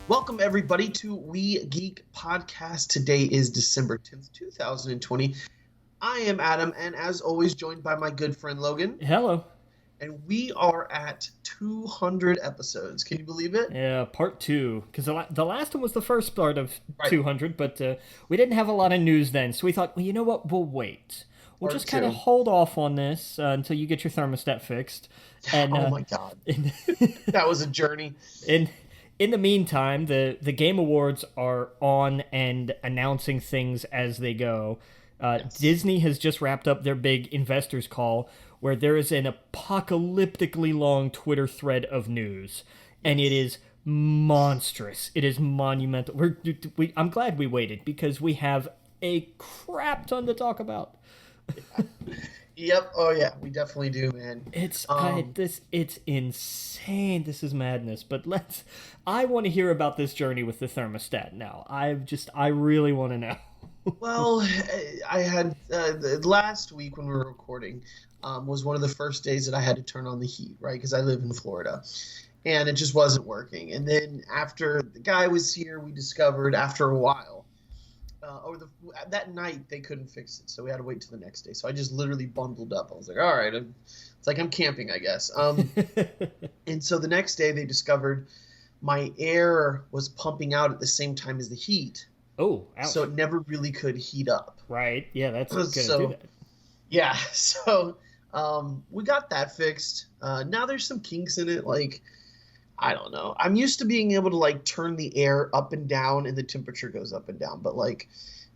Welcome, everybody, to We Geek Podcast. Today is December 10th, 2020. I am Adam, and as always, joined by my good friend Logan. Hello. And we are at 200 episodes. Can you believe it? Yeah, part two. Because the last one was the first part of Right. 200, but we didn't have a lot of news then. So we thought, well, you know what? We'll wait. We'll Part just kind of two. hold off on this until you get your thermostat fixed. And Oh my God. in, That was a journey. in in the meantime, the Game Awards are on and announcing things as they go. Yes. Disney has just wrapped up their big investors call where there is an apocalyptically long Twitter thread of news, and it is monstrous. It is monumental. I'm glad we waited because we have a crap ton to talk about. Yep. Oh yeah, we definitely do, man. It's insane. This is madness. But I want to hear about this journey with the thermostat now. I really want to know. Well, I had last week when we were recording was one of the first days that I had to turn on the heat, right? Because I live in Florida, and it just wasn't working. And then after the guy was here, we discovered after a while, that night they couldn't fix it, so we had to wait till the next day. So I just literally bundled up. I was like, all right, it's like I'm camping, I guess. And so the next day they discovered my air was pumping out at the same time as the heat. Oh, ouch. So it never really could heat up. Right. Yeah, that's going to So do that. yeah, so we got that fixed. Now there's some kinks in it. Like, I don't know. I'm used to being able to like turn the air up and down, and the temperature goes up and down. But like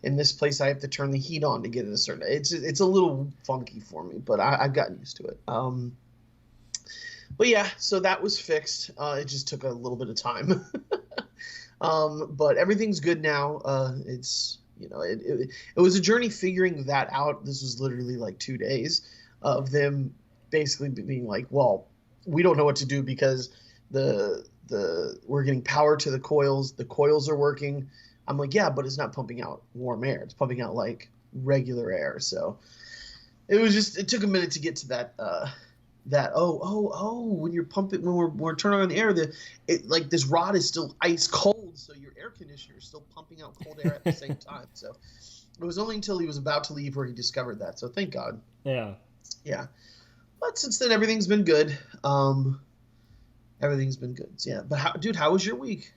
in this place, I have to turn the heat on to get it a certain. It's a little funky for me, but I've gotten used to it. But yeah, so that was fixed. It just took a little bit of time. But everything's good now. It's it was a journey figuring that out. This was literally like 2 days of them basically being like, well, we don't know what to do because we're getting power to the coils. The coils are working. I'm like, yeah, but it's not pumping out warm air. It's pumping out like regular air. So it took a minute to get to that when you're pumping, when we're turning on the air, like this rod is still ice cold, so your air conditioner is still pumping out cold air at the same time. So it was only until he was about to leave where he discovered that. So thank God. Yeah. But since then everything's been good. Everything's been good. So, yeah. But how was your week?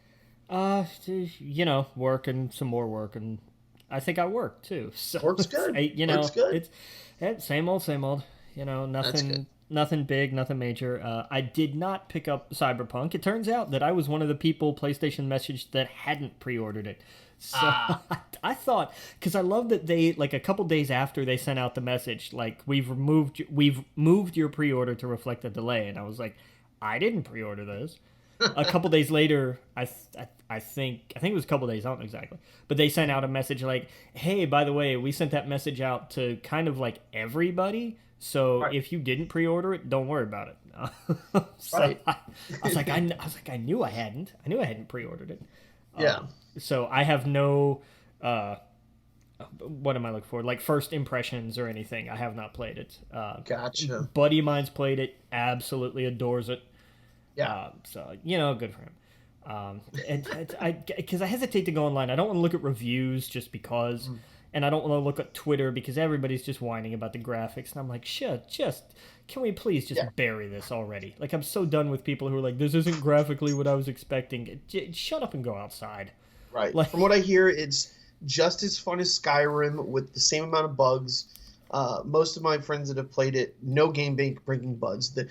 Work and some more work, and I think I work too. So Work's good. Work's good. It's same old, same old. That's good. Nothing big, nothing major. I did not pick up Cyberpunk. It turns out that I was one of the people PlayStation messaged that hadn't pre-ordered it. So I thought, because I love that they, like a couple days after they sent out the message, like, we've moved your pre-order to reflect the delay. And I was like, I didn't pre-order this. A couple days later, I think it was a couple days, I don't know exactly, but they sent out a message like, hey, by the way, we sent that message out to kind of like everybody. So Right. if you didn't pre-order it, don't worry about it. So Right. I was like, I knew I hadn't. I knew I hadn't pre-ordered it. Yeah. So I have no, what am I looking for? Like first impressions or anything. I have not played it. Gotcha. Buddy of mine's played it. Absolutely adores it. Yeah. So good for him. Because I hesitate to go online. I don't want to look at reviews just because, and I don't want to look at Twitter because everybody's just whining about the graphics, and I'm like, shit, can we please just bury this already? Like, I'm so done with people who are like, this isn't graphically what I was expecting. Shut up and go outside. Right. Like, From what I hear, it's just as fun as Skyrim with the same amount of bugs. Most of my friends that have played it, no game breaking bugs. The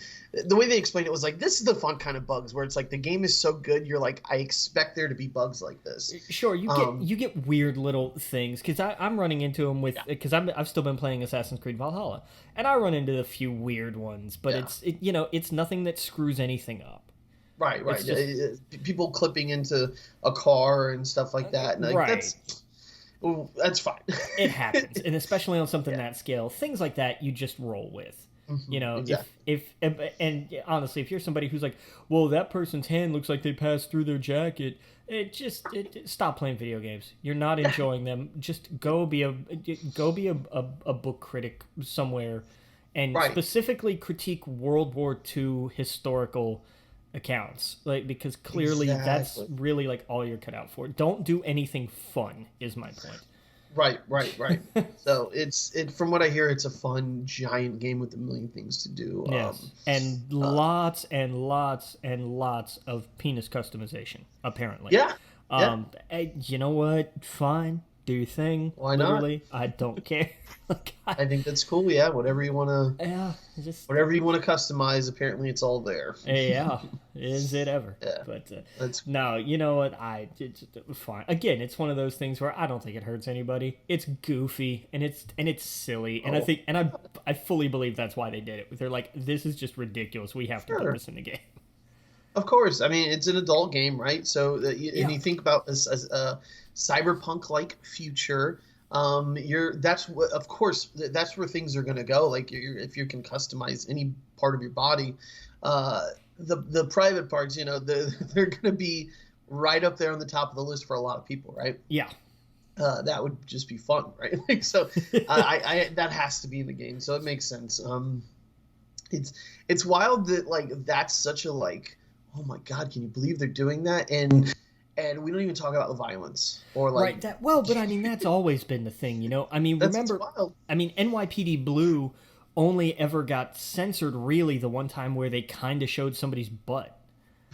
way they explained it was like, this is the fun kind of bugs where it's like the game is so good, you're like, I expect there to be bugs like this. Sure, you get weird little things because I'm running into them because I've still been playing Assassin's Creed Valhalla, and I run into a few weird ones, but it's nothing that screws anything up. Right. People clipping into a car and stuff like that. And like, right. That's fine. It happens, and especially on something that scale, things like that you just roll with. Exactly. if honestly, if you're somebody who's like, well, that person's hand looks like they passed through their jacket, stop playing video games. You're not enjoying them. Just go be a book critic somewhere, and specifically critique World War II historical accounts, like, because clearly that's Exactly. really like all you're cut out for. Don't do anything fun is my point. Right. So it from what I hear, it's a fun giant game with a million things to do. Yes, and Uh, lots and lots and lots of penis customization, apparently. yeah, yeah. You know what? Fine, do your thing. Why not? Literally, I don't care. Like, I think that's cool. Yeah, yeah, just whatever you want to customize, apparently it's all there. yeah, is it ever? Yeah, But that's no, you know what? It's fine. Again, it's one of those things where I don't think it hurts anybody. It's goofy and it's silly, and I oh, think I fully believe that's why they did it. They're like, this is just ridiculous. We have to put sure. this in the game. Of course. I mean, it's an adult game, right? So, and Yeah. you think about this as a cyberpunk-like future. That's what, of course, that's where things are going to go. Like, if you can customize any part of your body, uh, the private parts, they're going to be right up there on the top of the list for a lot of people, right? Yeah. That would just be fun, right? Like, so, I that has to be in the game, so it makes sense. It's wild that like that's such a like, oh my God, can you believe they're doing that? And we don't even talk about the violence or like Right. But I mean, that's always been the thing, you know. I mean, that's it's remember, wild. I mean, NYPD Blue only ever got censored really the one time where they kind of showed somebody's butt.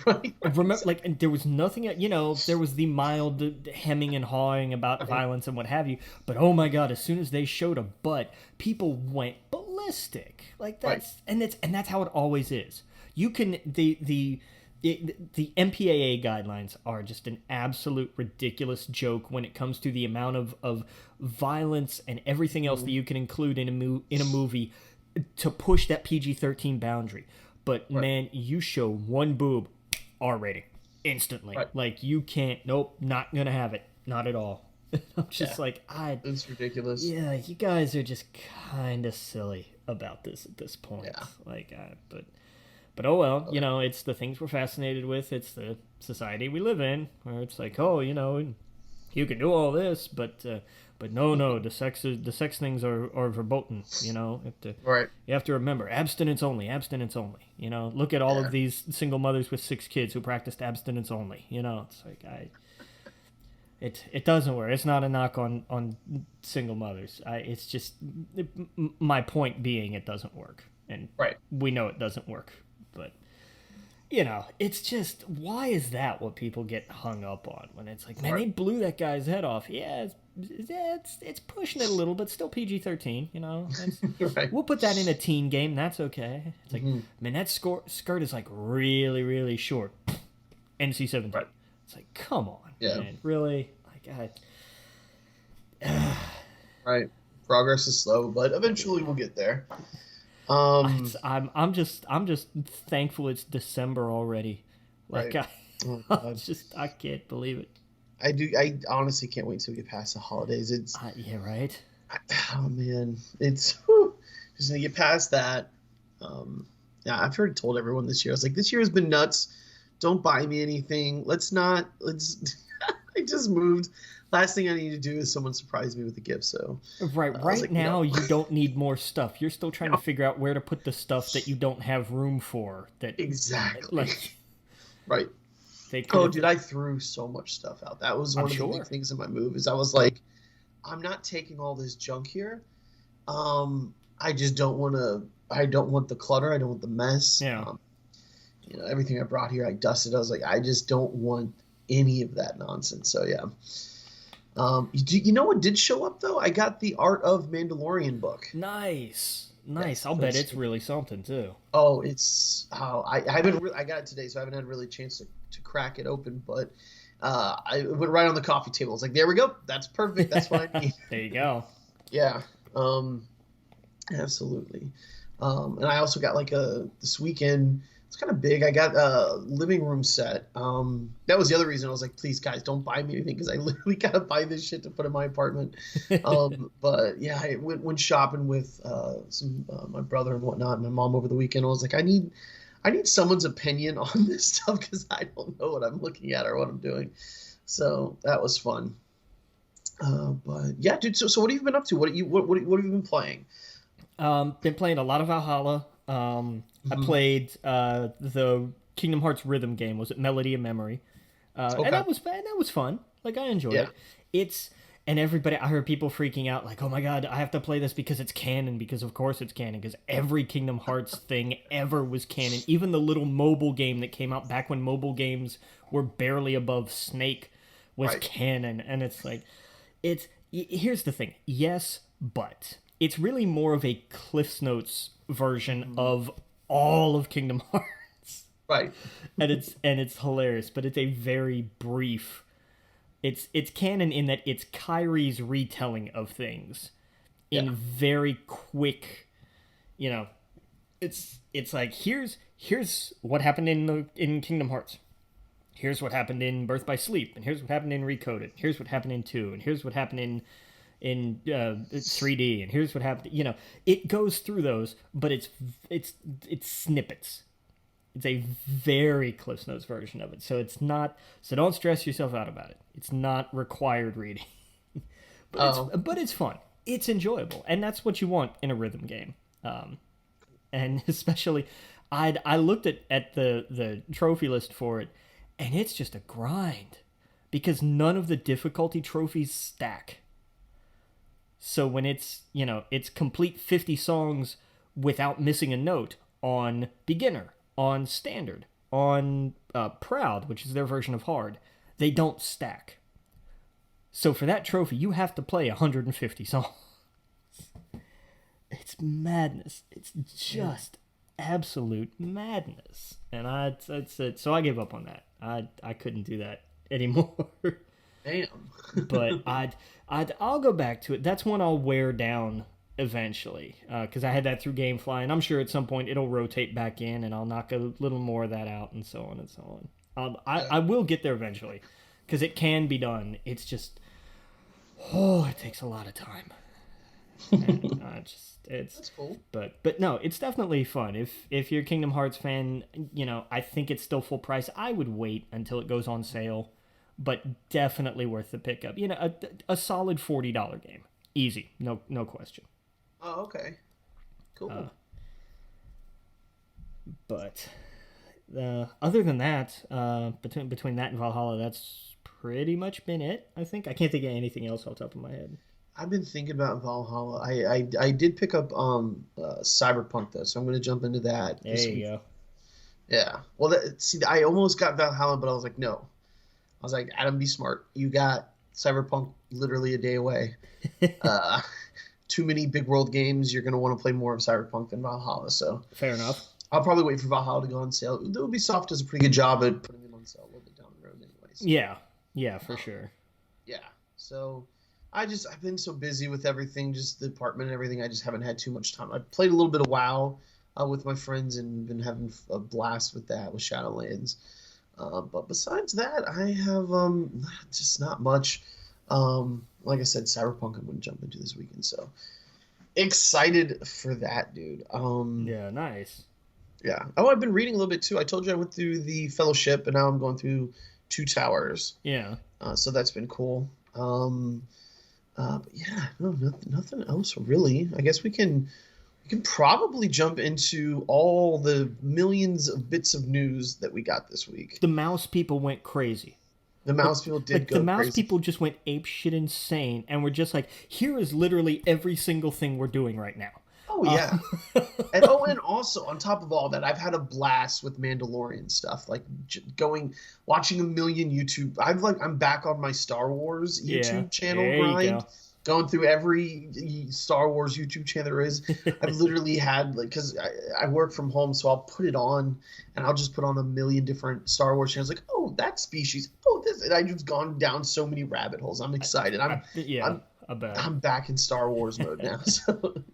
Right? Remember, like, and there was nothing, you know, there was the mild hemming and hawing about violence and what have you. But oh my God, as soon as they showed a butt, people went ballistic. Like Right. and that's how it always is. You can the MPAA guidelines are just an absolute ridiculous joke when it comes to the amount of violence and everything else that you can include in a movie to push that PG-13 boundary. But Right. man, you show one boob, R rating instantly. Right. Like you can't. Nope, not gonna have it. Not at all. I'm just Yeah. like It's ridiculous. yeah, you guys are just kind of silly about this at this point. Yeah. Like, but oh well, you know, it's the things we're fascinated with. It's the society we live in, where it's like, oh, you know, you can do all this, but no, the sex things are verboten. You know, Right. you have to remember abstinence only. You know, look at all Yeah. of these single mothers with 6 kids who practiced abstinence only. You know, it's like it doesn't work. It's not a knock on single mothers. It's just my point being it doesn't work, and Right. we know it doesn't work. But you know, it's just why is that what people get hung up on when it's like, man, Right. they blew that guy's head off. Yeah, it's pushing it a little, but still PG-13. You know, Right. we'll put that in a teen game. That's okay. It's like, man, that skirt is like really really short. NC-17. Right. It's like, come on, Yeah. man, really? Like, Right. Progress is slow, but eventually we'll get there. I'm just thankful it's December already. Like, Right. Oh, God. I can't believe it. I honestly can't wait till we get past the holidays. It's Yeah, right. oh man, it's just gonna get past that. Yeah, I've already told everyone this year. I was like, this year has been nuts. Don't buy me anything. Let's. I just moved. Last thing I need to do is someone surprise me with a gift. So Right, I was right like, now no. you don't need more stuff. You're still trying to figure out where to put the stuff that you don't have room for. That Exactly. like Right. they Oh, could. dude, I threw so much stuff out. That was one I'm of the sure. big things in my move. Is I was like, I'm not taking all this junk here. I just don't want to. I don't want the clutter. I don't want the mess. Yeah. Everything I brought here, I dusted. I was like, I just don't want any of that nonsense. So yeah. You know what did show up though? I got the Art of Mandalorian book. Nice. Yes, I'll bet that's- it's really something too. Oh, it's I haven't I got it today, so I haven't had really a chance to crack it open. But I went right on the coffee table. It's like, there we go. That's perfect. That's what I need. There you go. Yeah. Absolutely. And I also got like this weekend. It's kind of big. I got a living room set. That was the other reason I was like, please guys, don't buy me anything because I literally gotta buy this shit to put in my apartment. But yeah, I went shopping with some my brother and whatnot, and my mom over the weekend. I was like, I need someone's opinion on this stuff because I don't know what I'm looking at or what I'm doing. So that was fun. But yeah, dude. So what have you been up to? What have you been playing? Been playing a lot of Valhalla. I played the Kingdom Hearts rhythm game. Was it Melody of Memory? Okay. And that was fun. Like, I enjoyed it. And everybody, I heard people freaking out, like, oh my god, I have to play this because it's canon, because of course it's canon, because every Kingdom Hearts thing ever was canon. Even the little mobile game that came out back when mobile games were barely above Snake was canon. And it's like, here's the thing. Yes, but it's really more of a Cliff's Notes version of all of Kingdom Hearts. Right. And it's hilarious, but it's a very brief. It's canon in that it's Kyrie's retelling of things in very quick, it's like here's what happened in Kingdom Hearts. Here's what happened in Birth by Sleep, and here's what happened in Recoded. Here's what happened in 2, and here's what happened in 3D, and here's what happened. It goes through those, but it's snippets. It's a very Cliff's Notes version of it. So it's not. So don't stress yourself out about it. It's not required reading. But it's fun. It's enjoyable, and that's what you want in a rhythm game. And especially, I looked at the trophy list for it, and it's just a grind because none of the difficulty trophies stack. So when it's complete 50 songs without missing a note on beginner, on standard, on proud, which is their version of hard, they don't stack. So for that trophy, you have to play 150 songs. It's madness. It's just absolute madness. And so I gave up on that. I couldn't do that anymore. Damn. But I'll go back to it. That's one I'll wear down eventually, because I had that through GameFly, and I'm sure at some point it'll rotate back in, and I'll knock a little more of that out, and so on and so on. I will get there eventually, because it can be done. It's just, it takes a lot of time. And, that's cool. But no, it's definitely fun. If you're a Kingdom Hearts fan, I think it's still full price. I would wait until it goes on sale, but definitely worth the pickup. A solid $40 game, easy, no question. Oh, okay. Cool. But other than that, between that and Valhalla, that's pretty much been it, I think. I can't think of anything else off the top of my head. I've been thinking about Valhalla. I did pick up Cyberpunk, though, so I'm going to jump into that. There you go. Yeah. Well, I almost got Valhalla, but I was like, no. I was like, Adam, be smart. You got Cyberpunk literally a day away. Too many big world games. You're going to want to play more of Cyberpunk than Valhalla. So fair enough. I'll probably wait for Valhalla to go on sale. Ubisoft does a pretty good job at putting them on sale a little bit down the road anyways. Yeah, for sure. Yeah. So I've been so busy with everything, just the apartment and everything. I just haven't had too much time. I played a little bit of WoW with my friends and been having a blast with that, with Shadowlands. But besides that, I have just not much. Like I said, Cyberpunk I'm going to jump into this weekend, so excited for that, dude. Yeah, nice. Yeah. Oh, I've been reading a little bit too. I told you I went through the Fellowship, and now I'm going through Two Towers. Yeah. So that's been cool. But yeah, no, nothing else really. I guess we can probably jump into all the millions of bits of news that we got this week. The mouse people went crazy. The mouse people did go crazy. The mouse crazy. people just went apeshit insane, and we're just like, here is literally every single thing we're doing right now. Oh yeah. and also on top of all that, I've had a blast with Mandalorian stuff, like watching a million YouTube. I'm back on my Star Wars YouTube channel grind. Going through every Star Wars YouTube channel there is. I've literally had, because I work from home, so I'll put it on, and I'll just put on a million different Star Wars channels. Like, oh, that species. Oh, this. And I've just gone down so many rabbit holes. I'm excited. I'm back in Star Wars mode now. So,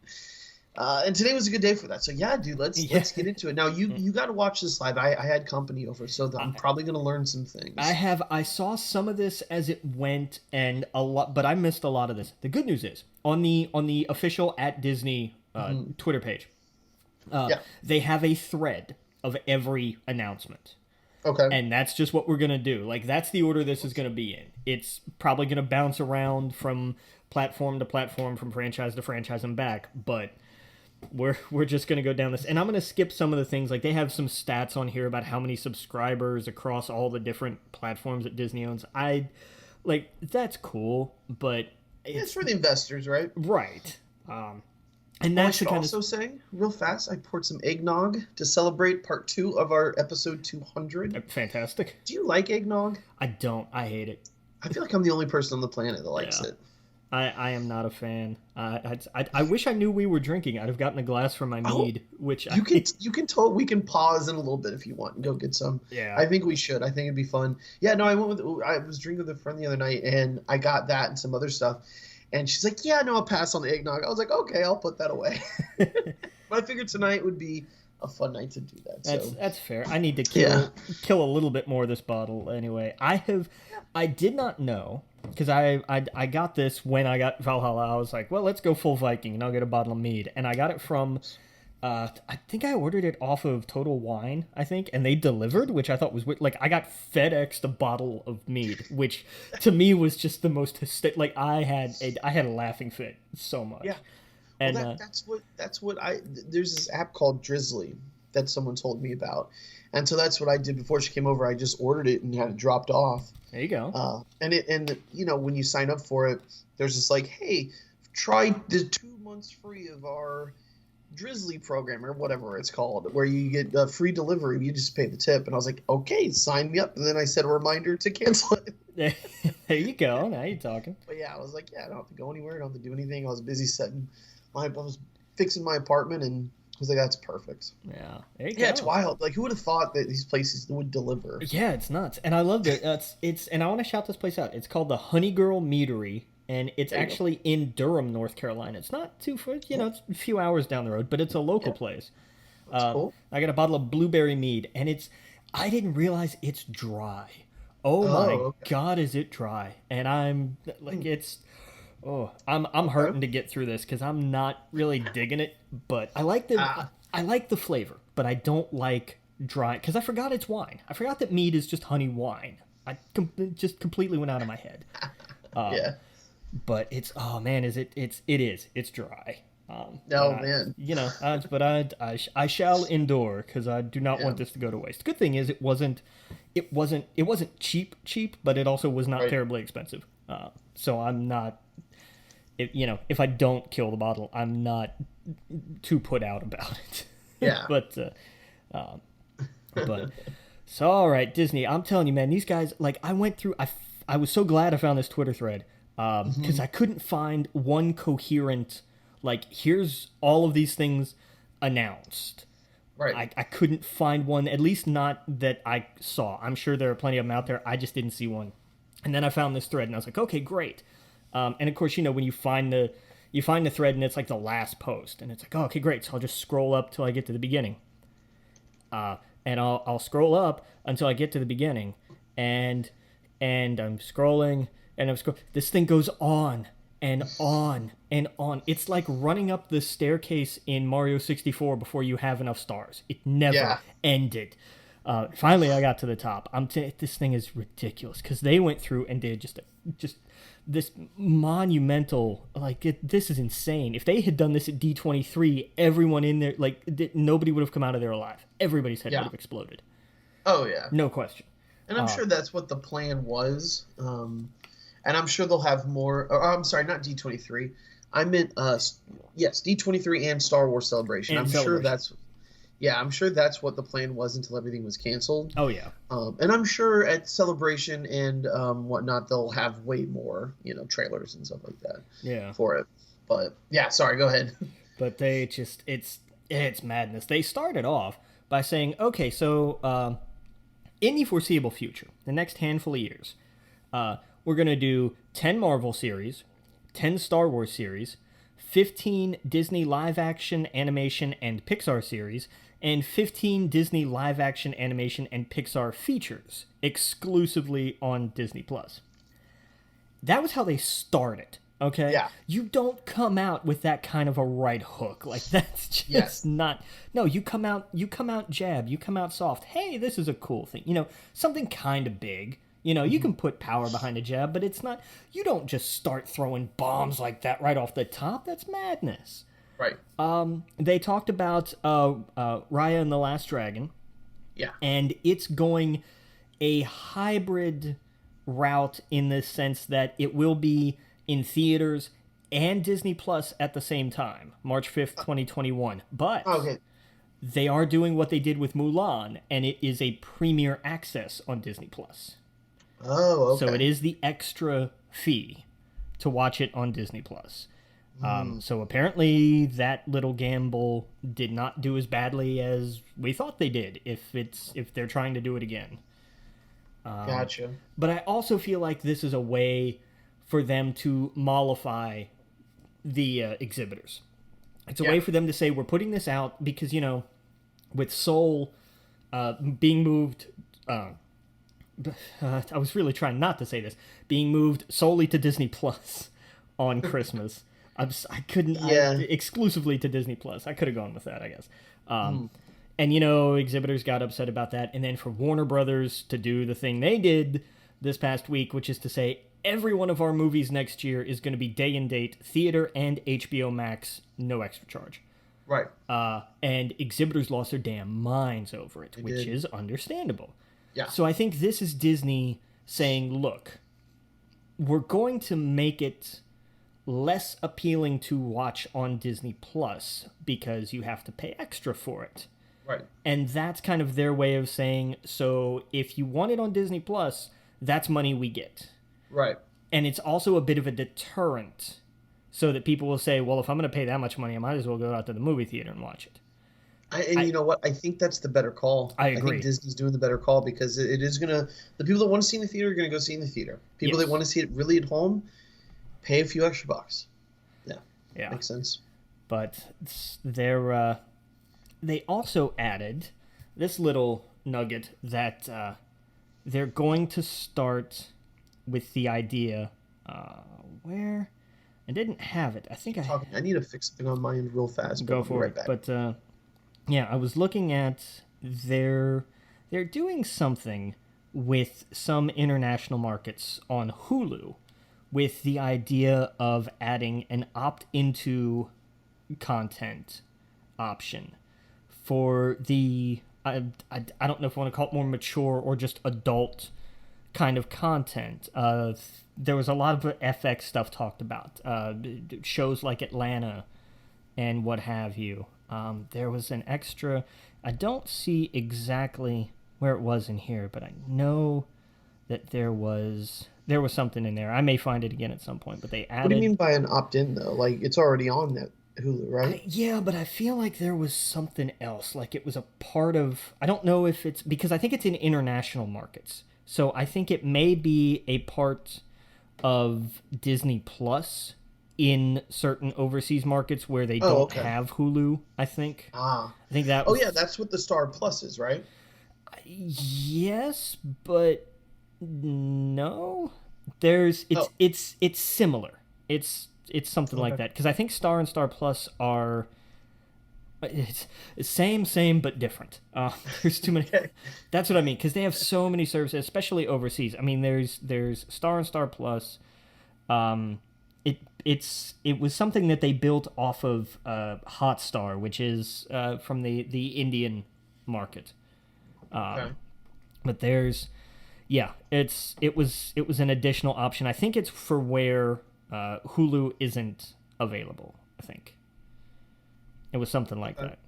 and today was a good day for that. So yeah, dude, let's get into it. Now you got to watch this live. I had company over, so I'm probably going to learn some things. I saw some of this as it went, and a lot, but I missed a lot of this. The good news is on the official @Disney Twitter page, they have a thread of every announcement. Okay. And that's just what we're going to do. Like, that's the order this is going to be in. It's probably going to bounce around from platform to platform, from franchise to franchise and back, but we're just gonna go down this, and I'm gonna skip some of the things. Like they have some stats on here about how many subscribers across all the different platforms that Disney owns. I like that's cool, but it's for the investors, right? Right. And that's I should also say, real fast, I poured some eggnog to celebrate part 2 of our episode 200. Fantastic. Do you like eggnog? I don't. I hate it. I feel like I'm the only person on the planet that likes it. I am not a fan. I wish I knew we were drinking. I'd have gotten a glass for my mead, which we can pause in a little bit if you want and go get some. Yeah. I think we should. I think it'd be fun. Yeah, no, I was drinking with a friend the other night and I got that and some other stuff. And she's like, yeah, no, I'll pass on the eggnog. I was like, okay, I'll put that away. But I figured tonight would be a fun night to do that. That's fair. I need to kill a little bit more of this bottle anyway. I did not know, because I got this when I got Valhalla. I was like, well, let's go full Viking and I'll get a bottle of mead. And I got it from, I think I ordered it off of Total Wine, I think, and they delivered, which I thought was weird. Like, I got FedExed a bottle of mead, which to me was just the most hysterical. Like, I had a laughing fit so much. Yeah. And well, that's what there's this app called Drizzly that someone told me about. And so that's what I did before she came over. I just ordered it and had it dropped off. There you go. And you know, when you sign up for it, there's this like, hey, try the 2 months free of our Drizzly program or whatever it's called, where you get free delivery. You just pay the tip. And I was like, okay, sign me up. And then I set a reminder to cancel it. There you go. Now you're talking. But yeah, I was like, yeah, I don't have to go anywhere. I don't have to do anything. I was busy I was fixing my apartment, and I was like, that's perfect. Yeah. There you go. Yeah, it's wild. Like, who would have thought that these places would deliver? Yeah, it's nuts. And I loved it. And I want to shout this place out. It's called the Honey Girl Meadery, and it's actually in Durham, North Carolina. It's not too far, it's a few hours down the road, but it's a local place. That's cool. I got a bottle of blueberry mead, and I didn't realize it's dry. Oh my God, is it dry? And I'm like, I'm hurting to get through this because I'm not really digging it, but I like the flavor, but I don't like dry because I forgot it's wine. I forgot that mead is just honey wine. It just completely went out of my head. Yeah. But it's it's dry. Man. But I shall endure because I do not want this to go to waste. Good thing is it wasn't cheap, but it also was not terribly expensive. So I'm not, if I don't kill the bottle, I'm not too put out about it. Yeah. but so all right, Disney. I'm telling you, man, these guys. Like, I went through. I was so glad I found this Twitter thread because I couldn't find one coherent. Like, here's all of these things announced. Right. I couldn't find one, at least not that I saw. I'm sure there are plenty of them out there. I just didn't see one. And then I found this thread, and I was like, okay, great. And of course, when you find the thread, and it's like the last post, and it's like, oh, okay, great. So I'll just scroll up till I get to the beginning. And I'll scroll up until I get to the beginning, and I'm scrolling, and I'm scrolling. This thing goes on and on and on. It's like running up the staircase in Mario 64 before you have enough stars. It never ended. Finally, I got to the top. This thing is ridiculous because they went through and did just this monumental. This is insane. If they had done this at D23, everyone in there, nobody would have come out of there alive. Everybody's head would have exploded. Oh yeah, no question. And I'm sure that's what the plan was. And I'm sure they'll have more. I'm sorry, not D23. I meant yes, D23 and Star Wars Celebration. I'm sure that's what the plan was until everything was canceled. Oh yeah. And I'm sure at Celebration and whatnot, they'll have way more, trailers and stuff like that. Yeah. For it. But yeah, sorry, go ahead. But they just it's madness. They started off by saying, okay, so in the foreseeable future, the next handful of years, we're going to do 10 Marvel series, 10 Star Wars series, 15 Disney live-action animation and Pixar series, and 15 Disney live-action animation and Pixar features exclusively on Disney+. That was how they started, okay? Yeah. You don't come out with that kind of a right hook. Like, that's just not... No, you come out jab, you come out soft. Hey, this is a cool thing. Something kind of big. You can put power behind a jab, but it's not... You don't just start throwing bombs like that right off the top. That's madness. Right. They talked about Raya and the Last Dragon, Yeah. and it's going a hybrid route in the sense that it will be in theaters and Disney Plus at the same time, March 5th, 2021. But Okay. they are doing what they did with Mulan, and it is a premiere access on Disney Plus. Oh, So it okay. is the extra fee to watch it on Disney Plus. So apparently that little gamble did not do as badly as we thought they did. If they're trying to do it again, Gotcha. but I also feel like this is a way for them to mollify the exhibitors. It's a Yeah. way for them to say we're putting this out because with Soul being moved. I was really trying not to say this. Being moved solely to Disney Plus on Christmas. I couldn't. Yeah. Exclusively to Disney Plus. I could have gone with that, I guess. Mm. And exhibitors got upset about that. And then for Warner Brothers to do the thing they did this past week, which is to say every one of our movies next year is going to be day and date, theater and HBO Max, no extra charge. Right. And exhibitors lost their damn minds over it, which did. is understandable. Yeah. So I think this is Disney saying, look, we're going to make it less appealing to watch on Disney Plus because you have to pay extra for it. Right. And that's kind of their way of saying, so if you want it on Disney Plus, that's money we get. Right. And it's also a bit of a deterrent so that people will say, well, if I'm going to pay that much money, I might as well go out to the movie theater and watch it. You know what? I think that's the better call. I agree. I think Disney's doing the better call because it is going to... The people that want to see in the theater are going to go see in the theater. People that want to see it really at home, pay a few extra bucks. Yeah. Makes sense. But they also added this little nugget that they're going to start with the idea... where... I didn't have it. I think I need to fix something on my end real fast. Go for it. But I was looking at they're doing something with some international markets on Hulu with the idea of adding an opt-into content option for the I don't know if I want to call it more mature or just adult kind of content. There was a lot of FX stuff talked about, shows like Atlanta and what have you. There was an extra... I don't see exactly where it was in here, but I know that there was something in there. I may find it again at some point, but they added... What do you mean by an opt-in, though? Like, it's already on that Hulu, right? Yeah, but I feel like there was something else. Like, it was a part of... I don't know if it's... Because I think it's in international markets. So I think it may be a part of Disney Plus in certain overseas markets where they don't have Hulu, I think. I think that... Oh, yeah, that's what the Star Plus is, right? Yes, but no. It's similar. It's something like that. Because I think Star and Star Plus are... It's same but different. There's too many. That's what I mean, because they have so many services, especially overseas. I mean, there's Star and Star Plus. It was something that they built off of Hotstar, which is from the Indian market. But it was an additional option. I think it's for where Hulu isn't available. I think. It was something like that.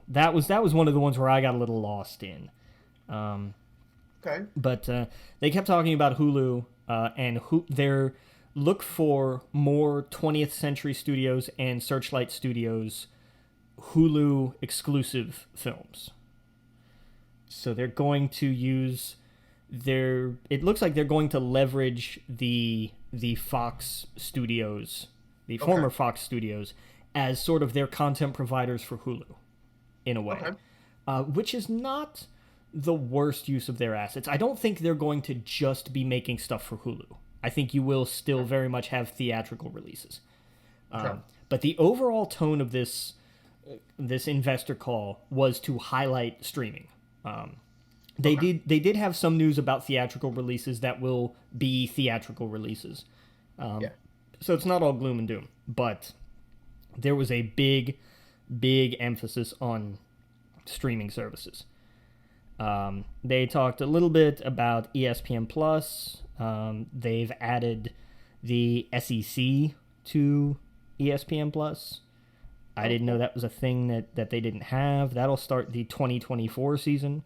That was one of the ones where I got a little lost in. But they kept talking about Hulu and they're look for more 20th Century Studios and Searchlight Studios Hulu exclusive films. So they're going to use it looks like they're going to leverage the Fox Studios, the former Fox Studios, as sort of their content providers for Hulu, in a way. Which is not the worst use of their assets. I don't think they're going to just be making stuff for Hulu. I think you will still very much have theatrical releases. But the overall tone of this investor call was to highlight streaming. They did have some news about theatrical releases that will be theatrical releases. So it's not all gloom and doom. But there was a big emphasis on streaming services. They talked a little bit about ESPN Plus. They've added the SEC to ESPN Plus. I didn't know that was a thing that they didn't have. That'll start the 2024 season.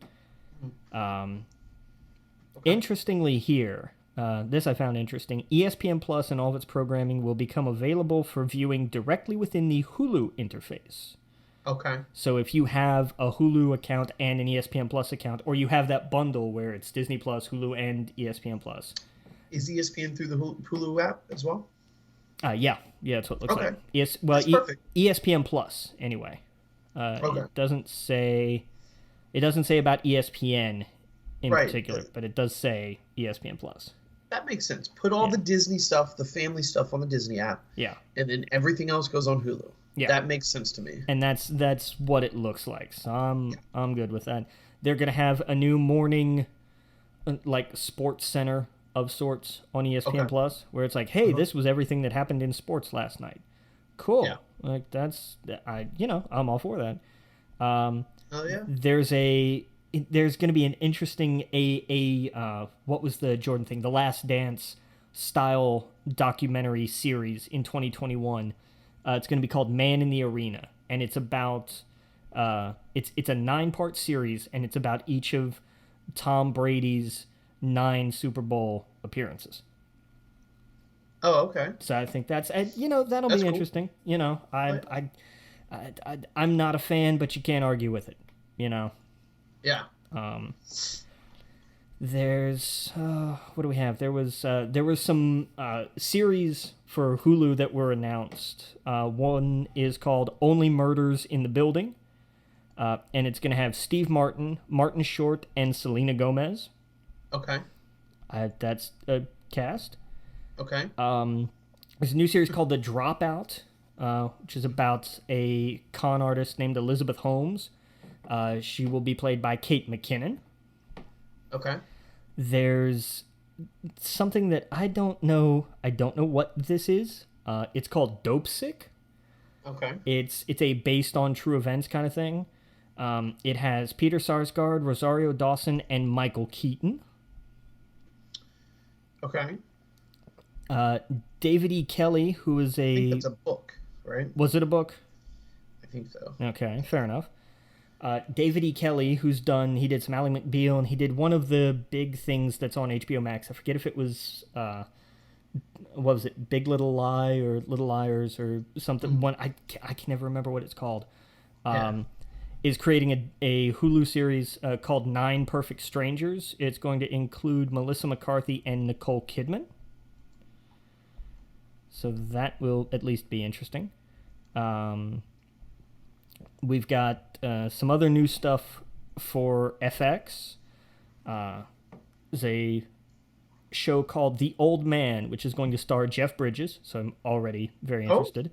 Interestingly here, this I found interesting. ESPN Plus and all of its programming will become available for viewing directly within the Hulu interface. Okay. So if you have a Hulu account and an ESPN Plus account, or you have that bundle where it's Disney Plus, Hulu, and ESPN Plus. Is ESPN through the Hulu app as well? Yeah, that's what it looks like. That's perfect. ESPN Plus, anyway. It doesn't say about ESPN in particular, but it does say ESPN Plus. That makes sense. Put all the Disney stuff, the family stuff on the Disney app. Yeah. And then everything else goes on Hulu. Yeah. That makes sense to me. And that's what it looks like. So I'm good with that. They're going to have a new morning like sports center of sorts on ESPN Plus where it's like, "Hey, this was everything that happened in sports last night." Cool. Yeah. Like I'm all for that. There's going to be an interesting what was the Jordan thing? The Last Dance style documentary series in 2021. It's going to be called Man in the Arena, and it's about it's a 9-part series, and it's about each of Tom Brady's 9 Super Bowl appearances. Oh, okay. So I think that'll be interesting. Cool. I'm not a fan, but you can't argue with it. Yeah. There's what do we have? There was some series for Hulu that were announced. One is called Only Murders in the Building, and it's going to have Steve Martin, Martin Short, and Selena Gomez. Okay. That's a cast. Okay. There's a new series called The Dropout, which is about a con artist named Elizabeth Holmes. She will be played by Kate McKinnon. Okay. There's something that I don't know what this is. It's called Dope Sick. Okay. It's a based on true events kind of thing. It has Peter Sarsgaard, Rosario Dawson, and Michael Keaton. Okay. David E. Kelly, who is I think it's a book, right? Was it a book? I think so. Okay, fair enough. David E. Kelly, he did some Ally McBeal, and he did one of the big things that's on HBO Max. I forget if it was, what was it, Big Little Lie or Little Liars or something. One I can never remember what it's called. Is creating a Hulu series called 9 Perfect Strangers. It's going to include Melissa McCarthy and Nicole Kidman. So that will at least be interesting. We've got some other new stuff for FX. There's a show called The Old Man, which is going to star Jeff Bridges. So I'm already very interested.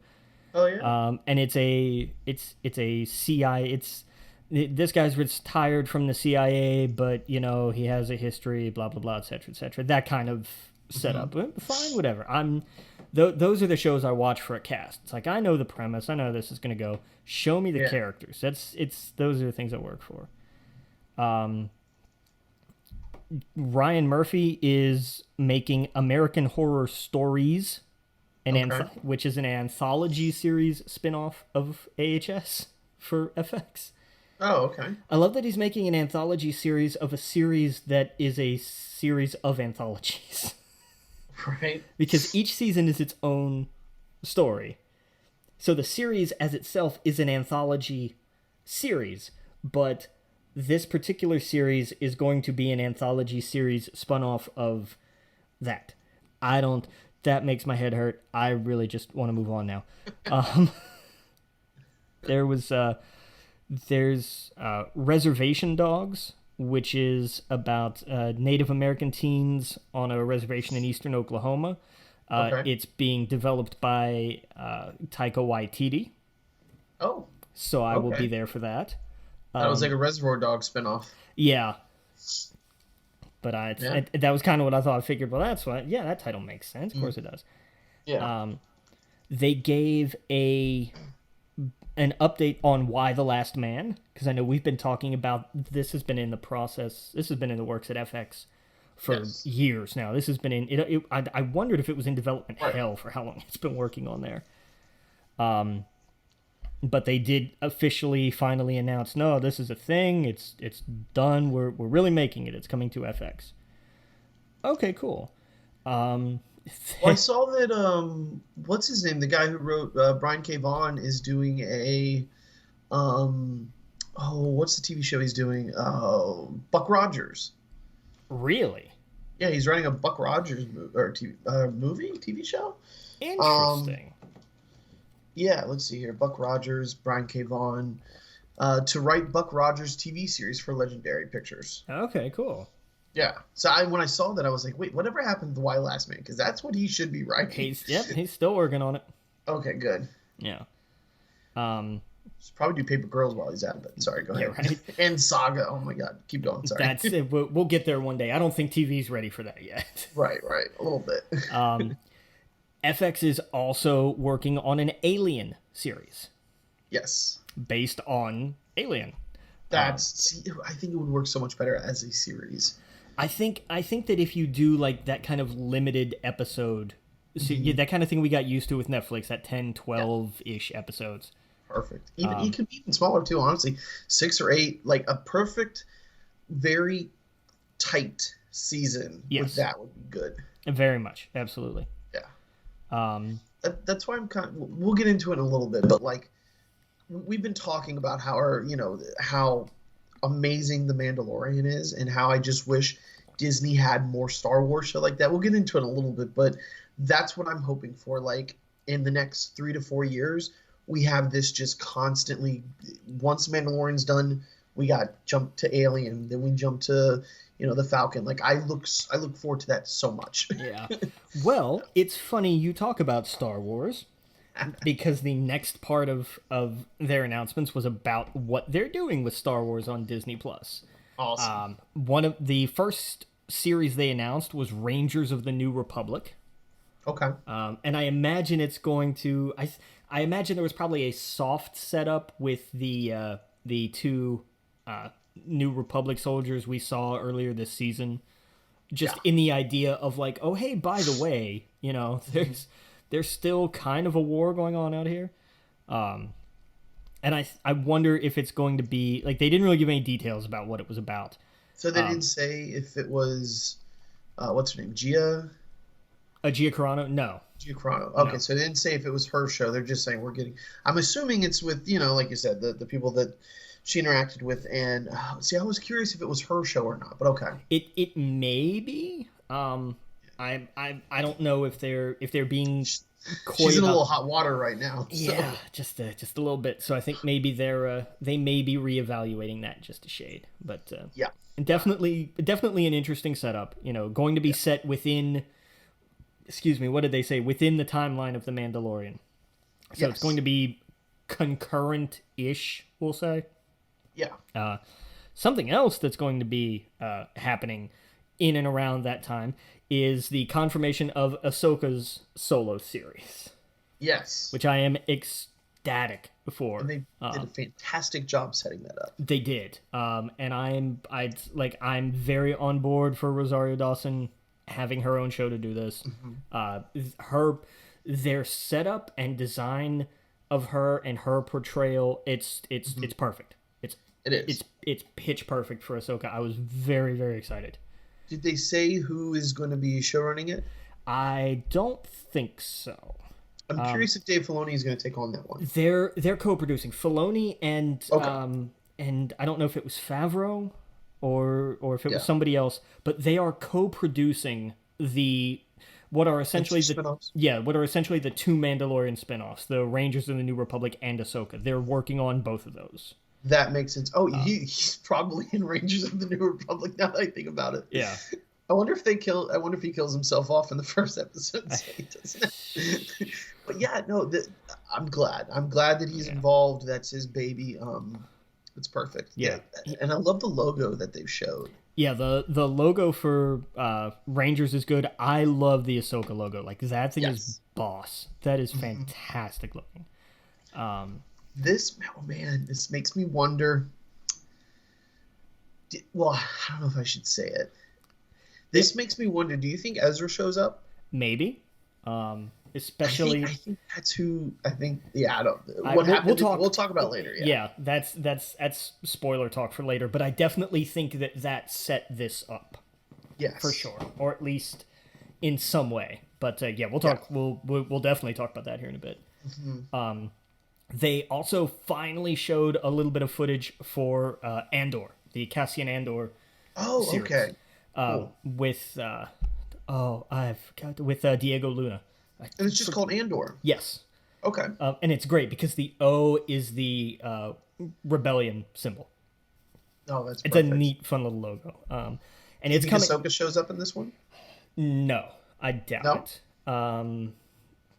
Oh yeah. And it's a CIA. This guy's retired from the CIA, but he has a history, blah blah blah, etc. etc. That kind of setup. Fine, whatever. Those are the shows I watch for a cast. It's like I know the premise. I know this is going to go. Show me the characters. Those are the things I work for. Ryan Murphy is making American Horror Stories, which is an anthology series spinoff of AHS for FX. Oh, okay. I love that he's making an anthology series of a series that is a series of anthologies. Right. Because each season is its own story. So the series as itself is an anthology series, but this particular series is going to be an anthology series spun off of that. That makes my head hurt. I really just want to move on now. There's Reservation Dogs, which is about Native American teens on a reservation in eastern Oklahoma. It's being developed by Taika Waititi. Oh. So I will be there for that. That was like a Reservoir Dogs spinoff. Yeah. But that was kind of what I thought. I figured, well, that's why. Yeah, that title makes sense. Of course it does. Yeah. They gave an update on Why the Last Man, because I know we've been talking about this. Has been in the process. This has been in the works at FX for years now. This has been in. I wondered if it was in development hell for how long it's been working on there. But they did officially finally announce, no, this is a thing. It's done. We're really making it. It's coming to FX. Okay, cool. Well, I saw that what's his name? The guy who wrote Brian K. Vaughan is doing a what's the TV show he's doing? Buck Rogers. Really? Yeah, he's running a Buck Rogers TV show. Interesting. Yeah, let's see here. Buck Rogers, Brian K. Vaughan, to write Buck Rogers TV series for Legendary Pictures. Okay, cool. Yeah. So when I saw that, I was like, wait, whatever happened to Why Last Man? Because that's what he should be writing. He's still working on it. Okay, good. Yeah. Should probably do Paper Girls while he's at it. Sorry, go ahead. Right? And Saga. Oh my God, keep going. Sorry. That's it. We'll get there one day. I don't think TV's ready for that yet. Right. A little bit. FX is also working on an Alien series. Yes. Based on Alien. I think it would work so much better as a series. I think that if you do like that kind of limited episode, that kind of thing we got used to with Netflix, that 10, 12-ish episodes. Perfect. It could be even smaller too, honestly. 6 or 8, like a perfect, very tight season. Yes. With that would be good. Very much. Absolutely. That's why I'm we'll get into it in a little bit, but like we've been talking about how amazing The Mandalorian is and how I just wish Disney had more Star Wars show like that. We'll get into it in a little bit, but that's what I'm hoping for. Like in the next 3 to 4 years, we have this just constantly. Once Mandalorian's done, we got jump to Alien, then we jump to the Falcon. Like I look forward to that so much. Yeah. Well, it's funny you talk about Star Wars because the next part of their announcements was about what they're doing with Star Wars on Disney Plus. Awesome. One of the first series they announced was Rangers of the New Republic. Okay. And I imagine it's going to. I imagine there was probably a soft setup with the two New Republic soldiers we saw earlier this season, just in the idea of like, oh hey, by the way, there's still kind of a war going on out here, and I wonder if it's going to be like they didn't really give any details about what it was about. So they didn't say if it was what's her name, Gia Carano? No. Gia Carano. Okay, no. So they didn't say if it was her show. They're just saying we're getting. I'm assuming it's with like you said, the people that she interacted with, and I was curious if it was her show or not, but okay. It may be. I don't know if they're being coy. She's in a little hot water right now. So. Yeah, just a little bit. So I think maybe they may be reevaluating that just a shade, but yeah, definitely an interesting setup. Going to be set within. Excuse me, what did they say? Within the timeline of The Mandalorian. So It's going to be concurrent-ish, we'll say. Yeah. Something else that's going to be happening in and around that time is the confirmation of Ahsoka's solo series. Yes. Which I am ecstatic for. And they did a fantastic job setting that up. They did. And I'm very on board for Rosario Dawson having her own show to do this. Mm-hmm. Their setup and design of her and her portrayal, it's perfect. It is. It's pitch perfect for Ahsoka. I was very, very excited. Did they say who is going to be showrunning it? I don't think so. I'm curious if Dave Filoni is going to take on that one. They're co-producing Filoni and and I don't know if it was Favreau or if it was somebody else, but they are co-producing what are essentially the two Mandalorian spin-offs, the Rangers of the New Republic and Ahsoka. They're working on both of those. That makes sense. Oh, he's probably in Rangers of the New Republic now that I think about it. Yeah. I wonder if he kills himself off in the first episode. So he doesn't. But yeah, no, I'm glad. I'm glad that he's involved. That's his baby. It's perfect. Yeah. And I love the logo that they've showed. Yeah, the logo for Rangers is good. I love the Ahsoka logo. Like that thing is Yes. boss. That is fantastic looking. Oh man, this makes me wonder. Well, I don't know if I should say it. This makes me wonder. Do you think Ezra shows up? Maybe, especially. I think that's who. I think. Yeah, I don't. I, What we'll, happened? we'll talk. We'll talk about it later. Yeah. Yeah, that's spoiler talk for later. But I definitely think that set this up Yes. for sure, or at least in some way. But yeah, we'll talk. Yeah. We'll definitely talk about that here in a bit. They also finally showed a little bit of footage for Andor, the Cassian Andor. Oh, series, okay. Cool. With with Diego Luna. And it's just called Andor. Yes. Okay. And it's great because the O is the rebellion symbol. Oh, that's it's perfect. A neat, fun little logo. And it's coming. Ahsoka shows up in this one? No, I doubt it.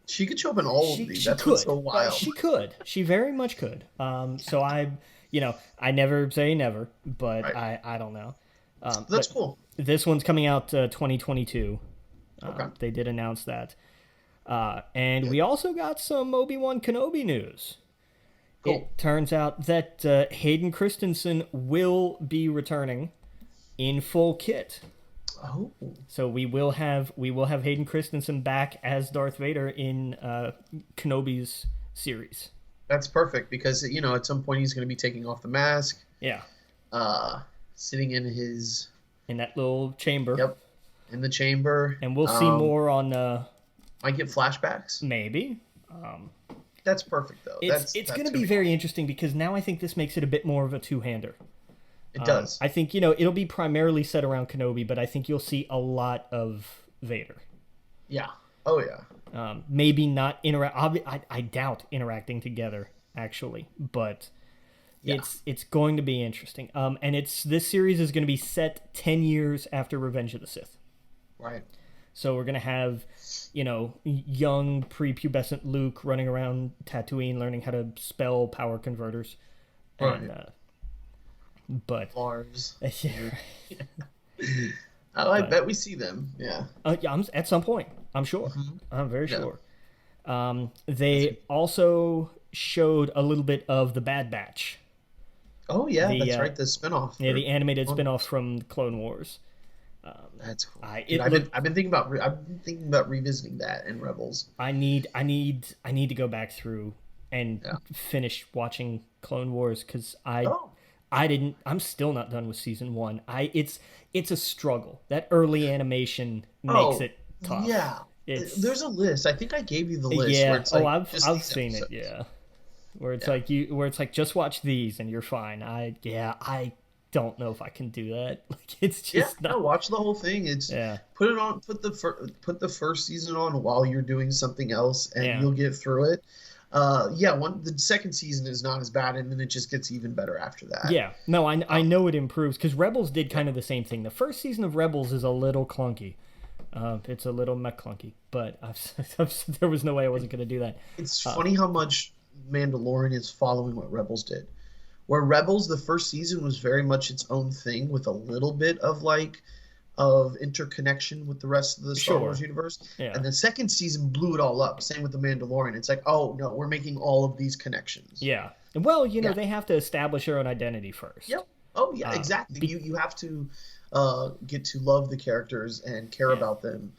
She could show up in all of these. That's could. So wild. She could. She very much could. So I never say never, but right. I don't know. That's cool. This one's coming out 2022. Okay. They did announce that. And we also got some Obi-Wan Kenobi news. Cool. It turns out that Hayden Christensen will be returning in full kit. Oh. So we will have Hayden Christensen back as Darth Vader in Kenobi's series. That's perfect because at some point he's going to be taking off the mask. Yeah. Sitting in that little chamber. Yep. In the chamber. And we'll see more on. Might get flashbacks. Maybe. That's perfect though. It's going to be very interesting because now I think this makes it a bit more of a two-hander. It does. I think, it'll be primarily set around Kenobi, but I think you'll see a lot of Vader. Yeah. Oh, yeah. Maybe not I doubt interacting together, actually, but it's going to be interesting. And this series is going to be set 10 years after Revenge of the Sith. Right. So we're going to have, young prepubescent Luke running around Tatooine learning how to spell power converters. Right. And, but Lars. Yeah. I bet we see them. Yeah. Yeah. At some point, I'm sure. Mm-hmm. I'm very sure. They also showed a little bit of the Bad Batch. Oh yeah, that's right. The spinoff. Yeah, the animated spinoff from Clone Wars. That's cool. I've been thinking about revisiting that in Rebels. I need to go back through and finish watching Clone Wars because I'm still not done with season 1. It's a struggle. That early animation makes it tough. Yeah. There's a list. I think I gave you the list. Yeah. Where it's like I've seen it. Yeah. Where it's like just watch these and you're fine. I don't know if I can do that. Like it's just not... No, watch the whole thing. It's put it on. Put the first season on while you're doing something else, and you'll get through it. The second season is not as bad, and then it just gets even better after that. Yeah, no, I know it improves because Rebels did kind of the same thing. The first season of Rebels is a little clunky. It's a little clunky, but there was no way I wasn't going to do that. It's funny how much Mandalorian is following what Rebels did. Where Rebels, the first season was very much its own thing with a little bit of interconnection with the rest of the Star Wars universe. Yeah. And the second season blew it all up. Same with the Mandalorian. It's like, oh no, we're making all of these connections. Yeah. Well, they have to establish their own identity first. Yep. Oh yeah, exactly. You have to get to love the characters and care about them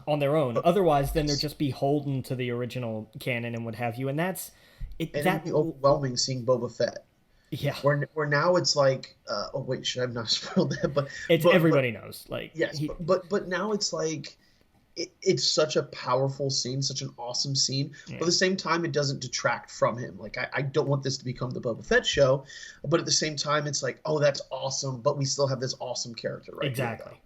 on their own. Otherwise, then they're just beholden to the original canon and what have you. And that's it'd be overwhelming seeing Boba Fett. Yeah. Where now it's like, oh wait, should I have not spoiled that? But everybody knows. Like yes, but now it's like it's such a powerful scene, such an awesome scene. Yeah. But at the same time, it doesn't detract from him. Like I don't want this to become the Boba Fett show, but at the same time, it's like, oh, that's awesome, but we still have this awesome character right exactly.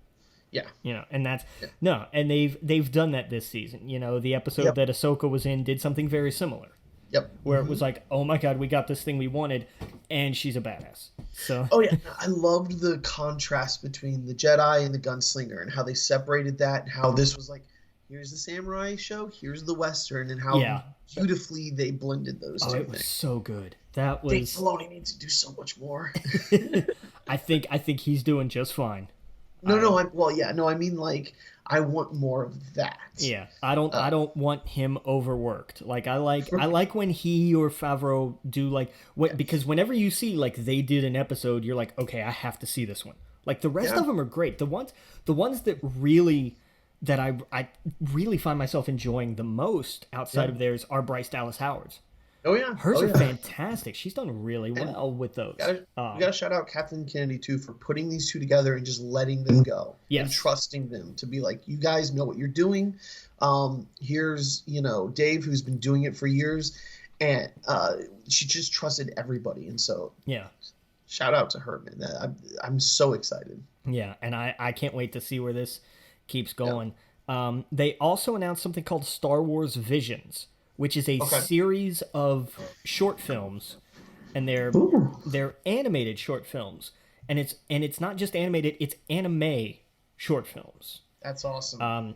Here, yeah. And that's no, and they've done that this season. The episode that Ahsoka was in did something very similar. Yep. Where it was like, oh my god, we got this thing we wanted, and she's a badass. So. Oh yeah, I loved the contrast between the Jedi and the gunslinger, and how they separated that, and how this was like, here's the samurai show, here's the western, and how beautifully they blended those two things. It was so good. That Dave was. Filoni needs to do so much more. I think he's doing just fine. I mean, like, I want more of that. Yeah, I don't want him overworked. Like I like when he or Favreau do like what, because whenever you see like they did an episode, you're like, okay, I have to see this one. Like the rest of them are great. The ones that I really find myself enjoying the most outside of theirs are Bryce Dallas Howard's. Oh yeah, Hers are fantastic. She's done really well with those. We gotta shout out Kathleen Kennedy too for putting these two together and just letting them go. Yes. And trusting them to be like, you guys know what you're doing. Here's Dave, who's been doing it for years, and she just trusted everybody. And so shout out to her, man. I'm so excited. Yeah, and I can't wait to see where this keeps going. They also announced something called Star Wars Visions, which is a series of short films, and they're animated short films, and it's not just animated, it's anime short films. That's awesome.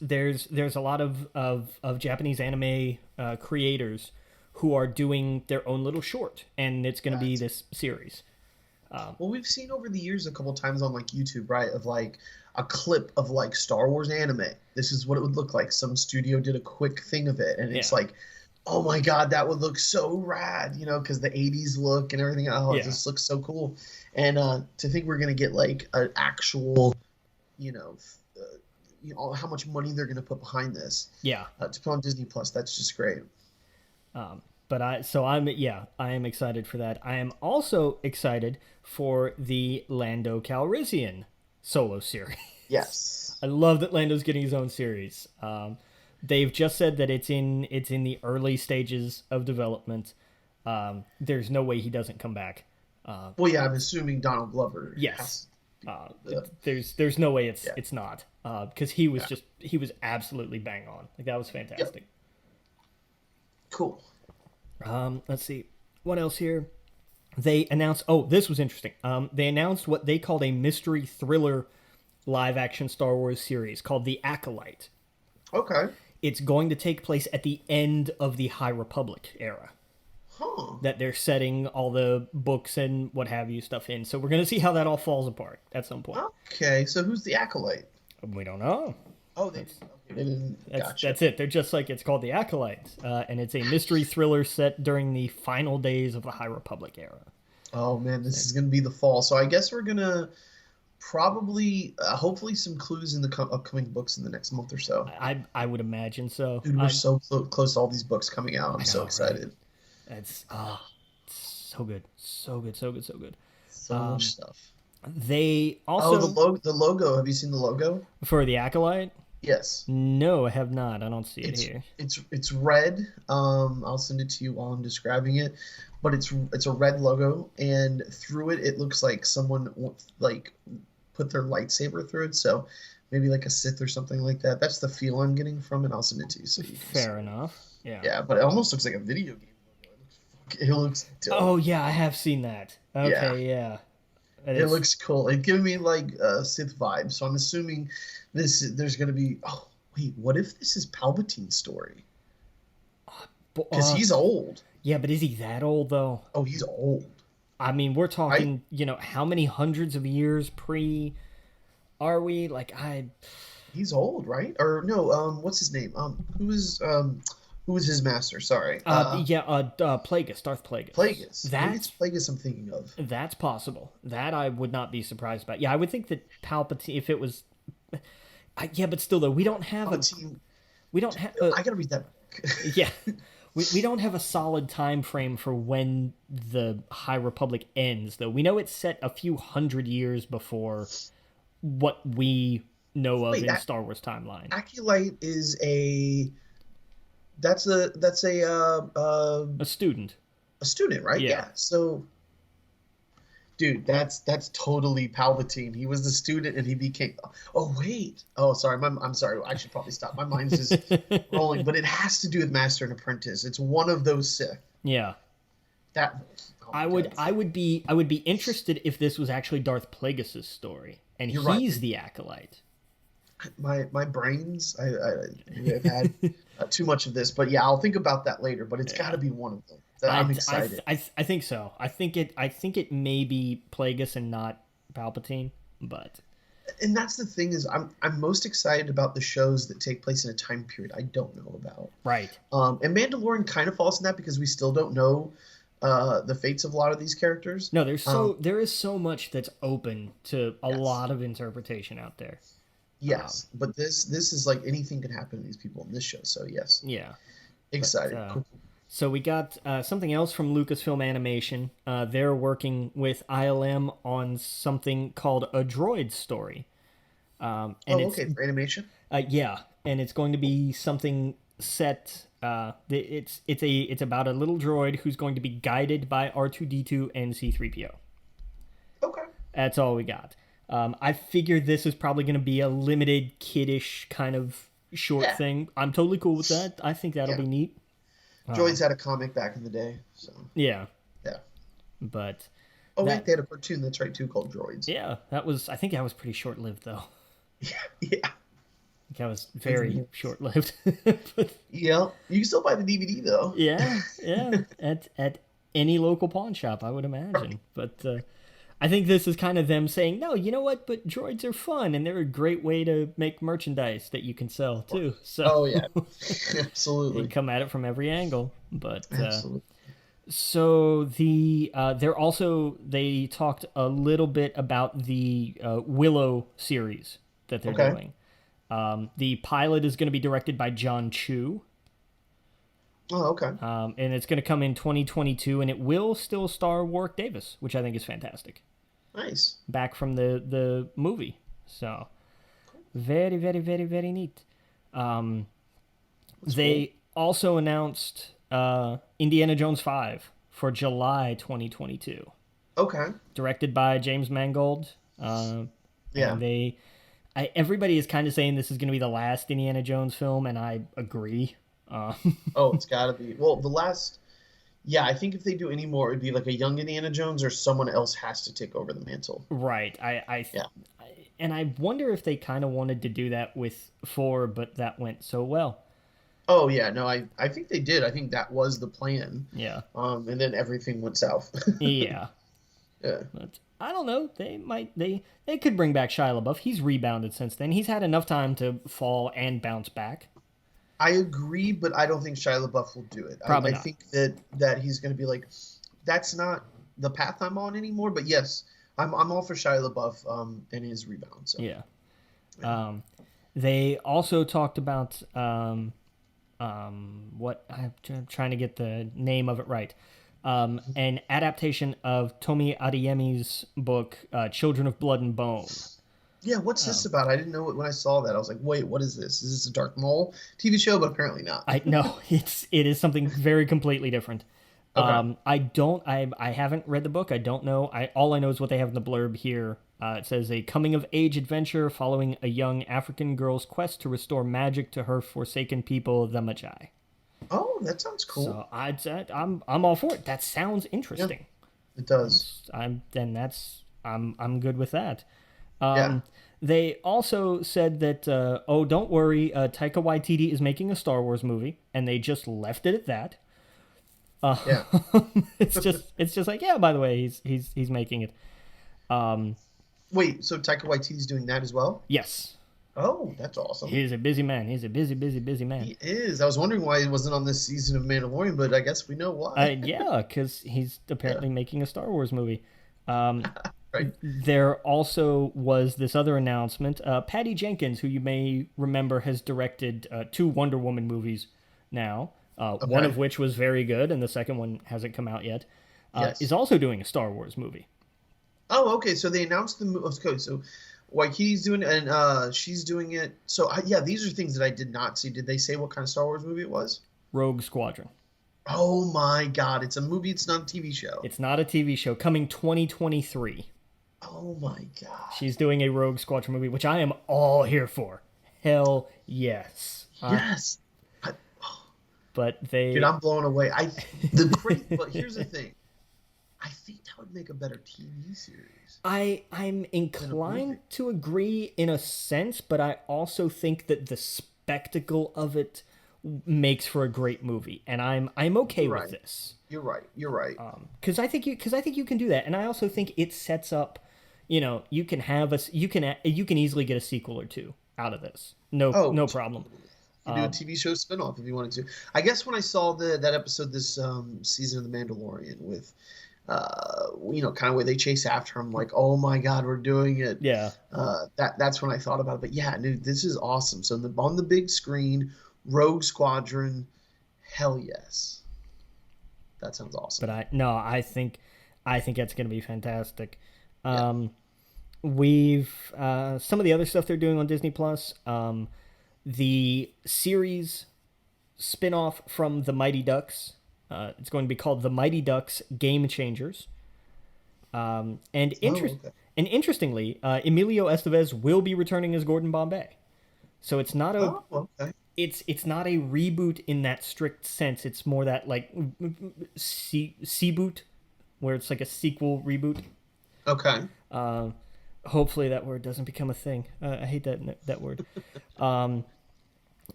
There's a lot of Japanese anime creators who are doing their own little short, and it's going to be this series. Well, we've seen over the years a couple times on like YouTube, right, of like a clip of like Star Wars anime. This is what it would look like. Some studio did a quick thing of it, and it's like, oh my god, that would look so rad, because the 80s look and everything. It just looks so cool. And to think we're gonna get like an actual, how much money they're gonna put behind this. To put on Disney Plus, that's just great. But I am excited for that. I am also excited for the Lando Calrissian solo series. Yes. I love that Lando's getting his own series. They've just said that it's in the early stages of development. There's no way he doesn't come back. I'm assuming Donald Glover. Yes. There's no way it's not, because he was absolutely bang on. Like, that was fantastic. Yep. Cool. Let's see what else here. They announced. Oh, this was interesting. They announced what they called a mystery thriller live-action Star Wars series called The Acolyte. Okay. It's going to take place at the end of the High Republic era. That they're setting all the books and what have you stuff in. So we're going to see how that all falls apart at some point. Okay, so who's the Acolyte? We don't know. Oh, they didn't. Gotcha. That's it. They're just like, it's called The Acolyte, and it's a mystery thriller set during the final days of the High Republic era. Oh man, this is going to be the fall. So I guess we're going to probably, hopefully, some clues in the upcoming books in the next month or so. I would imagine so. Dude, we're so close to all these books coming out. I'm so excited. Right? It's so good, so good, so good, so good. So much stuff. They also the logo. Have you seen the logo for the Acolyte? Yes. No, I have not. I don't see it here. It's red. I'll send it to you while I'm describing it. But it's a red logo, and through it looks like someone like put their lightsaber through it. So maybe like a Sith or something like that. That's the feel I'm getting from it. I'll send it to you so you can Fair enough. Yeah. Yeah, but it almost looks like a video game logo. It looks dope. Oh yeah, I have seen that. Okay, yeah. It looks cool. It gives me like Sith vibes. So I'm assuming there's going to be. Oh wait, what if this is Palpatine's story? Because he's old. Yeah, but is he that old though? Oh, he's old. I mean, we're talking. How many hundreds of years pre? Are we like He's old, right? Or no? What's his name? Who was his master? Sorry. Plagueis, Darth Plagueis. Plagueis. It's Plagueis I'm thinking of. That's possible. That I would not be surprised about. Yeah, I would think that Palpatine, if it was. But still, though, we don't have Palpatine. We don't have. I gotta read that book. Yeah, we don't have a solid time frame for when the High Republic ends, though. We know it's set a few hundred years before what we know of in Star Wars timeline. Acolyte is a. That's a student. A student, right? Yeah. So, dude, that's totally Palpatine. He was the student, and he became. Oh wait. Oh, sorry. I'm sorry. I should probably stop. My mind's just rolling. But it has to do with Master and Apprentice. It's one of those Sith. Yeah. That. Oh I would be interested if this was actually Darth Plagueis' story, and he's the Acolyte. My brains, I've had too much of this, but yeah, I'll think about that later. But it's got to be one of them. I'm excited. I think so. I think it may be Plagueis and not Palpatine, but And that's the thing is I'm most excited about the shows that take place in a time period I don't know about. right. And Mandalorian kind of falls in that because we still don't know the fates of a lot of these characters. No, there is so much that's open to a lot of interpretation out there. Yes, but this is like anything can happen to these people in this show. So yes, Yeah. excited. But, Cool. So we got something else from Lucasfilm Animation. They're working with ILM on something called a droid story. And okay, for animation. Yeah, and it's going to be something set. It's about a little droid who's going to be guided by R2D2 and C3PO. Okay. That's all we got. I figure this is probably going to be a limited, kiddish kind of short thing. I'm totally cool with that. I think that'll be neat. Droids had a comic back in the day, so yeah. But wait, they had a cartoon that's right too called Droids. Yeah, I think that was pretty short lived though. Yeah. That was very short lived. Yeah, you can still buy the DVD though. Yeah, at any local pawn shop, I would imagine. But I think this is kind of them saying, no, you know what? But droids are fun, and they're a great way to make merchandise that you can sell too. So Absolutely. they come at it from every angle. But Absolutely. so they talked a little bit about the Willow series that they're doing. The pilot is going to be directed by John Chu. Oh, okay. And it's going to come in 2022, and it will still star Warwick Davis, which I think is fantastic. Nice. Back from the movie. So, very, very, very, very neat. They also announced Indiana Jones 5 for July 2022. Okay. Directed by James Mangold. And everybody is kind of saying this is going to be the last Indiana Jones film, and I agree. It's got to be. Well, the last... Yeah, I think if they do any more, it'd be like a young Indiana Jones or someone else has to take over the mantle. Right. And I wonder if they kind of wanted to do that with 4, but that went so well. Oh, yeah. No, I think they did. I think that was the plan. Yeah. And then everything went south. Yeah. Yeah. But I don't know. They could bring back Shia LaBeouf. He's rebounded since then. He's had enough time to fall and bounce back. I agree, but I don't think Shia LaBeouf will do it. Probably I not. think that he's going to be like, that's not the path I'm on anymore. But yes, I'm all for Shia LaBeouf and his rebound. So. Yeah. They also talked about what I'm trying to get the name of it right. An adaptation of Tomi Adeyemi's book, Children of Blood and Bone. Yeah, what's this about? I didn't know it when I saw that. I was like, wait, what is this? Is this a Dark Maul TV show? But apparently not. No, it is something very completely different. Okay. I haven't read the book. I don't know. All I know is what they have in the blurb here. It says a coming-of-age adventure following a young African girl's quest to restore magic to her forsaken people, the Magi. Oh, that sounds cool. So I'm all for it. That sounds interesting. Yeah, it does. I'm good with that. They also said that don't worry, Taika Waititi is making a Star Wars movie, and they just left it at that. It's just like, yeah, by the way, he's making it. Wait, so Taika Waititi's doing that as well? Yes. Oh, that's awesome. He's a busy man. He's a busy man. He is. I was wondering why he wasn't on this season of Mandalorian, but I guess we know why. Yeah, because he's apparently making a Star Wars movie. Right. There also was this other announcement. Patty Jenkins, who you may remember, has directed 2 Wonder Woman movies now, one of which was very good, and the second one hasn't come out yet, is also doing a Star Wars movie. Oh, okay. So they announced the movie. Okay, so Waititi's doing it, and she's doing it. So, these are things that I did not see. Did they say what kind of Star Wars movie it was? Rogue Squadron. Oh, my God. It's a movie. It's not a TV show. It's not a TV show. Coming 2023. Oh, my God. She's doing a Rogue Squadron movie, which I am all here for. Hell yes. Yes. But they... Dude, I'm blown away. But here's the thing. I think that would make a better TV series. I'm inclined to agree in a sense, but I also think that the spectacle of it makes for a great movie, and I'm okay You're with right. this. You're right. Because I think you can do that, and I also think it sets up. You can have you can easily get a sequel or two out of this. Oh, No problem. you can do a TV show spinoff if you wanted to. I guess when I saw that episode this season of The Mandalorian with, kind of where they chase after him, like, oh my God, we're doing it. Yeah. That's when I thought about it. But yeah, dude, this is awesome. So on the big screen, Rogue Squadron, hell yes, that sounds awesome. But I think that's going to be fantastic. Yeah. We've some of the other stuff they're doing on Disney Plus. The series spin-off from the Mighty Ducks. It's going to be called The Mighty Ducks Game Changers. And Okay. and interestingly, Emilio Estevez will be returning as Gordon Bombay. So it's not a Oh, okay. it's not a reboot in that strict sense. It's more that like C-boot, where it's like a sequel reboot. Okay. Hopefully that word doesn't become a thing. I hate that word.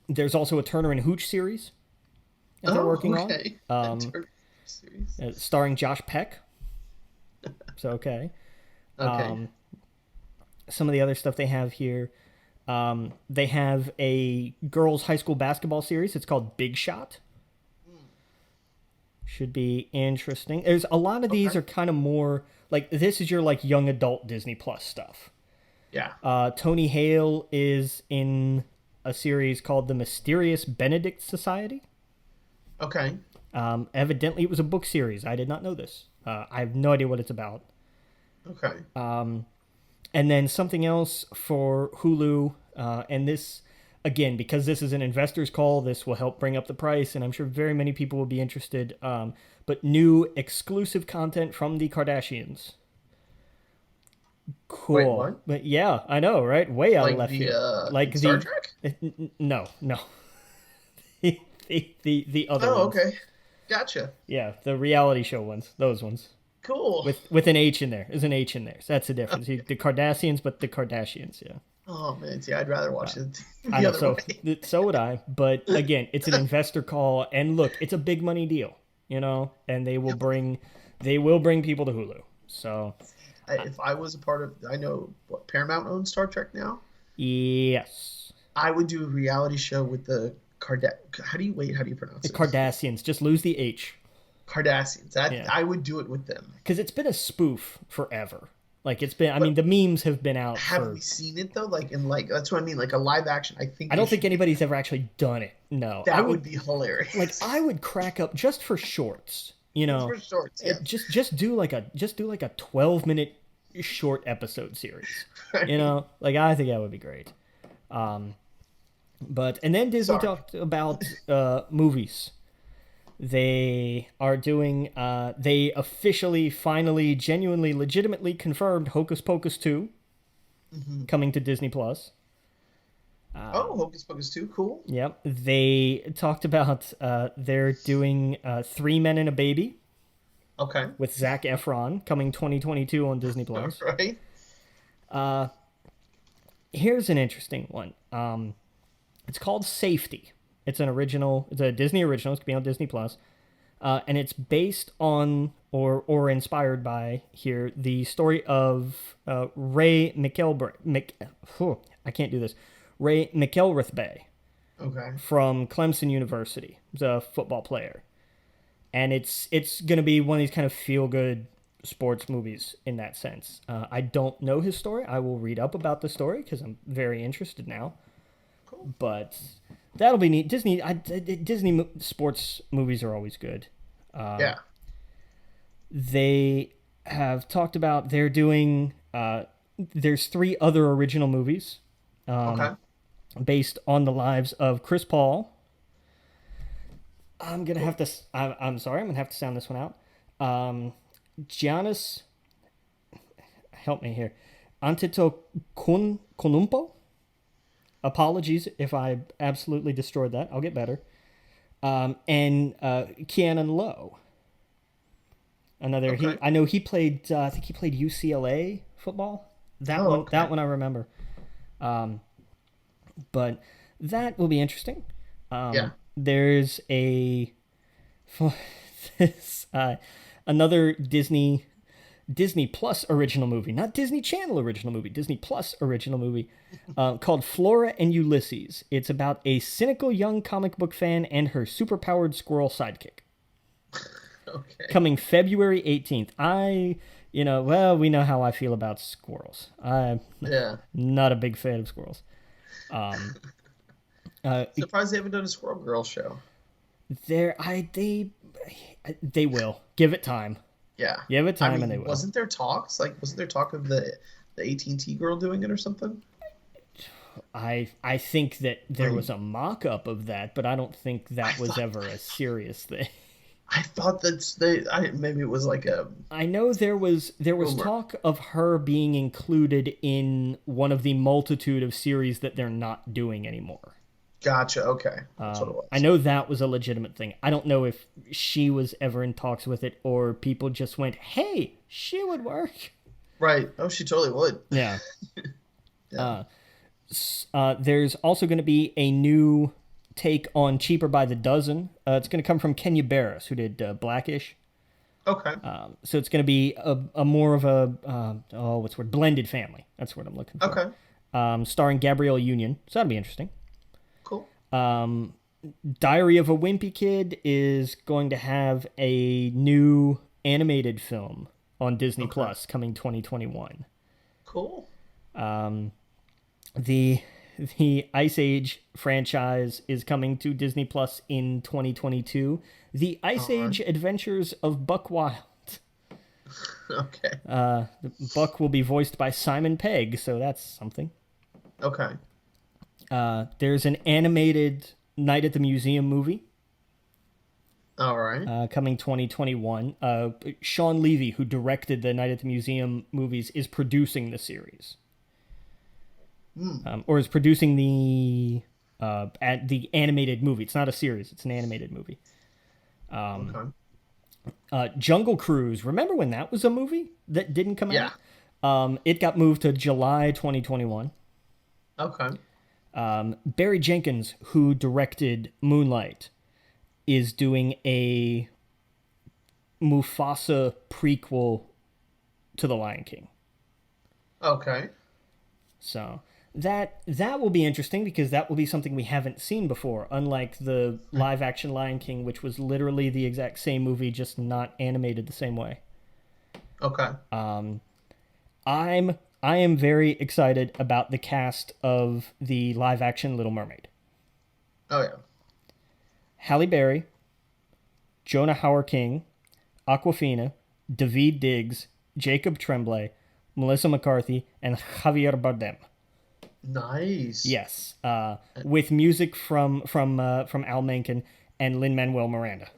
There's also a Turner and Hooch series that they're working okay. on, Series. starring Josh Peck. So okay. Okay. Some of the other stuff they have here, they have a girls' high school basketball series. It's called Big Shot. Should be interesting. There's a lot of these are kind of more like this is your like young adult Disney Plus stuff. Yeah. Tony Hale is in a series called The Mysterious Benedict Society. Okay. Evidently, it was a book series. I did not know this. I have no idea what it's about. Okay. And then something else for Hulu, and this, again, because this is an investor's call, this will help bring up the price, and I'm sure very many people will be interested. But new exclusive content from the Kardashians. Cool. Wait, what? But yeah, I know, right? Way out Like of left the field. Like Star Trek? No. the other Oh, ones. okay. Gotcha. Yeah, the reality show ones. Those ones. Cool. With an H in there. There's an H in there. So that's the difference. The Kardashians, but the Kardashians, yeah. Oh man, see, I'd rather watch it the I know, other way. so would I. But again, it's an investor call, and look, it's a big money deal, and they will bring people to Hulu. So If I was a part of, I know what Paramount owns Star Trek now. yes, I would do a reality show with the How do you pronounce the it? Kardashians. Just lose the H. Kardashians. I would do it with them. Because it's been a spoof forever. Like it's been. I mean, the memes have been out. Have we seen it though? That's what I mean. Like a live action. I don't think anybody's ever actually done it. No, that would be hilarious. Like I would crack up just for shorts. For shorts, yeah. Just do like a 12-minute short episode series. Right. Like I think that would be great. But and then Disney talked about movies. They are doing. They officially, finally, genuinely, legitimately confirmed Hocus Pocus 2 coming to Disney Plus. Hocus Pocus 2, cool. Yep. They talked about they're doing Three Men and a Baby. Okay. With Zac Efron coming 2022 on Disney Plus. Right. Here's an interesting one. It's called Safety. It's an original. It's a Disney original. It's gonna be on Disney Plus, and it's based on or inspired by here the story of Ray I can't do this. Ray McElrathbey. Okay. From Clemson University. He's a football player, and it's gonna be one of these kind of feel good sports movies in that sense. I don't know his story. I will read up about the story because I'm very interested now. Cool. But that'll be neat. Disney sports movies are always good. Yeah. They have talked about they're doing. There's 3 other original movies. Okay. Based on the lives of Chris Paul. I'm gonna have to. I'm sorry. I'm gonna have to sound this one out. Giannis. Help me here. Antetokounmpo. Apologies if I absolutely destroyed that. I'll get better. And Keanu Lowe. Another. Okay. I know he played. I think he played UCLA football. That one. Okay. That one I remember. But that will be interesting. Yeah. there's this another Disney Plus original movie, not Disney Channel original movie, Disney Plus original movie, called Flora and Ulysses. It's about a cynical young comic book fan and her superpowered squirrel sidekick. Okay. Coming February 18th. We know how I feel about squirrels. I'm not a big fan of squirrels. Surprised they haven't done a Squirrel Girl show. They will. Give it time. Yeah. Give it time and they will. Wasn't there talk of the AT&T girl doing it or something? I think that there was a mock-up of that, but I don't think that was ever a serious thing. I thought maybe it was like a... I know there was talk of her being included in one of the multitude of series that they're not doing anymore. Gotcha, okay. That's what it was. I know that was a legitimate thing. I don't know if she was ever in talks with it or people just went, hey, she would work. Right. Oh, she totally would. Yeah. There's also going to be a new take on Cheaper by the Dozen. It's going to come from Kenya Barris, who did Blackish. Okay. So it's going to be a more of a blended family. That's what I'm looking for. Okay. Starring Gabrielle Union. So that'll be interesting. Cool. Diary of a Wimpy Kid is going to have a new animated film on Disney Plus coming 2021. Cool. The Ice Age franchise is coming to Disney Plus in 2022. The Ice Age Adventures of Buck Wild. Okay. Buck will be voiced by Simon Pegg, so that's something. Okay. There's an animated Night at the Museum movie. All right. Coming 2021. Sean Levy, who directed the Night at the Museum movies, is producing the series. Or is producing the animated movie. It's not a series. It's an animated movie. Jungle Cruise. Remember when that was a movie that didn't come out? It got moved to July 2021. Okay. Barry Jenkins, who directed Moonlight, is doing a Mufasa prequel to The Lion King. Okay. So that will be interesting because that will be something we haven't seen before, unlike the live action Lion King, which was literally the exact same movie, just not animated the same way. Okay. I am very excited about the cast of the live action Little Mermaid. Oh yeah. Halle Berry, Jonah Hauer-King, Awkwafina, Daveed Diggs, Jacob Tremblay, Melissa McCarthy, and Javier Bardem. Nice. Yes, with music from Al Menken and Lin-Manuel Miranda.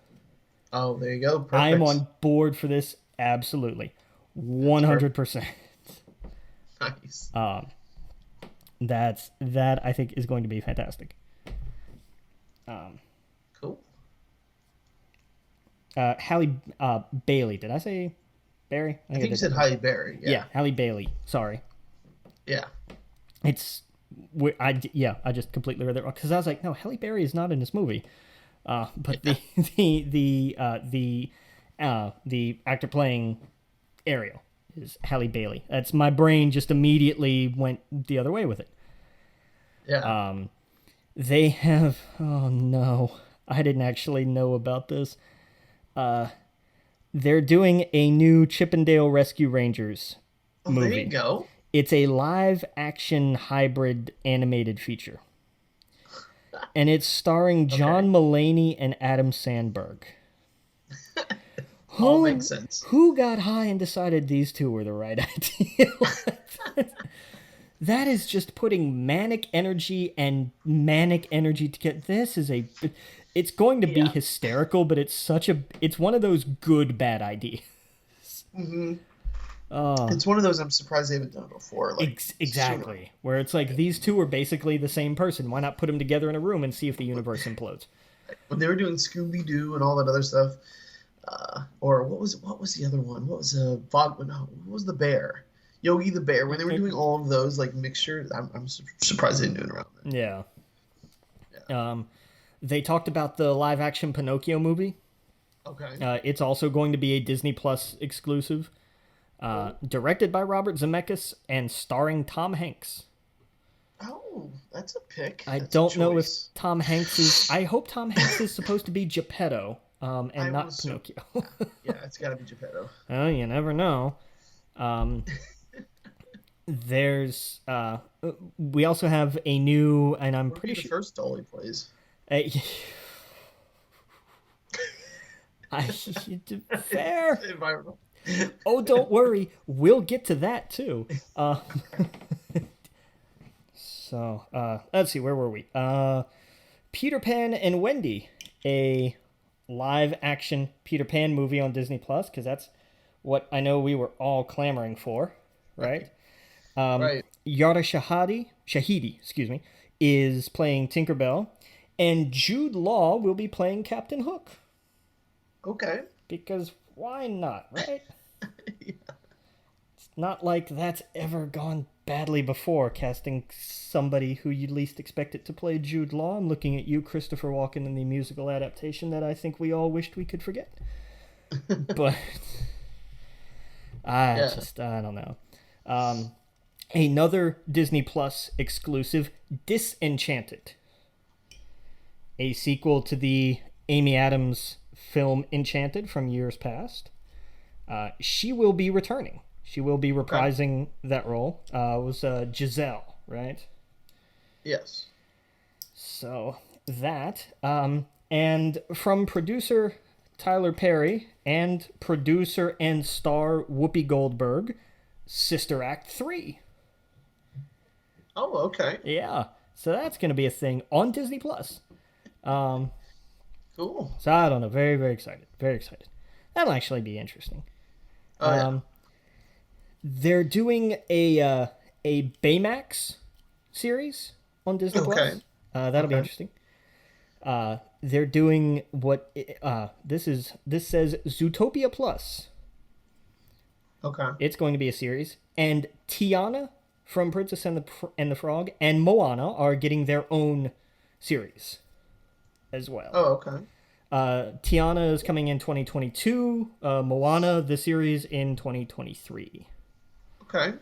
Oh, there you go. Perfect. I'm on board for this. Absolutely, 100%. Nice. That I think is going to be fantastic. Cool. Halle Bailey. Did I say Barry? I think you said Halle Berry. Yeah, Halle Bailey. Sorry. Yeah. I just completely read that wrong because I was like, no, Halle Berry is not in this movie. But the actor playing Ariel is Halle Bailey. That's my brain just immediately went the other way with it. Yeah. They have. Oh no, I didn't actually know about this. They're doing a new Chippendale Rescue Rangers movie. There you go. It's a live-action hybrid animated feature. And it's starring John Mulaney and Adam Sandberg. All makes sense. Who got high and decided these two were the right idea? That is just putting manic energy together. It's going to be hysterical, but it's one of those good, bad ideas. Mm-hmm. It's one of those I'm surprised they haven't done before. Exactly. Sooner. Where it's like these two are basically the same person. Why not put them together in a room and see if the universe implodes? When they were doing Scooby-Doo and all that other stuff, or what was the other one? What was what was the bear? Yogi the Bear. When they were doing all of those like mixtures, I'm surprised they didn't do it around then. Yeah. They talked about the live action Pinocchio movie. Okay. It's also going to be a Disney Plus exclusive. Directed by Robert Zemeckis and starring Tom Hanks. Oh, that's a pick. I That's a don't know if choice. Tom Hanks is. I hope Tom Hanks is supposed to be Geppetto, I and would not assume. Pinocchio. Yeah, it's got to be Geppetto. Oh, you never know. Um, there's. We also have a new, and I'm What would be pretty the sure. first doll he plays? Uh, I, fair. Environmental. Oh, don't worry. We'll get to that too. Let's see. Where were we? Peter Pan and Wendy, a live action Peter Pan movie on Disney Plus, because that's what I know we were all clamoring for, right? Right. Yara Shahidi, excuse me, is playing Tinkerbell, and Jude Law will be playing Captain Hook. Okay. Because why not, right? Yeah. It's not like that's ever gone badly before, casting somebody who you'd least expect it to play Jude Law. I'm looking at you, Christopher Walken, in the musical adaptation that I think we all wished we could forget. But I don't know. Another Disney Plus exclusive, Disenchanted, a sequel to the Amy Adams film Enchanted from years past. She will be returning. She will be reprising that role. It was Giselle, right? Yes. So that. And from producer Tyler Perry and producer and star Whoopi Goldberg, Sister Act 3. Oh, okay. Yeah. So that's going to be a thing on Disney Plus. Cool. So I don't know. Very, very excited. Very excited. That'll actually be interesting. They're doing a Baymax series on Disney Plus. That'll be interesting. They're doing what this says Zootopia Plus. Okay. It's going to be a series, and Tiana from Princess and the Frog and Moana are getting their own series as well. Oh, okay. Tiana is coming in 2022. Moana, the series, in 2023. Okay.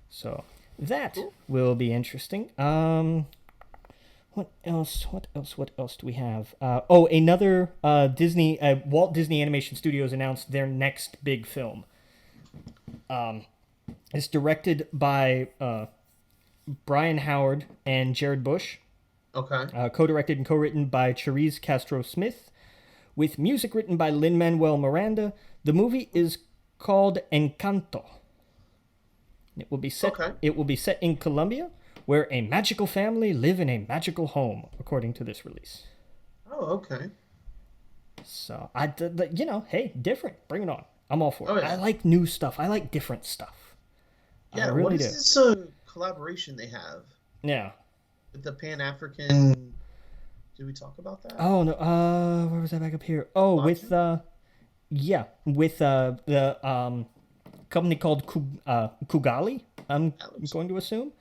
So that will be interesting. What else? What else do we have? Another Walt Disney Animation Studios announced their next big film. It's directed by Brian Howard and Jared Bush. Okay. Co-directed and co-written by Charisse Castro-Smith, with music written by Lin-Manuel Miranda. The movie is called Encanto. It will be set. Okay. It will be set in Colombia, where a magical family live in a magical home, according to this release. Oh, okay. So hey, different. Bring it on. I'm all for it. Yeah. I like new stuff. I like different stuff. Yeah. I really what is do. this collaboration they have? Yeah. With the Pan-African. Did we talk about that? Oh no. Where was that back up here? Oh, with the company called Kugali. I'm going to assume.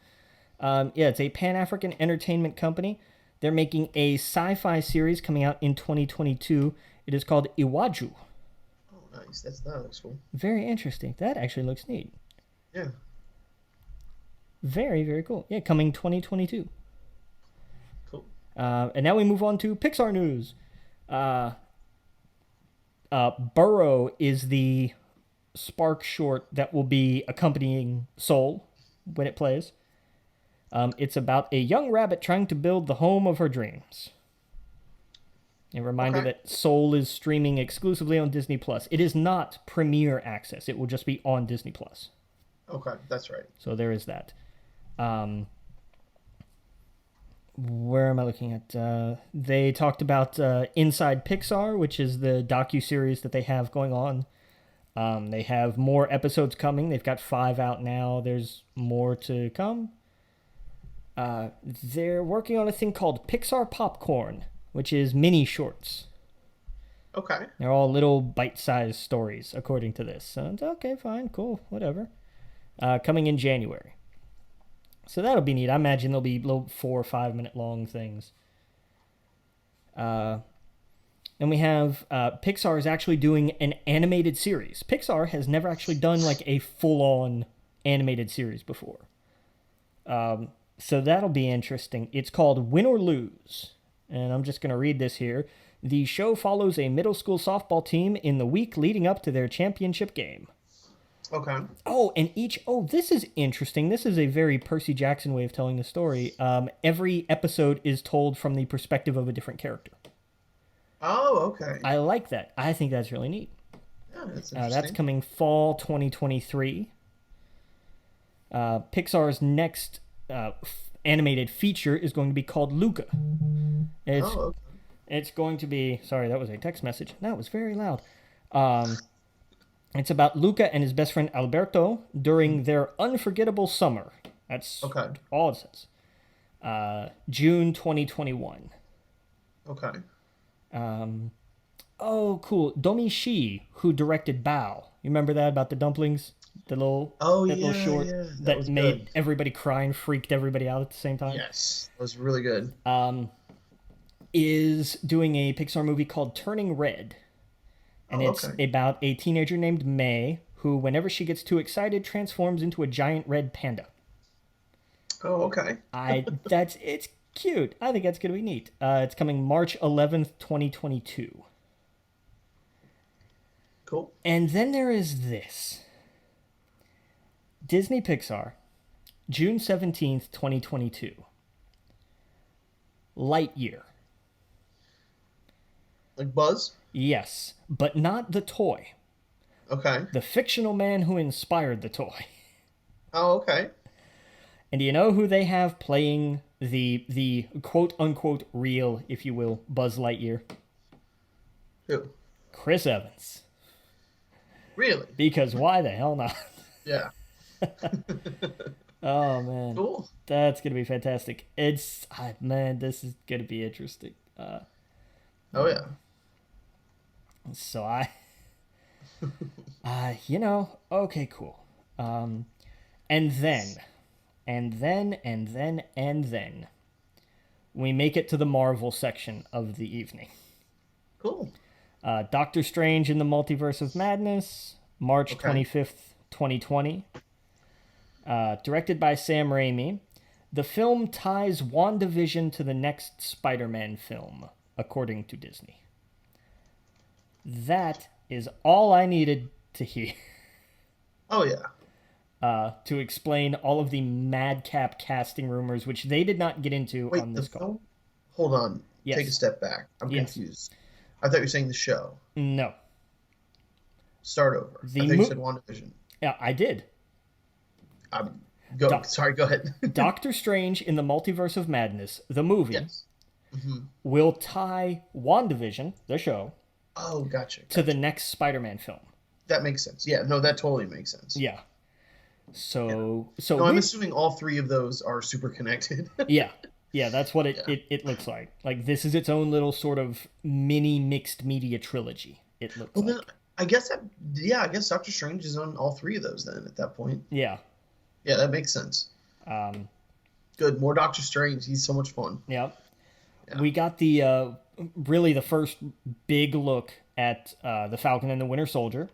It's a Pan-African entertainment company. They're making a sci-fi series coming out in 2022. It is called Iwaju. Oh, nice. That looks cool. Very interesting. That actually looks neat. Yeah. Very, very cool. Yeah, coming 2022. Cool. And now we move on to Pixar news. Burrow is the Spark short that will be accompanying Soul when it plays. It's about a young rabbit trying to build the home of her dreams. A reminder that Soul is streaming exclusively on Disney Plus. It is not premiere access. It will just be on Disney Plus. Okay, that's right. So there is that. Where am I looking at? They talked about Inside Pixar, which is the docuseries that they have going on. They have more episodes coming. They've got 5 out now. There's more to come. They're working on a thing called Pixar Popcorn, which is mini shorts. Okay. They're all little bite-sized stories, according to this. So it's okay, fine, cool, whatever. Coming in January. So that'll be neat. I imagine they'll be little 4 or 5 minute long things. Then we have Pixar is actually doing an animated series. Pixar has never actually done like a full-on animated series before. So that'll be interesting. It's called Win or Lose. And I'm just going to read this here. The show follows a middle school softball team in the week leading up to their championship game. Okay. Oh, and this is interesting. This is a very Percy Jackson way of telling the story. Every episode is told from the perspective of a different character. Oh, okay. I like that. I think that's really neat. Yeah, that's interesting. That's coming fall 2023. Pixar's next animated feature is going to be called Luca. It's going to be... Sorry, that was a text message. That was very loud. It's about Luca and his best friend Alberto during their unforgettable summer. That's all it says. June 2021. Okay. Cool. Domi Shi, who directed Bao. You remember that about the dumplings? The little little short that made good. Everybody cry and freaked everybody out at the same time. Yes, that was really good. Is doing a Pixar movie called Turning Red. And it's about a teenager named May who, whenever she gets too excited, transforms into a giant red panda. Oh, okay. It's cute. I think that's going to be neat. It's coming March 11th, 2022. Cool. And then there is this. Disney Pixar, June 17th, 2022. Lightyear. Like Buzz? Yes, but not the toy. Okay. The fictional man who inspired the toy. Oh, okay. And do you know who they have playing the quote-unquote real, if you will, Buzz Lightyear? Who? Chris Evans. Really? Because why the hell not? Yeah. Oh, man. Cool. That's going to be fantastic. This is going to be interesting. Oh, yeah. So okay, cool. And then, we make it to the Marvel section of the evening. Cool. Doctor Strange in the Multiverse of Madness, March 25th, 2020. Directed by Sam Raimi. The film ties WandaVision to the next Spider-Man film, according to Disney. That is all I needed to hear. Oh, yeah. To explain all of the madcap casting rumors, which they did not get into on this call. Film? Hold on. Yes. Take a step back. I'm confused. I thought you were saying the show. No. Start over. I think you said WandaVision. Yeah, I did. Go ahead. Doctor Strange in the Multiverse of Madness, the movie, yes. will tie WandaVision, the show, gotcha. to the next Spider-Man film. That makes sense. Yeah, no, that totally makes sense. Yeah. So I'm assuming all three of those are super connected. Yeah, that's what it looks like. Like, this is its own little sort of mini mixed media trilogy. It looks like. Then I guess Doctor Strange is on all three of those then at that point. Yeah. Yeah, that makes sense. Good, more Doctor Strange. He's so much fun. Yeah. We got the first big look at the Falcon and the Winter Soldier.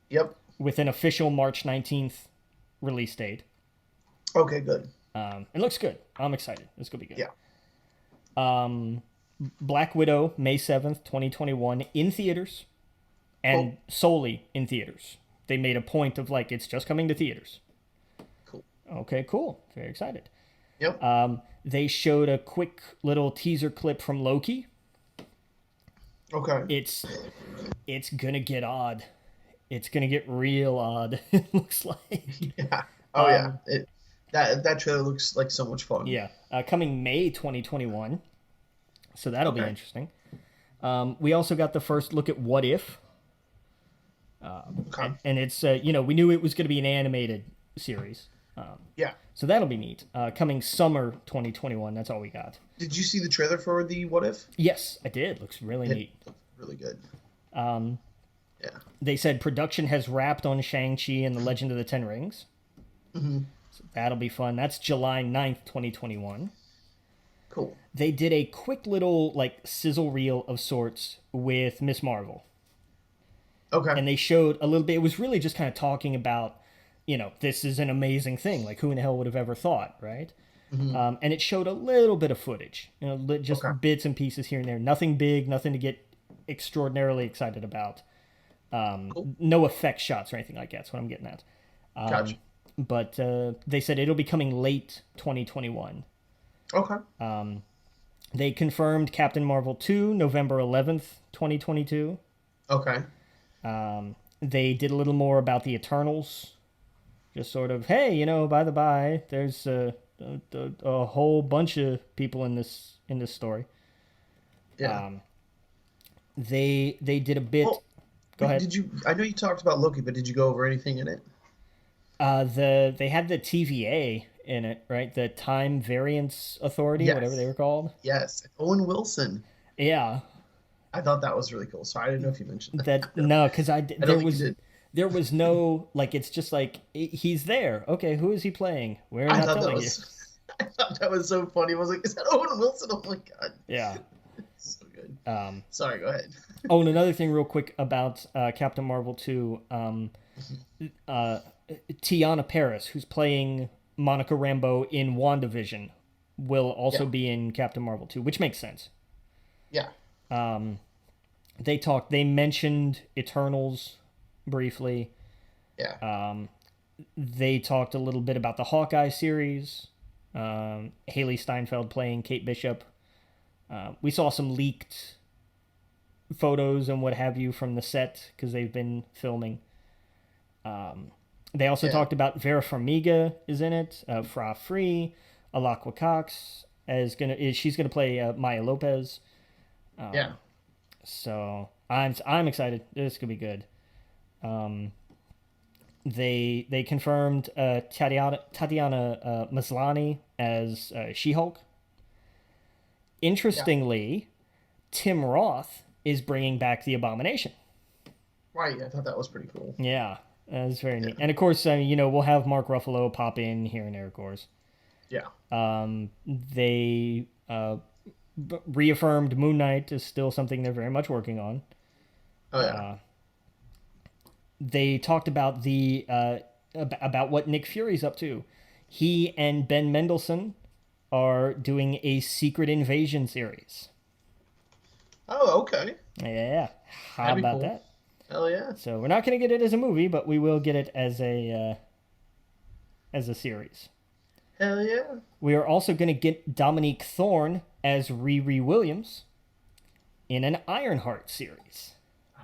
Yep. With an official March 19th release date. Okay, good. It looks good. I'm excited. It's going to be good. Yeah. Black Widow, May 7th, 2021, in theaters. And solely in theaters. They made a point of, like, it's just coming to theaters. Cool. Okay, cool. Very excited. Yep. They showed a quick little teaser clip from Loki. Okay. It's gonna get odd. It's gonna get real odd. It looks like. Yeah. Oh yeah. That trailer looks like so much fun. Yeah. Coming May 2021. So that'll be interesting. We also got the first look at What If. And it's we knew it was going to be an animated series. Yeah. So that'll be neat. Coming summer 2021. That's all we got. Did you see the trailer for the What If? Yes, I did. Looks really neat. Looked really good. Yeah. They said production has wrapped on Shang-Chi and the Legend of the Ten Rings. Mm-hmm. So that'll be fun. That's July 9th, 2021. Cool. They did a quick little like sizzle reel of sorts with Miss Marvel, Okay. and they showed a little bit. It was really just kind of talking about, this is an amazing thing. Like, who in the hell would have ever thought, right? Hmm. And it showed a little bit of footage, Okay. just bits and pieces here and there. Nothing big, nothing to get extraordinarily excited about. Cool. No effect shots or anything like that. That's what I'm getting at. Gotcha. But they said it'll be coming late 2021. Okay. They confirmed Captain Marvel 2, November 11th, 2022. Okay. They did a little more about the Eternals. Just sort of, hey, by the by, there's a whole bunch of people in this story. Yeah. They did a bit. Well, Go ahead. did you? I know you talked about Loki, but did you go over anything in it? They had the TVA in it, right? The Time Variance Authority, Yes. whatever they were called. Yes. Owen Wilson. Yeah, I thought that was really cool. Sorry, I didn't know if you mentioned that. that no, because I don't think you did. there was no like it's just like he's there. Okay, who is he playing? We're I not thought that telling you. was. I thought that was so funny. I was like, "Is that Owen Wilson?" Oh my god. Yeah. So good. Sorry. Go ahead. Oh, and another thing, real quick about Captain Marvel 2. Tiana Paris, who's playing Monica Rambeau in WandaVision, will also Yeah. be in Captain Marvel 2, which makes sense. Yeah. They mentioned Eternals briefly. Yeah. They talked a little bit about the Hawkeye series. Haley Steinfeld playing Kate Bishop. We saw some leaked photos and what have you from the set because they've been filming. They also talked about Vera Farmiga is in it. Fra Free, Alakwa Cox she's gonna play Maya Lopez. Yeah. So I'm excited. This could be good. They confirmed Tatiana Maslany as She-Hulk. Interestingly, Tim Roth is bringing back the Abomination. Right. I thought that was pretty cool. Yeah, that's very neat. And of course, we'll have Mark Ruffalo pop in here and there, of course. Yeah. They reaffirmed Moon Knight is still something they're very much working on. Oh yeah. They talked about about what Nick Fury's up to. He and Ben Mendelsohn are doing a Secret Invasion series. Oh, okay. Yeah, how That'd be about cool. that? Hell yeah. So we're not going to get it as a movie, but we will get it as a series. Hell yeah. We are also going to get Dominique Thorne as Riri Williams in an Ironheart series.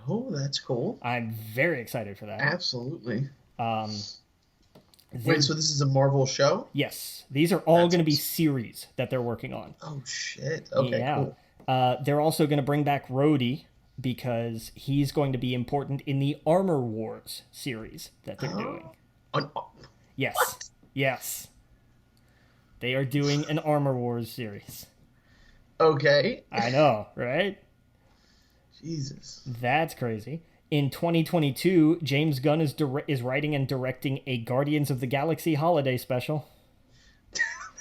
Oh, that's cool. I'm very excited for that. Absolutely. They're- Wait, so this is a Marvel show? Yes, these are all That's going to be awesome. series that they're working on. Oh shit. Okay, Yeah. cool. They're also going to bring back Rhodey because he's going to be important in the Armor Wars series that they're doing. Yes. What? Yes. They are doing an Armor Wars series. Okay. I know, right? Jesus. That's crazy. In 2022, James Gunn is writing and directing a Guardians of the Galaxy holiday special.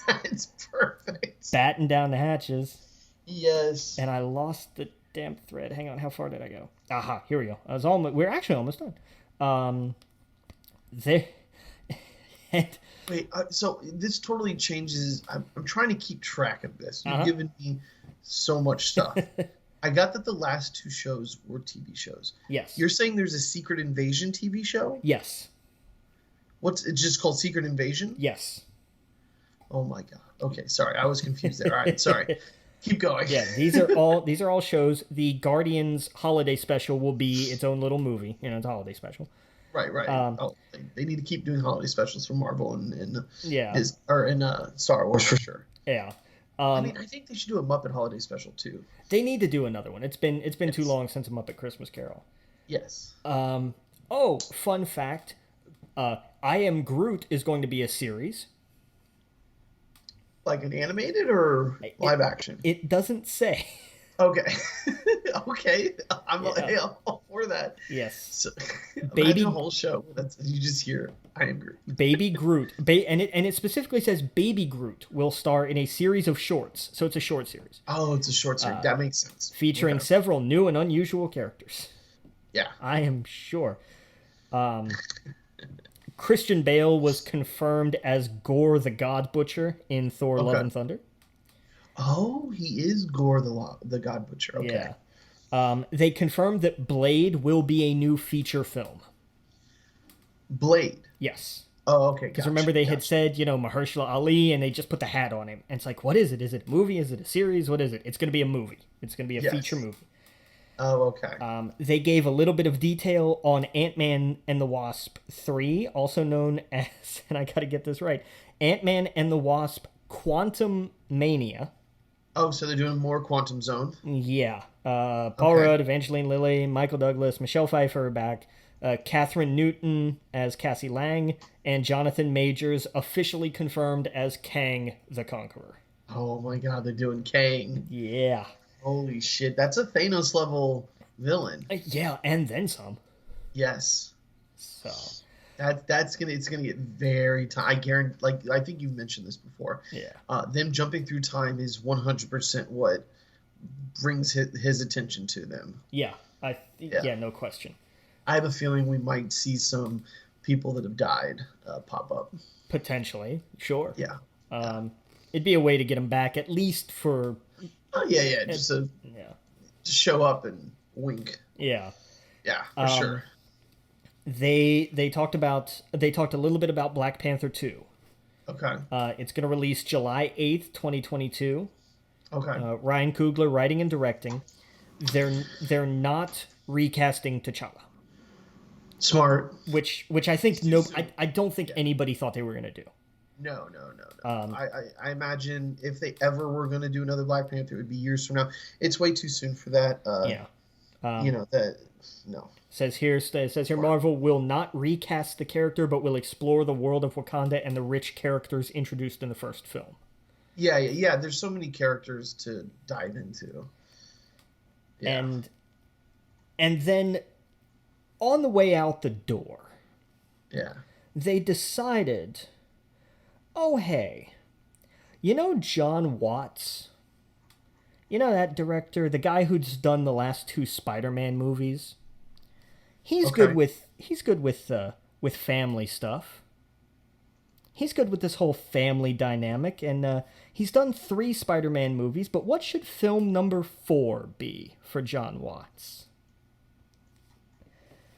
That's perfect. Batten down the hatches. Yes. And I lost the damn thread. Hang on, how far did I go? Aha, here we go. We're actually almost done. They and Wait, so this totally changes. I'm trying to keep track of this. You've given me so much stuff. I got that the last two shows were TV shows. yes. You're saying there's a Secret Invasion TV show? Yes. It's just called Secret Invasion? Yes. Oh my god. Okay, sorry. I was confused there. All right, sorry. Keep going. Yeah, these are all shows. The Guardians holiday special will be its own little movie. It's a holiday special. Right. They need to keep doing holiday specials for Marvel and Yeah. Star Wars for sure. Yeah. I mean, I think they should do a Muppet holiday special too. They need to do another one. It's been too long since a Muppet Christmas Carol. Yes. Oh, fun fact. I Am Groot is going to be a series. Like an animated or live action? It doesn't say. Okay. Okay. I'm Yeah. all for for that. Yes. So, Baby, imagine a whole show that's you just hear I am Groot. Baby Groot. And it specifically says Baby Groot will star in a series of shorts. So it's a short series. Oh, it's a short series. That makes sense. Featuring several new and unusual characters. Yeah. I am sure. Christian Bale was confirmed as Gore the God Butcher in Thor: Love and Thunder. Oh, he is Gore the God Butcher. Okay. Yeah. They confirmed that Blade will be a new feature film. Blade? Yes. Oh, okay. Because remember they had said, Mahershala Ali, and they just put the hat on him. And it's like, what is it? Is it a movie? Is it a series? What is it? It's going to be a movie. It's going to be a feature movie. Oh, okay. They gave a little bit of detail on Ant-Man and the Wasp 3, also known as, and I got to get this right, Ant-Man and the Wasp Quantum Mania. Oh, so they're doing more Quantum Zone? Yeah. Paul Rudd, Evangeline Lilly, Michael Douglas, Michelle Pfeiffer are back, Catherine Newton as Cassie Lang, and Jonathan Majors officially confirmed as Kang the Conqueror. Oh my god, they're doing Kang. Yeah. Holy shit, that's a Thanos level villain. Yeah, and then some. Yes. So it's gonna get very I guarantee. I think you've mentioned this before. Yeah. Them jumping through time is 100% what brings his attention to them. Yeah. Yeah, no question. I have a feeling we might see some people that have died pop up. Potentially, sure. Yeah. It'd be a way to get them back, at least for. Oh yeah, just to show up and wink. Yeah. Yeah, for sure. They talked a little bit about Black Panther 2. Okay. It's going to release July 8th, 2022. Okay. Ryan Coogler writing and directing. They're not recasting T'Challa. Smart. Which I think I don't think anybody thought they were going to do. No. I imagine if they ever were going to do another Black Panther, it would be years from now. It's way too soon for that. No. Says here, Marvel will not recast the character, but will explore the world of Wakanda and the rich characters introduced in the first film. Yeah. There's so many characters to dive into. Yeah. And then on the way out the door, they decided, oh, hey, John Watts? That director, the guy who's done the last 2 Spider-Man movies? He's good with family stuff. He's good with this whole family dynamic, and he's done 3 Spider-Man movies, but what should film number 4 be for John Watts?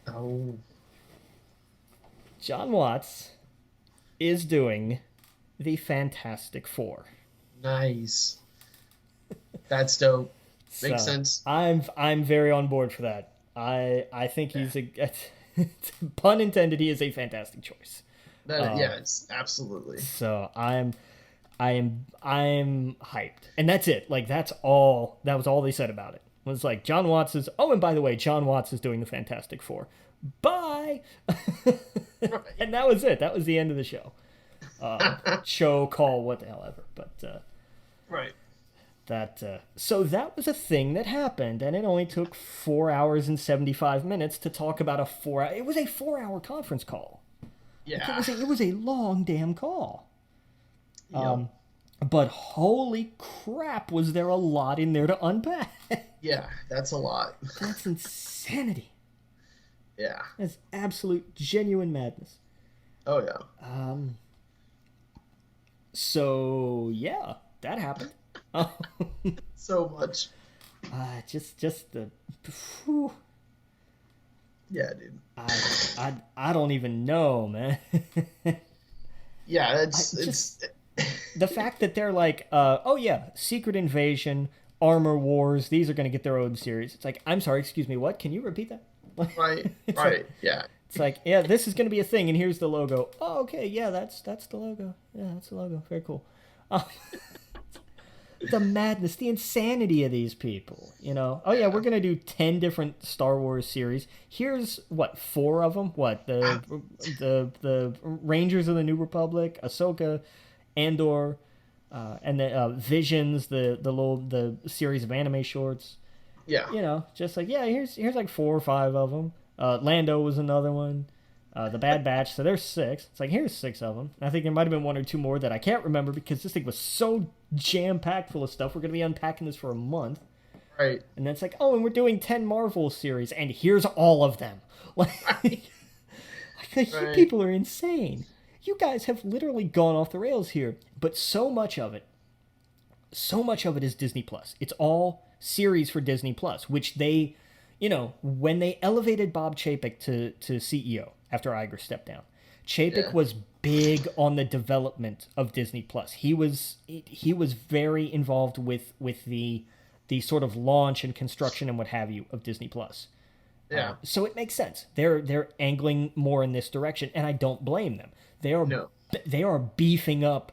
Oh. John Watts is doing the Fantastic Four. Nice. That's dope. Makes sense. I'm very on board for that. I think he's pun intended, he is a fantastic choice. It's absolutely. So I'm hyped. And that's it. That was all they said about it. It was like John Watts is and by the way, John Watts is doing the Fantastic Four. Bye. Right. And that was it. That was the end of the show. Show, call, what the hell ever. But right. So that was a thing that happened, and it only took 4 hours and 75 minutes to talk about it was a 4-hour conference call. Yeah. It was a long damn call. Yep. But holy crap, was there a lot in there to unpack. Yeah, that's a lot. That's insanity. Yeah. That's absolute genuine madness. Oh yeah. So yeah, that happened. So much. Just the. Whew. Yeah, dude. I don't even know, man. Yeah, it's the fact that they're like, oh yeah, Secret Invasion, Armor Wars, these are going to get their own series. It's like, I'm sorry, excuse me, what? Can you repeat that? Right. Yeah. It's like, yeah, this is going to be a thing, and here's the logo. Oh, okay, yeah, that's the logo. Yeah, that's the logo. Very cool. The madness, the insanity of these people, Oh yeah, we're gonna do 10 different Star Wars series. Here's 4 of them. What the Rangers of the New Republic, Ahsoka, Andor, and the Visions, the series of anime shorts. Yeah. You know, just like, yeah, here's like 4 or 5 of them. Lando was another one. The Bad Batch. So there's 6. It's like, here's 6 of them. And I think there might have been 1 or 2 more that I can't remember because this thing was so jam packed full of stuff. We're gonna be unpacking this for a month. Right. And then it's like, oh, and we're doing 10 Marvel series, and here's all of them. Like, Right. people are insane. You guys have literally gone off the rails here. But so much of it is Disney Plus. It's all series for Disney Plus, which they, when they elevated Bob Chapek to CEO after Iger stepped down, Chapek Yeah. was big on the development of Disney Plus. He was very involved with the sort of launch and construction and what have you of Disney Plus. Yeah. So it makes sense. They're angling more in this direction, and I don't blame them. No. They are beefing up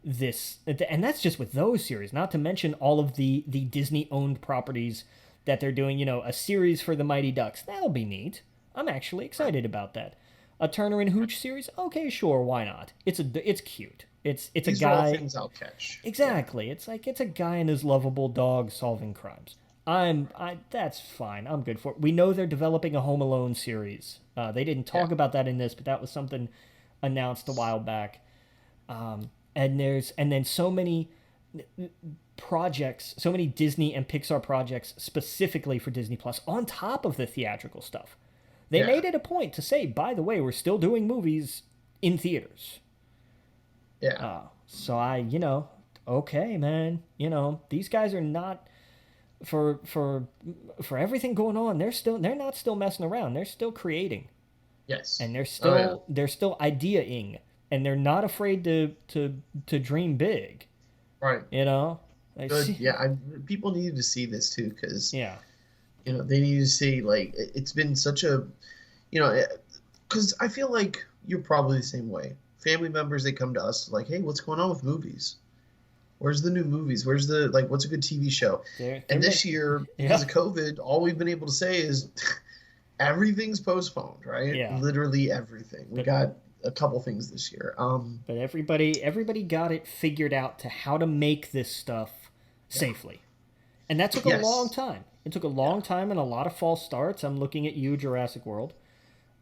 this, and that's just with those series. Not to mention all of the Disney owned properties that they're doing. A series for the Mighty Ducks. That'll be neat. I'm actually excited about that. A Turner and Hooch series. Okay, sure, why not? It's cute. It's These a are all guy. things I'll catch. Exactly. It's like it's a guy and his lovable dog solving crimes. That's fine. I'm good for it. We know they're developing a Home Alone series. They didn't talk about that in this, but that was something announced a while back. And then so many projects, so many Disney and Pixar projects specifically for Disney Plus on top of the theatrical stuff. They made it a point to say, by the way, we're still doing movies in theaters. Yeah. So okay, man. These guys are not for everything going on. They're not still messing around. They're still creating. Yes. And they're still ideaing, and they're not afraid to dream big. Right. Good. Yeah. People needed to see this too, because Yeah. they need to see, like, it's been such a, because I feel like you're probably the same way. Family members, they come to us like, hey, what's going on with movies? Where's the new movies? Where's what's a good TV show? And this year, because of COVID, all we've been able to say is everything's postponed, right? Yeah. Literally everything. We got a couple things this year. But everybody got it figured out to how to make this stuff safely. And that took a long time. It took a long time and a lot of false starts. I'm looking at you, Jurassic World.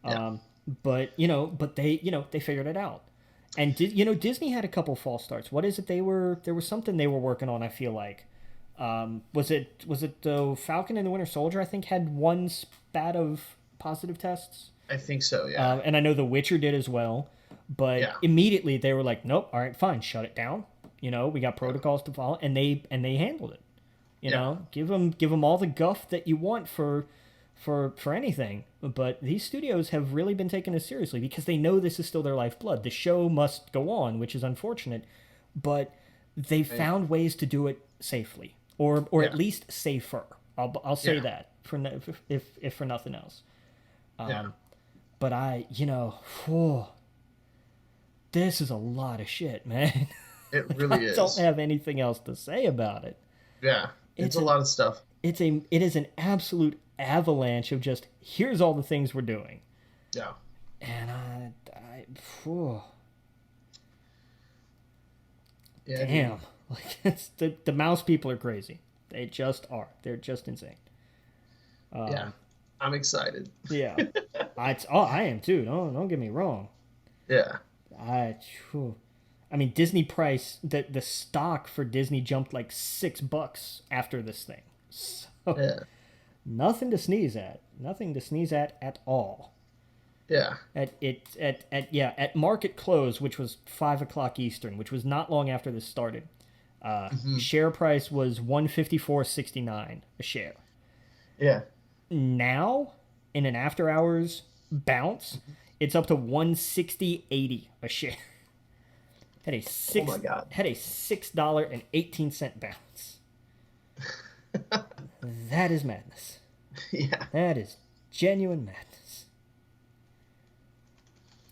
But they figured it out. And Disney had a couple false starts. What is it? There was something they were working on, I feel like. Was it Falcon and the Winter Soldier, I think, had 1 spat of positive tests? I think so, yeah. And I know The Witcher did as well. But immediately they were like, nope, all right, fine, shut it down. We got protocols to follow, and they handled it. Give them all the guff that you want for anything. But these studios have really been taking this seriously because they know this is still their lifeblood. The show must go on, which is unfortunate, but they found ways to do it safely, or at least safer. I'll say that if for nothing else. But this is a lot of shit, man. It really is. I don't have anything else to say about it. Yeah, it's a lot of stuff. It is an absolute avalanche of just, here's all the things we're doing. Yeah. And yeah, damn. Dude. Like, it's the mouse people are crazy. They just are. They're just insane. Yeah. I'm excited. Yeah. I am too. Don't get me wrong. Yeah. I mean, Disney price, the stock for Disney jumped like $6 after this thing. So, nothing to sneeze at. Nothing to sneeze at all. Yeah. At market close, which was 5:00 Eastern, which was not long after this started. Share price was $154.69 a share. Yeah. Now, in an after hours bounce, it's up to $160.80 a share. Had a $6.18 bounce. That is madness. Yeah. That is genuine madness.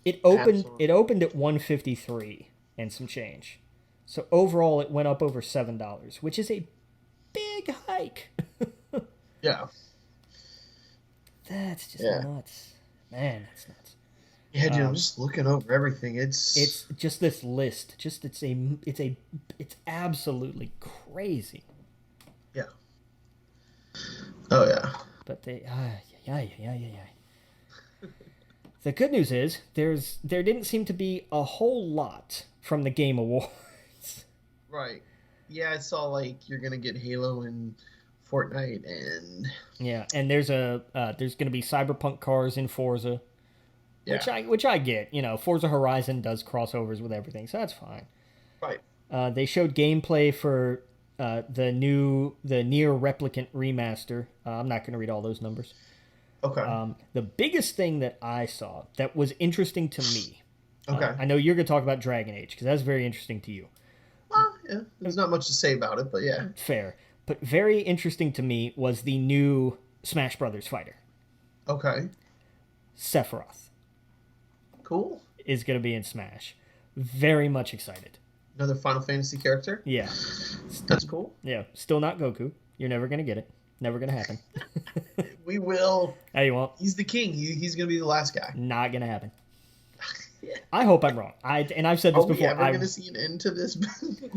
It opened at $153 and some change. So overall it went up over $7, which is a big hike. Yeah. That's just nuts. Man, that's nuts. Yeah, dude, I'm just looking over everything. It's just this list. It's absolutely crazy. Yeah. Oh yeah. But they, yeah. The good news is there didn't seem to be a whole lot from the Game Awards. Right. Yeah, I saw like you're gonna get Halo and Fortnite and Yeah, and there's gonna be Cyberpunk cars in Forza, yeah. which I get. You know, Forza Horizon does crossovers with everything, so that's fine. Right. They showed gameplay for the Nier Replicant remaster. I'm not gonna read all those numbers. Okay. The biggest thing that I saw that was interesting to me. Okay. I know you're gonna talk about Dragon Age because that's very interesting to you. Well, yeah. There's not much to say about it, but yeah. Fair. But very interesting to me was the new Smash Brothers fighter. Okay. Sephiroth Cool. is going to be in Smash. Very much excited. Another Final Fantasy character. Yeah. That's cool. Yeah. Still not Goku. You're never going to get it. Never going to happen. We will. Hey, you won't. He's the king. He's going to be the last guy. Not going to happen. Yeah. I hope I'm wrong. I've said this before. Yeah, we're going to see an end to this.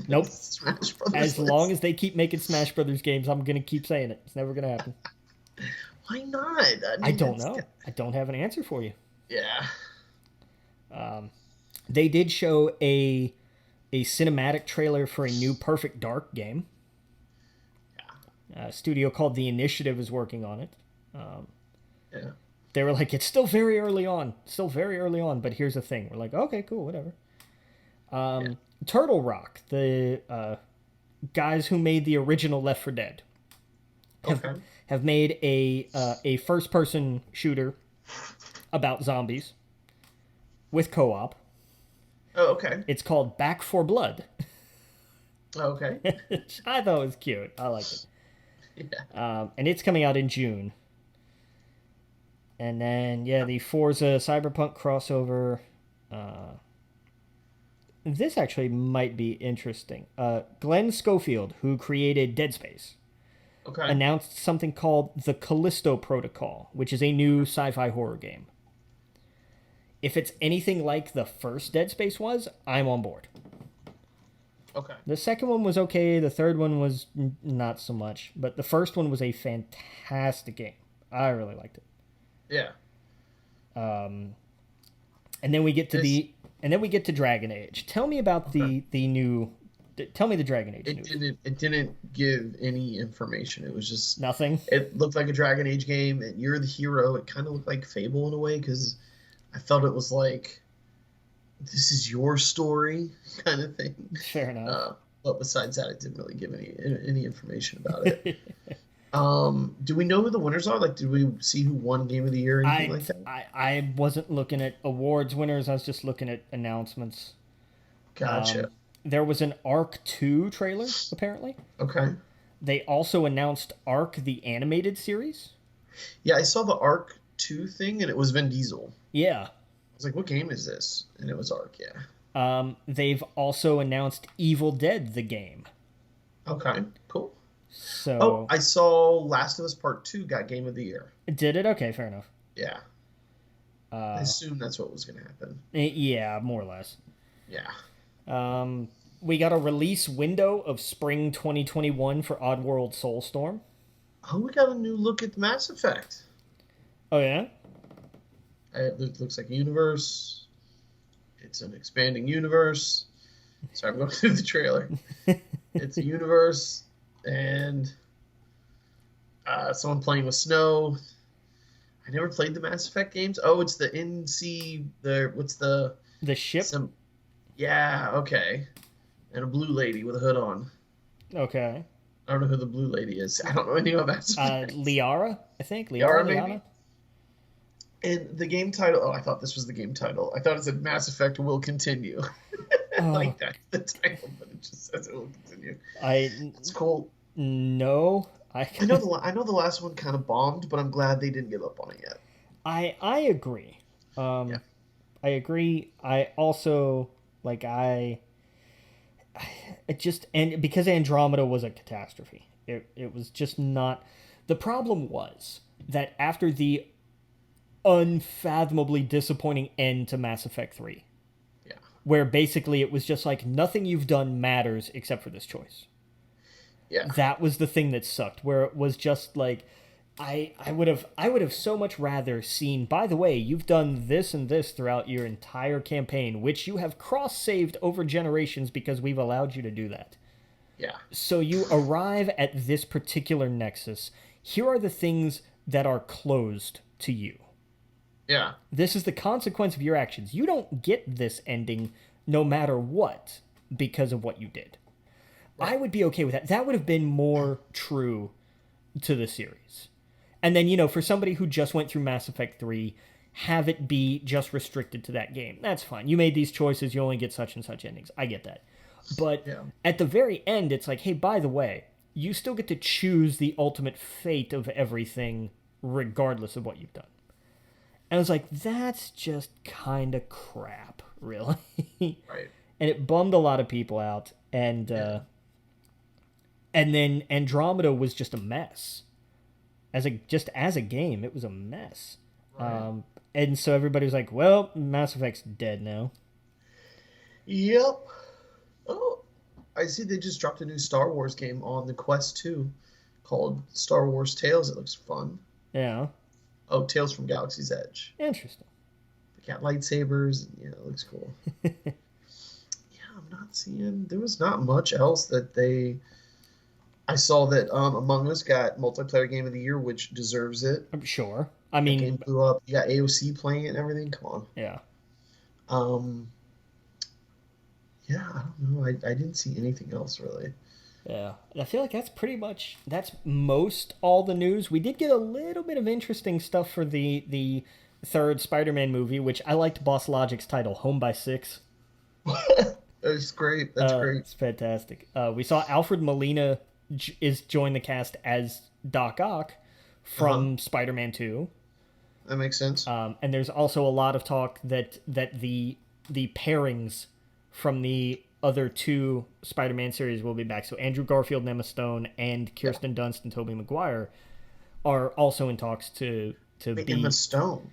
Nope. Smash Brothers As list. long as they keep making Smash Brothers games, I'm going to keep saying it. It's never going to happen. Why not? I don't know. I don't have an answer for you. Yeah. They did show a cinematic trailer for a new Perfect Dark game. A studio called The Initiative is working on it. Yeah. They were like, it's still very early on. But here's the thing. We're like, okay, cool, whatever. Turtle Rock, the guys who made the original Left 4 Dead, have made a first-person shooter about zombies with co-op. Oh, okay. It's called Back 4 Blood. Okay. Which I thought was cute. I liked it. Yeah. And it's coming out in June. And then, the Forza Cyberpunk crossover. This actually might be interesting. Glenn Schofield, who created Dead Space, announced something called the Callisto Protocol, which is a new sci-fi horror game. If it's anything like the first Dead Space was, I'm on board. Okay. The second one was okay. The third one was not so much. But the first one was a fantastic game. I really liked it. Yeah. And then we get to Dragon Age. Tell me about the new. Tell me the Dragon Age news. It didn't give any information. It was just Nothing. It looked like a Dragon Age game, and you're the hero. It kind of looked like Fable in a way because I felt it was like this is your story kind of thing. Fair enough. But besides that, it didn't really give any information about it. Do we know who the winners are? Like, did we see who won Game of the Year or anything like that? I wasn't looking at awards winners. I was just looking at announcements. Gotcha. There was an Arc 2 trailer, apparently. Okay. They also announced Arc, the animated series. Yeah, I saw the Arc 2 thing, and it was Vin Diesel. Yeah. I was like, what game is this? And it was Arc, yeah. They've also announced Evil Dead, the game. Okay, cool. So, I saw Last of Us Part 2 got Game of the Year. Did it? Okay, fair enough. Yeah. I assume that's what was going to happen. Yeah, more or less. Yeah. We got a release window of spring 2021 for Oddworld Soulstorm. Oh, we got a new look at Mass Effect. Oh, yeah? It looks like a universe. It's an expanding universe. Sorry, I'm going through the trailer. It's a universe, and someone playing with snow. I never played the Mass Effect games. Oh, it's the NC. What's the ship? Yeah, okay. And a blue lady with a hood on. Okay. I don't know who the blue lady is. I don't know anything about Mass Effect. Liara, I think. Liara, maybe. And the game title. Oh, I thought this was the game title. I thought it said Mass Effect will continue. Like that's the title, but it just says it will continue. It's cool. No, I know the last one kind of bombed, but I'm glad they didn't give up on it yet. I agree. I agree. I also and because Andromeda was a catastrophe, it was just not. The problem was that after the unfathomably disappointing end to Mass Effect 3, where basically it was just like nothing you've done matters except for this choice. Yeah, that was the thing that sucked. Where it was just like I would have so much rather seen, by the way, you've done this and this throughout your entire campaign, which you have cross-saved over generations because we've allowed you to do that. Yeah. So you arrive at this particular nexus. Here are the things that are closed to you. Yeah. This is the consequence of your actions. You don't get this ending no matter what because of what you did. Right. I would be okay with that. That would have been more true to the series. And then, for somebody who just went through Mass Effect 3, have it be just restricted to that game. That's fine. You made these choices, you only get such and such endings. I get that. But at the very end, it's like, hey, by the way, you still get to choose the ultimate fate of everything regardless of what you've done. And I was like, that's just kind of crap, really. Right. And it bummed a lot of people out. And then Andromeda was just a mess. As a game, it was a mess. Right. And so everybody was like, well, Mass Effect's dead now. Yep. Oh, I see they just dropped a new Star Wars game on the Quest 2 called Star Wars Tales. It looks fun. Yeah. Oh, Tales from Galaxy's Edge. Interesting. They got lightsabers. Yeah, it looks cool. Yeah, I'm not seeing... There was not much else that they... I saw that Among Us got Multiplayer Game of the Year, which deserves it. I'm sure. I That mean... game blew up. You got AOC playing it and everything. Come on. Yeah. Yeah, I don't know. I didn't see anything else, really. Yeah. I feel like that's most all the news. We did get a little bit of interesting stuff for the third Spider-Man movie, which I liked Boss Logic's title, Home by Six. That's great. That's great. It's fantastic. We saw Alfred Molina is joined the cast as Doc Ock from Spider-Man 2. That makes sense. And there's also a lot of talk that the pairings from the other two Spider-Man series will be back. So Andrew Garfield and Emma Stone and Kirsten Dunst and Tobey Maguire are also in talks to be... Emma Stone?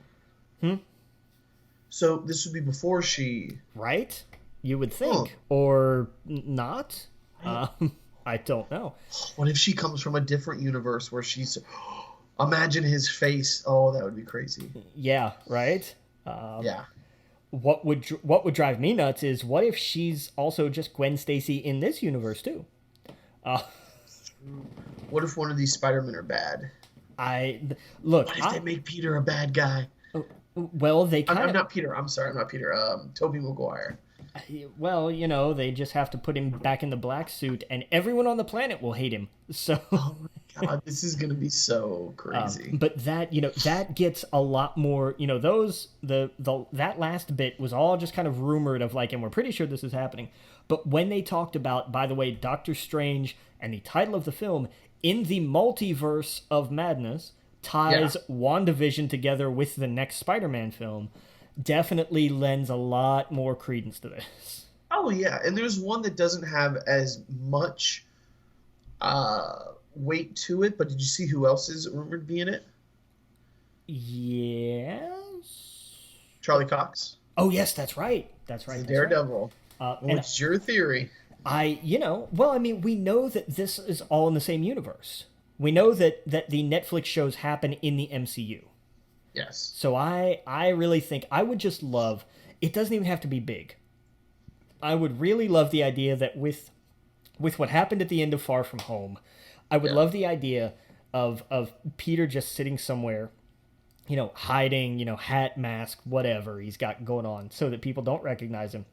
So this would be before she... Right? You would think. Or not? I don't know. What if she comes from a different universe where she's... Imagine his face. Oh, that would be crazy. Yeah, right? Yeah. What would drive me nuts is what if she's also just Gwen Stacy in this universe too? What if one of these Spider-Men are bad? Look. What if they make Peter a bad guy? Well, they kind of... I'm not Peter. I'm sorry, I'm not Peter. Tobey Maguire. Well, they just have to put him back in the black suit, and everyone on the planet will hate him. So... Oh my God, this is gonna be so crazy. But that that gets a lot more. That last bit was all just kind of rumored of like, and we're pretty sure this is happening. But when they talked about, by the way, Doctor Strange and the title of the film in the multiverse of madness ties WandaVision together with the next Spider-Man film, definitely lends a lot more credence to this. Oh yeah, and there's one that doesn't have as much weight to it, but did you see who else is rumored to be in it? Yes. Charlie Cox. Oh yes, that's right. That's right. Daredevil. What's your theory? We know that this is all in the same universe. We know that the Netflix shows happen in the MCU. Yes. So I really think I would just love, it doesn't even have to be big. I would really love the idea that with what happened at the end of Far From Home, I would love the idea of Peter just sitting somewhere, hiding, hat, mask, whatever he's got going on so that people don't recognize him.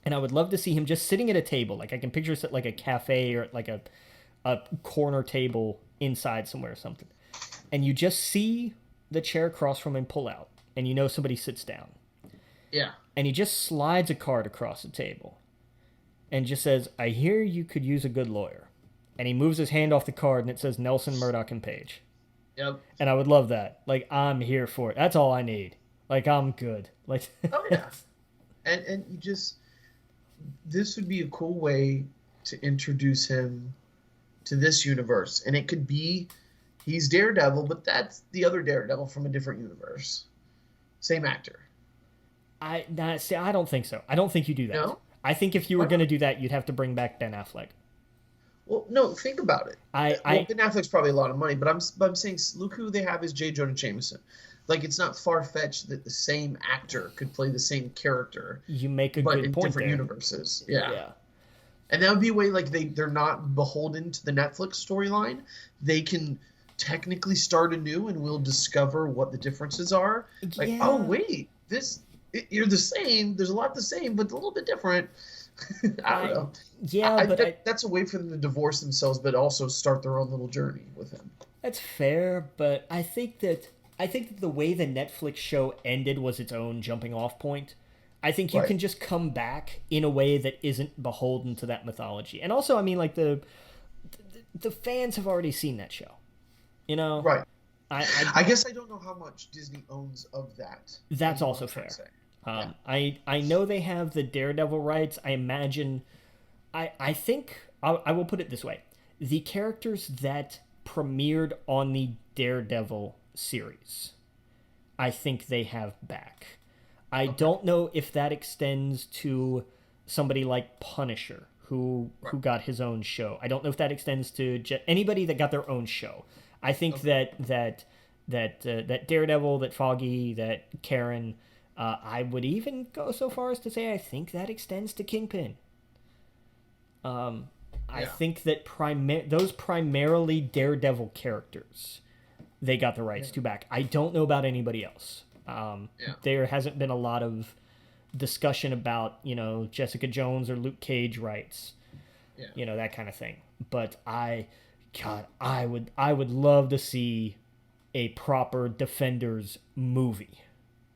And I would love to see him just sitting at a table. Like I can picture it like a cafe or like a corner table inside somewhere or something. And you just see the chair across from him pull out. And somebody sits down. Yeah. And he just slides a card across the table. And just says, I hear you could use a good lawyer. And he moves his hand off the card and it says Nelson, Murdoch, and Page. Yep. And I would love that. Like, I'm here for it. That's all I need. Like, I'm good. Like, oh yeah. And you just... This would be a cool way to introduce him to this universe. And it could be he's Daredevil, but that's the other Daredevil from a different universe. Same actor. I don't think so. I don't think you do that. No? I think if you were going to do that, you'd have to bring back Ben Affleck. Well, no, think about it. Well, I Ben Affleck's probably a lot of money, but I'm saying look who they have as J. Jonah Jameson. Like it's not far fetched that the same actor could play the same character, You make a but good in point different there. universes. Yeah. Yeah. And that would be a way like they're not beholden to the Netflix storyline. They can technically start anew, and we'll discover what the differences are. Like, oh Yeah. wait, you're the same. There's a lot the same, but a little bit different. I don't I know. yeah, but That's a way for them to divorce themselves, but also start their own little journey with him. that's fair, but I think that the way the Netflix show ended was its own jumping off point. I think you Right. can just come back in a way that isn't beholden to that mythology. And also, I mean, like the fans have already seen that show. You know, Right. I I guess I don't know how much Disney owns of that. that's Is what also I'm trying fair. to say. Yeah. I know they have the Daredevil rights. I imagine. I think I will put it this way: the characters that premiered on the Daredevil series, I think they have back. I Okay. don't know if that extends to somebody like Punisher, Right. who got his own show. I don't know if that extends to anybody that got their own show. I think Okay. that Daredevil, that Foggy, that Karen. I would even go so far as to say I think that extends to Kingpin. I Yeah. think that those primarily Daredevil characters they got the rights Yeah. to back. I don't know about anybody else. Yeah. There hasn't been a lot of discussion about Jessica Jones or Luke Cage rights, Yeah. that kind of thing. But God, I would love to see a proper Defenders movie.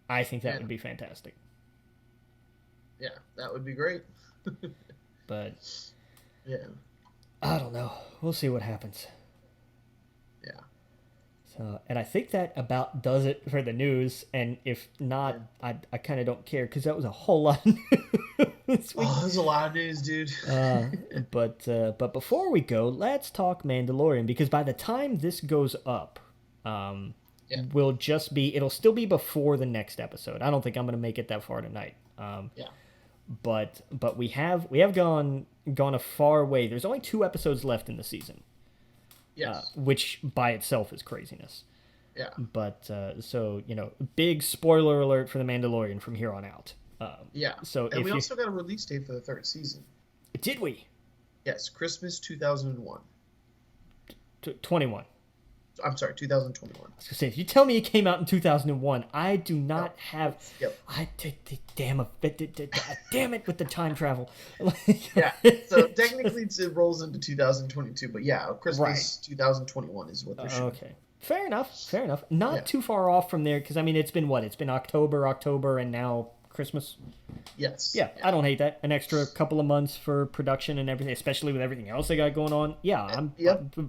I think that Yeah. would be fantastic. Yeah. That would be great. But Yeah. I don't know. We'll see what happens. Yeah. So, and I think that about does it for the news. And if not, I kind of don't care because that was a whole lot of news this week. Oh, there's a lot of news, dude. But before we go, let's talk Mandalorian because by the time this goes up, Yeah. it'll still be before the next episode. I don't think I'm gonna make it that far tonight. Yeah. But we have gone a far way. There's only 2 episodes left in the season, Yes. which by itself is craziness. Yeah. But so big spoiler alert for the Mandalorian from here on out. Yeah. So And if we you also got a release date for the third season. did we Yes, Christmas 2001. 21. I'm sorry, 2021. I was gonna say, if you tell me it came out in 2001, I do not have. Yep. Damn it with the time travel. Yeah. So technically it rolls into 2022, but yeah, Christmas Right. 2021 is what they're shooting. Okay, fair enough. Not Yeah. too far off from there because I mean it's been what? It's been October, and now Christmas. Yes. Yeah, I don't hate that. An extra couple of months for production and everything, especially with everything else they got going on. Yeah, I'm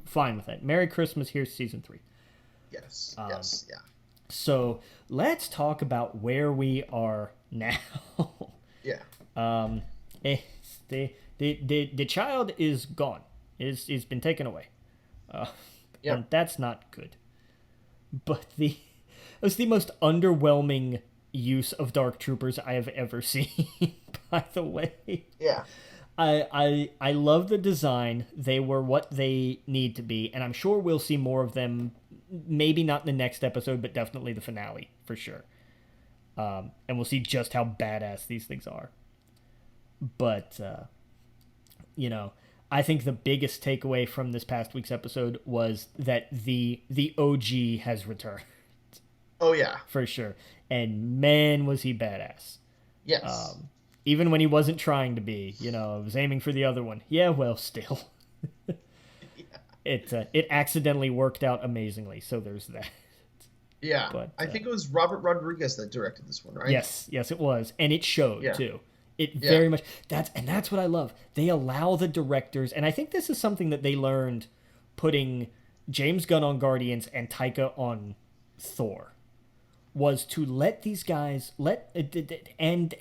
fine with that. Merry Christmas. Here's season 3. Yes. Yes. Yeah. So let's talk about where we are now. Yeah. The child is gone. Is been taken away. Yeah. And that's not good. But it was the most underwhelming use of Dark Troopers I have ever seen. By the way, Yeah. I love the design. They were what they need to be, and I'm sure we'll see more of them. Maybe not in the next episode, but definitely the finale for sure. And we'll see just how badass these things are. But I think the biggest takeaway from this past week's episode was that the OG has returned Oh yeah. for sure, and man was he badass. Yes. Even when he wasn't trying to be, was aiming for the other one. Yeah, well, still. It accidentally worked out amazingly, so there's that. Yeah. But, I think it was Robert Rodriguez that directed this one, right? Yes, it was, and it showed Yeah. too. It Yeah. very much that's what I love. They allow the directors, and I think this is something that they learned putting James Gunn on Guardians and Taika on Thor, was to let these guys and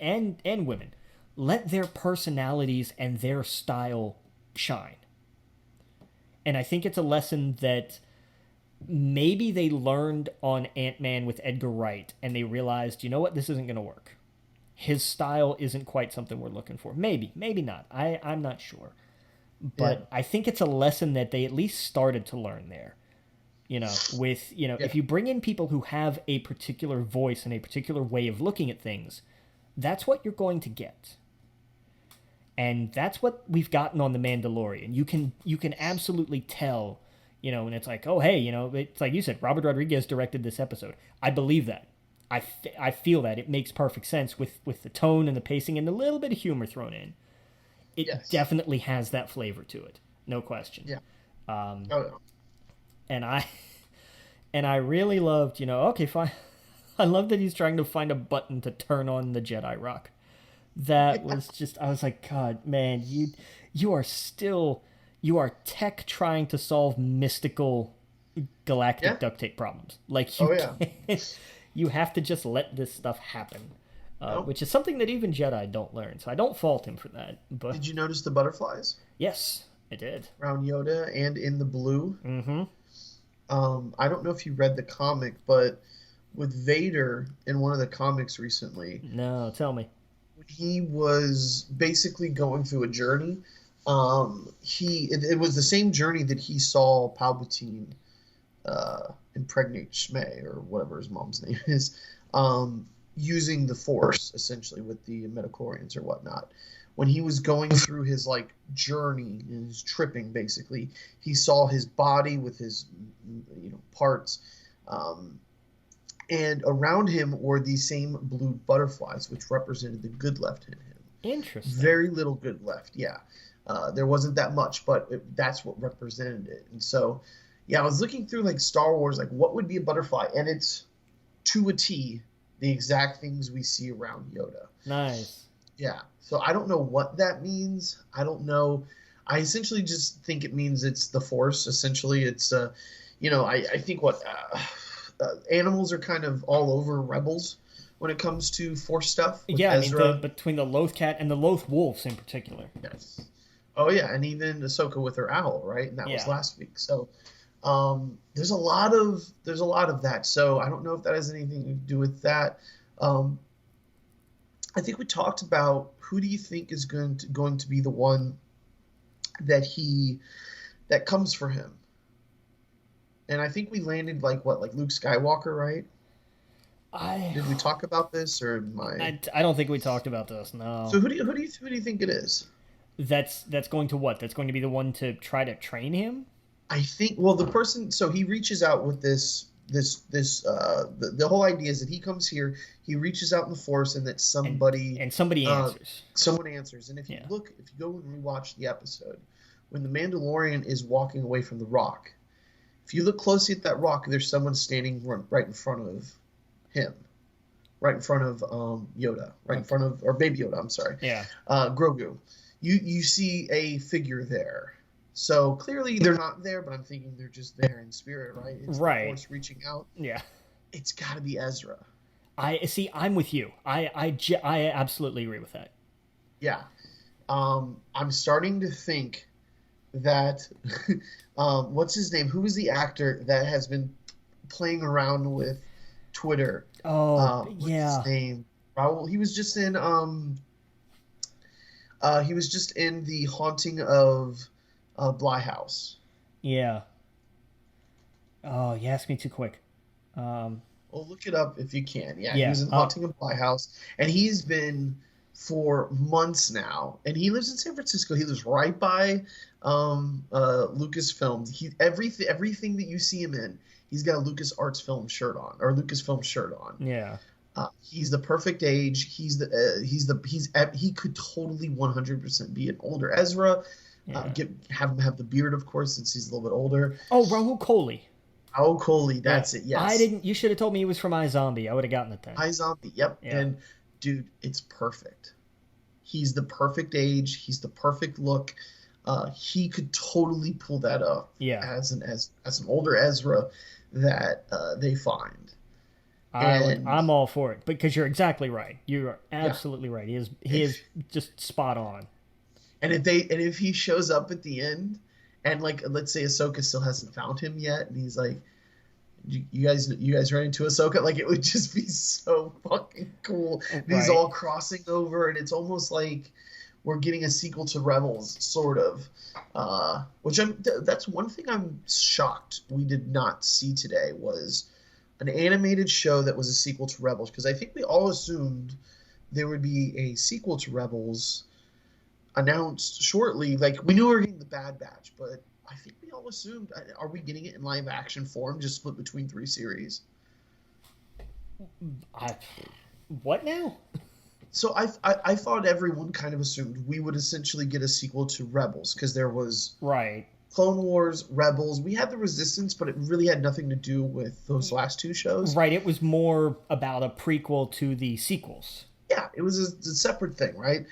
women let their personalities and their style shine. And I think it's a lesson that maybe they learned on Ant-Man with Edgar Wright, and they realized, you know what, this isn't going to work. His style isn't quite something we're looking for. Maybe not. I'm not sure. But I think it's a lesson that they at least started to learn there. With, if you bring in people who have a particular voice and a particular way of looking at things, that's what you're going to get. And that's what we've gotten on The Mandalorian. You can absolutely tell, and it's like, oh, hey, it's like you said, Robert Rodriguez directed this episode. I believe that. I feel that. It makes perfect sense with the tone and the pacing and a little bit of humor thrown in. It definitely has that flavor to it. No question. Yeah. And I really loved, okay, fine. I love that he's trying to find a button to turn on the Jedi Rock. That was just, I was like, God, man, you are tech trying to solve mystical galactic duct tape problems. Like, you have to just let this stuff happen. Which is something that even Jedi don't learn. So I don't fault him for that. But did you notice the butterflies? Yes, I did. Around Yoda and in the blue. Mm-hmm. I don't know if you read the comic, but with Vader in one of the comics recently. No, tell me. When he was basically going through a journey, it was the same journey that he saw Palpatine impregnate Shmei, or whatever his mom's name is, using the Force, essentially, with the midichlorians or whatnot. When he was going through his journey and his tripping, basically, he saw his body with his parts, and around him were these same blue butterflies, which represented the good left in him. Interesting. Very little good left. Yeah, there wasn't that much, but that's what represented it. And so, I was looking through Star Wars, what would be a butterfly, and it's to a T the exact things we see around Yoda. Nice. Yeah. So I don't know what that means. I don't know. I essentially just think it means it's the Force. Essentially, it's I think animals are kind of all over rebels when it comes to Force stuff. Yeah, Ezra. Between the Loth cat and the Loth wolves in particular. Yes. Oh yeah, and even Ahsoka with her owl, right? And that was last week. So there's a lot of that. So I don't know if that has anything to do with that. I think we talked about who do you think is going to be the one that comes for him. And I think we landed like Luke Skywalker, right? Did we talk about this, or I don't think we talked about this. No. So who do you think it is? That's going to what? That's going to be the one to try to train him? I think. Well, the person. So he reaches out with this. The whole idea is that he comes here. He reaches out in the Force, and that somebody answers. Someone answers, and if you go and rewatch the episode, when the Mandalorian is walking away from the rock, if you look closely at that rock, there's someone standing right in front of him, right in front of Yoda, in front of, or Baby Yoda. I'm sorry. Yeah. Grogu. You see a figure there. So clearly they're not there, but I'm thinking they're just there in spirit, right? It's the Force reaching out. Yeah. It's got to be Ezra. I'm with you. I absolutely agree with that. Yeah. I'm starting to think that what's his name? Who is the actor that has been playing around with Twitter? What's his name? Raul. He was just in The Haunting of Bly House. Yeah. Oh, you asked me too quick. Well, look it up if you can. Yeah. He was in Haunting of Bly House, and he's been for months now, and he lives in San Francisco. He lives right by Lucasfilm. Everything that you see him in, he's got a Lucasfilm shirt on. Yeah. He's the perfect age. He could totally 100% be an older Ezra. Yeah. Have him have the beard, of course, since he's a little bit older. Oh, Rahul Kohli. Raul Kohli, that's it. Yes. You should have told me he was from iZombie. I would have gotten it then. iZombie, yep. Yeah. And dude, it's perfect. He's the perfect age. He's the perfect look. He could totally pull that up. Yeah. As an older Ezra that they find. I'm all for it because you're exactly right. You are absolutely right. He is just spot on. And if he shows up at the end, and let's say Ahsoka still hasn't found him yet, and he's like, "You guys running to Ahsoka?" It would just be so fucking cool. Right. He's all crossing over, and it's almost like we're getting a sequel to Rebels, sort of. That's one thing I'm shocked we did not see today was an animated show that was a sequel to Rebels, because I think we all assumed there would be a sequel to Rebels announced shortly. Like, we knew we were getting the Bad Batch, but I think we all assumed, are we getting it in live action form, just split between 3 series? What now? So I thought everyone kind of assumed we would essentially get a sequel to Rebels, because there was right Clone Wars, Rebels. We had the Resistance, but it really had nothing to do with those last 2 shows. Right, it was more about a prequel to the sequels. Yeah, it was a separate thing, right?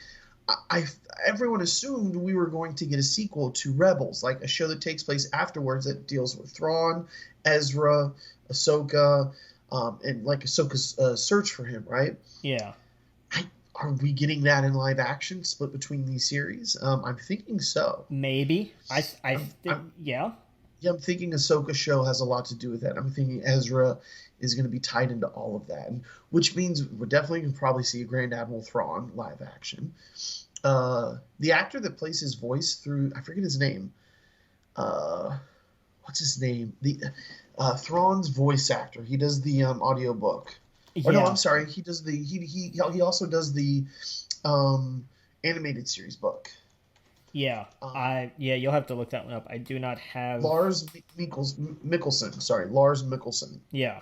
Everyone assumed we were going to get a sequel to Rebels, like a show that takes place afterwards that deals with Thrawn, Ezra, Ahsoka, and like Ahsoka's search for him, right? Yeah. Are we getting that in live action, split between these series? I'm thinking so. Maybe. Yeah. Yeah, I'm thinking Ahsoka show has a lot to do with that. I'm thinking Ezra is going to be tied into all of that, which means we're definitely going to probably see a Grand Admiral Thrawn live action. The actor that plays his voice through, I forget his name. What's his name? The Thrawn's voice actor. He does the audiobook. Or no, I'm sorry. He does he also does the animated series book. Yeah, you'll have to look that one up. I do not have Lars Mikkelsen. Sorry, Lars Mikkelsen. Yeah,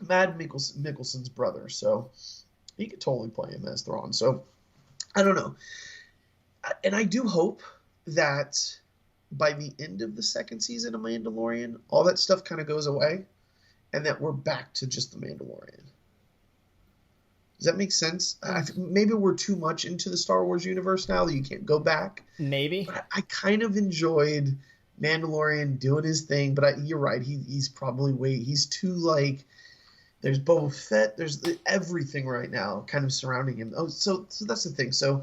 Mad Mikkelsen's brother. So he could totally play him as Thrawn. So I don't know, and I do hope that by the end of the 2nd season of Mandalorian, all that stuff kind of goes away, and that we're back to just the Mandalorian. Does that make sense? Maybe we're too much into the Star Wars universe now that you can't go back. Maybe. But I kind of enjoyed Mandalorian doing his thing, but you're right. He's probably he's too, like, there's Boba Fett, there's everything right now kind of surrounding him. Oh, so that's the thing. So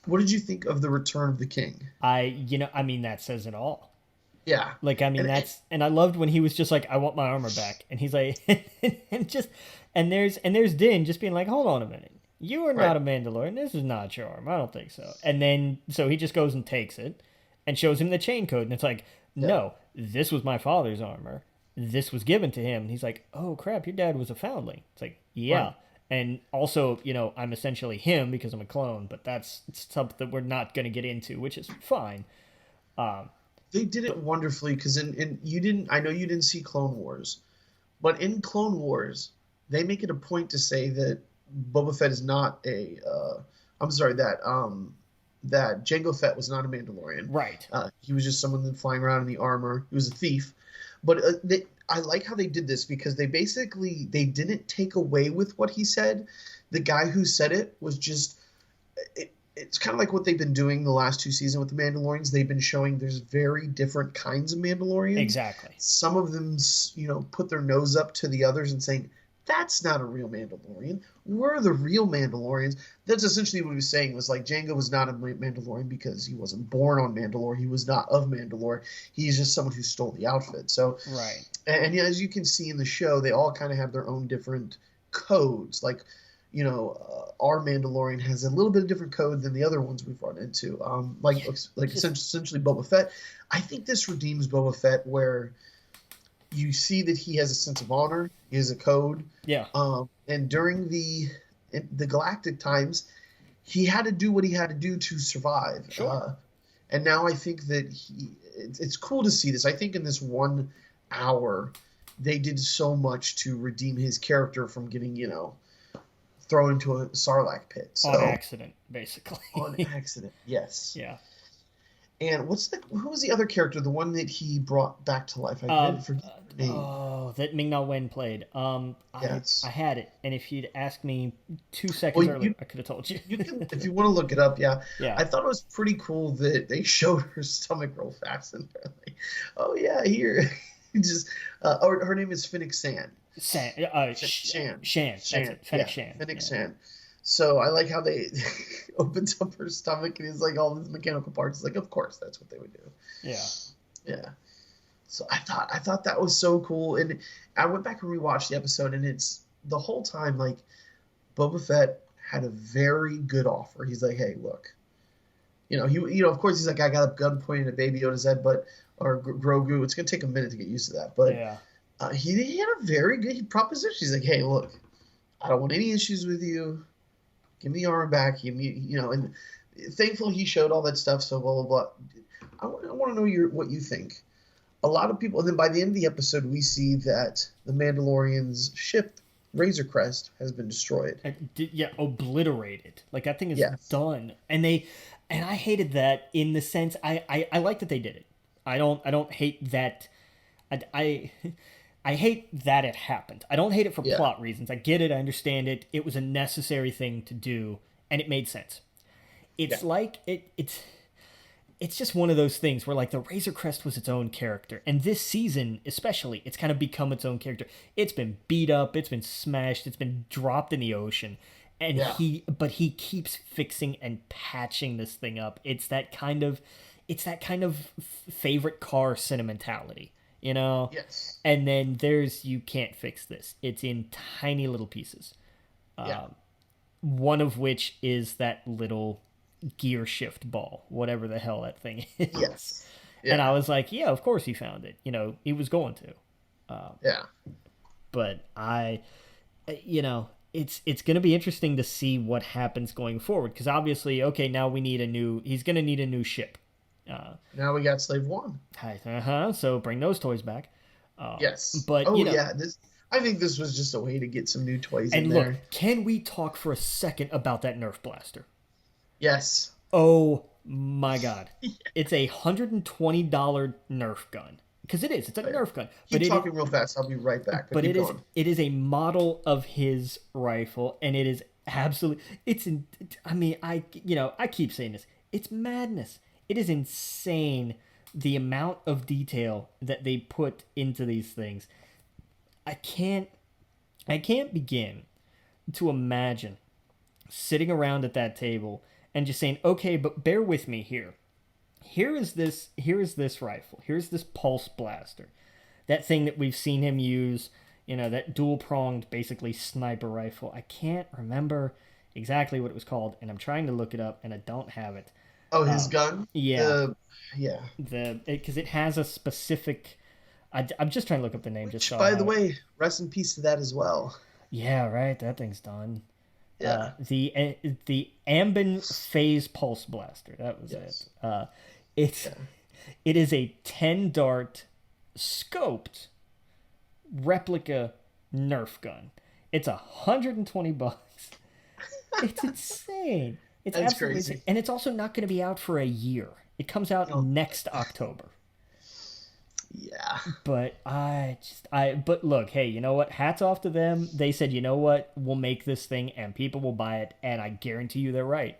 what did you think of the Return of the King? That says it all. Yeah. Like, and I loved when he was just like, I want my armor back. And he's like, and there's Din just being like, hold on a minute. You are not a Mandalorian. This is not your armor. I don't think so. And then, so he just goes and takes it and shows him the chain code. And it's like, no, this was my father's armor. This was given to him. And he's like, oh crap, your dad was a foundling. It's like, yeah. Right. And also, I'm essentially him because I'm a clone, but that's something that we're not going to get into, which is fine. They did it wonderfully, because I know you didn't see Clone Wars, but in Clone Wars, they make it a point to say that Boba Fett is not that Jango Fett was not a Mandalorian. Right. He was just someone that flying around in the armor. He was a thief. But I like how they did this, because they didn't take away with what he said. The guy who said it was just it's kind of like what they've been doing the last 2 seasons with the Mandalorians. They've been showing there's very different kinds of Mandalorians. Exactly. Some of them, put their nose up to the others and saying, that's not a real Mandalorian. We're the real Mandalorians. That's essentially what he was saying, was like Jango was not a Mandalorian because he wasn't born on Mandalore. He was not of Mandalore. He's just someone who stole the outfit. So, right. And as you can see in the show, they all kind of have their own different codes. Like, our Mandalorian has a little bit of different code than the other ones we've run into. Essentially Boba Fett. I think this redeems Boba Fett, where you see that he has a sense of honor. He has a code. Yeah. And during the galactic times, he had to do what he had to do to survive. Sure. And now I think that it's cool to see this. I think in this 1 hour, they did so much to redeem his character from getting, thrown into a Sarlacc pit. So, on accident, basically. On accident, yes. Yeah. And who was the other character, the one that he brought back to life? I didn't forget the name. Oh, that Ming-Na Wen played. Yes. I had it, and if you'd asked me 2 seconds earlier, I could have told you. You can, if you want to look it up, yeah. Yeah. I thought it was pretty cool that they showed her stomach real fast, and they're like, "Oh yeah, here." Her name is Fennec Shan. Shan. Fennec Shan. So I like how they opens up her stomach and it's like all these mechanical parts. It's like, of course, that's what they would do. Yeah. Yeah. So I thought that was so cool, and I went back and rewatched the episode, and it's the whole time like Boba Fett had a very good offer. He's like, "Hey, look, of course he's like, I got a gun pointing at Baby Yoda's head, but or Grogu. It's gonna take a minute to get used to that, but Yeah. he had a very good proposition. He's like, hey, look, I don't want any issues with you. Give me your arm back. Give me, and thankfully he showed all that stuff. So blah blah blah. I want to know what you think. A lot of people, and then by the end of the episode, we see that the Mandalorian's ship, Razor Crest, has been destroyed. Obliterated. Like that thing is Yes. done. And I hated that in the sense I like that they did it. I don't hate that. I hate that it happened. I don't hate it for plot reasons. I get it. I understand it. It was a necessary thing to do, and it made sense. It's like it's just one of those things where like the Razor Crest was its own character, and this season especially, it's kind of become its own character. It's been beat up, it's been smashed, it's been dropped in the ocean, and he keeps fixing and patching this thing up. It's that kind of favorite car sentimentality, Yes. And then there's you can't fix this. It's in tiny little pieces. One of which is that little gear shift ball, whatever the hell that thing is. Yes. And I was like, yeah, of course he found it. He was going to. But it's going to be interesting to see what happens going forward. Because obviously, okay, now he's going to need a new ship. Now we got Slave One. So bring those toys back. Yes. But, I think this was just a way to get some new toys in and there. look, can we talk for a second about that Nerf blaster? Yes. Oh my God. It's a $120 Nerf gun. Because it is. It's a Nerf gun. Keep talking real fast. I'll be right back. But it is a model of his rifle, and it is absolutely... I keep saying this. It's madness. It is insane the amount of detail that they put into these things. I can't begin to imagine sitting around at that table and just saying, okay, but bear with me here. Here is this rifle. Here's this pulse blaster. That thing that we've seen him use, that dual-pronged, basically, sniper rifle. I can't remember exactly what it was called, and I'm trying to look it up, and I don't have it. Oh, his gun? Yeah. Yeah. Because it has a specific... I'm just trying to look up the name. Which, by the way, rest in peace to that as well. Yeah, right. That thing's done. Yeah. The Ambin Phase Pulse Blaster. That was it. It is a 10-dart scoped replica Nerf gun. It's $120. It's insane. It's That's absolutely crazy. insane. And it's also not going to be out for a year. It comes out next October. Yeah. But but look, hey, you know what? Hats off to them. They said, you know what? We'll make this thing and people will buy it. And I guarantee you they're right.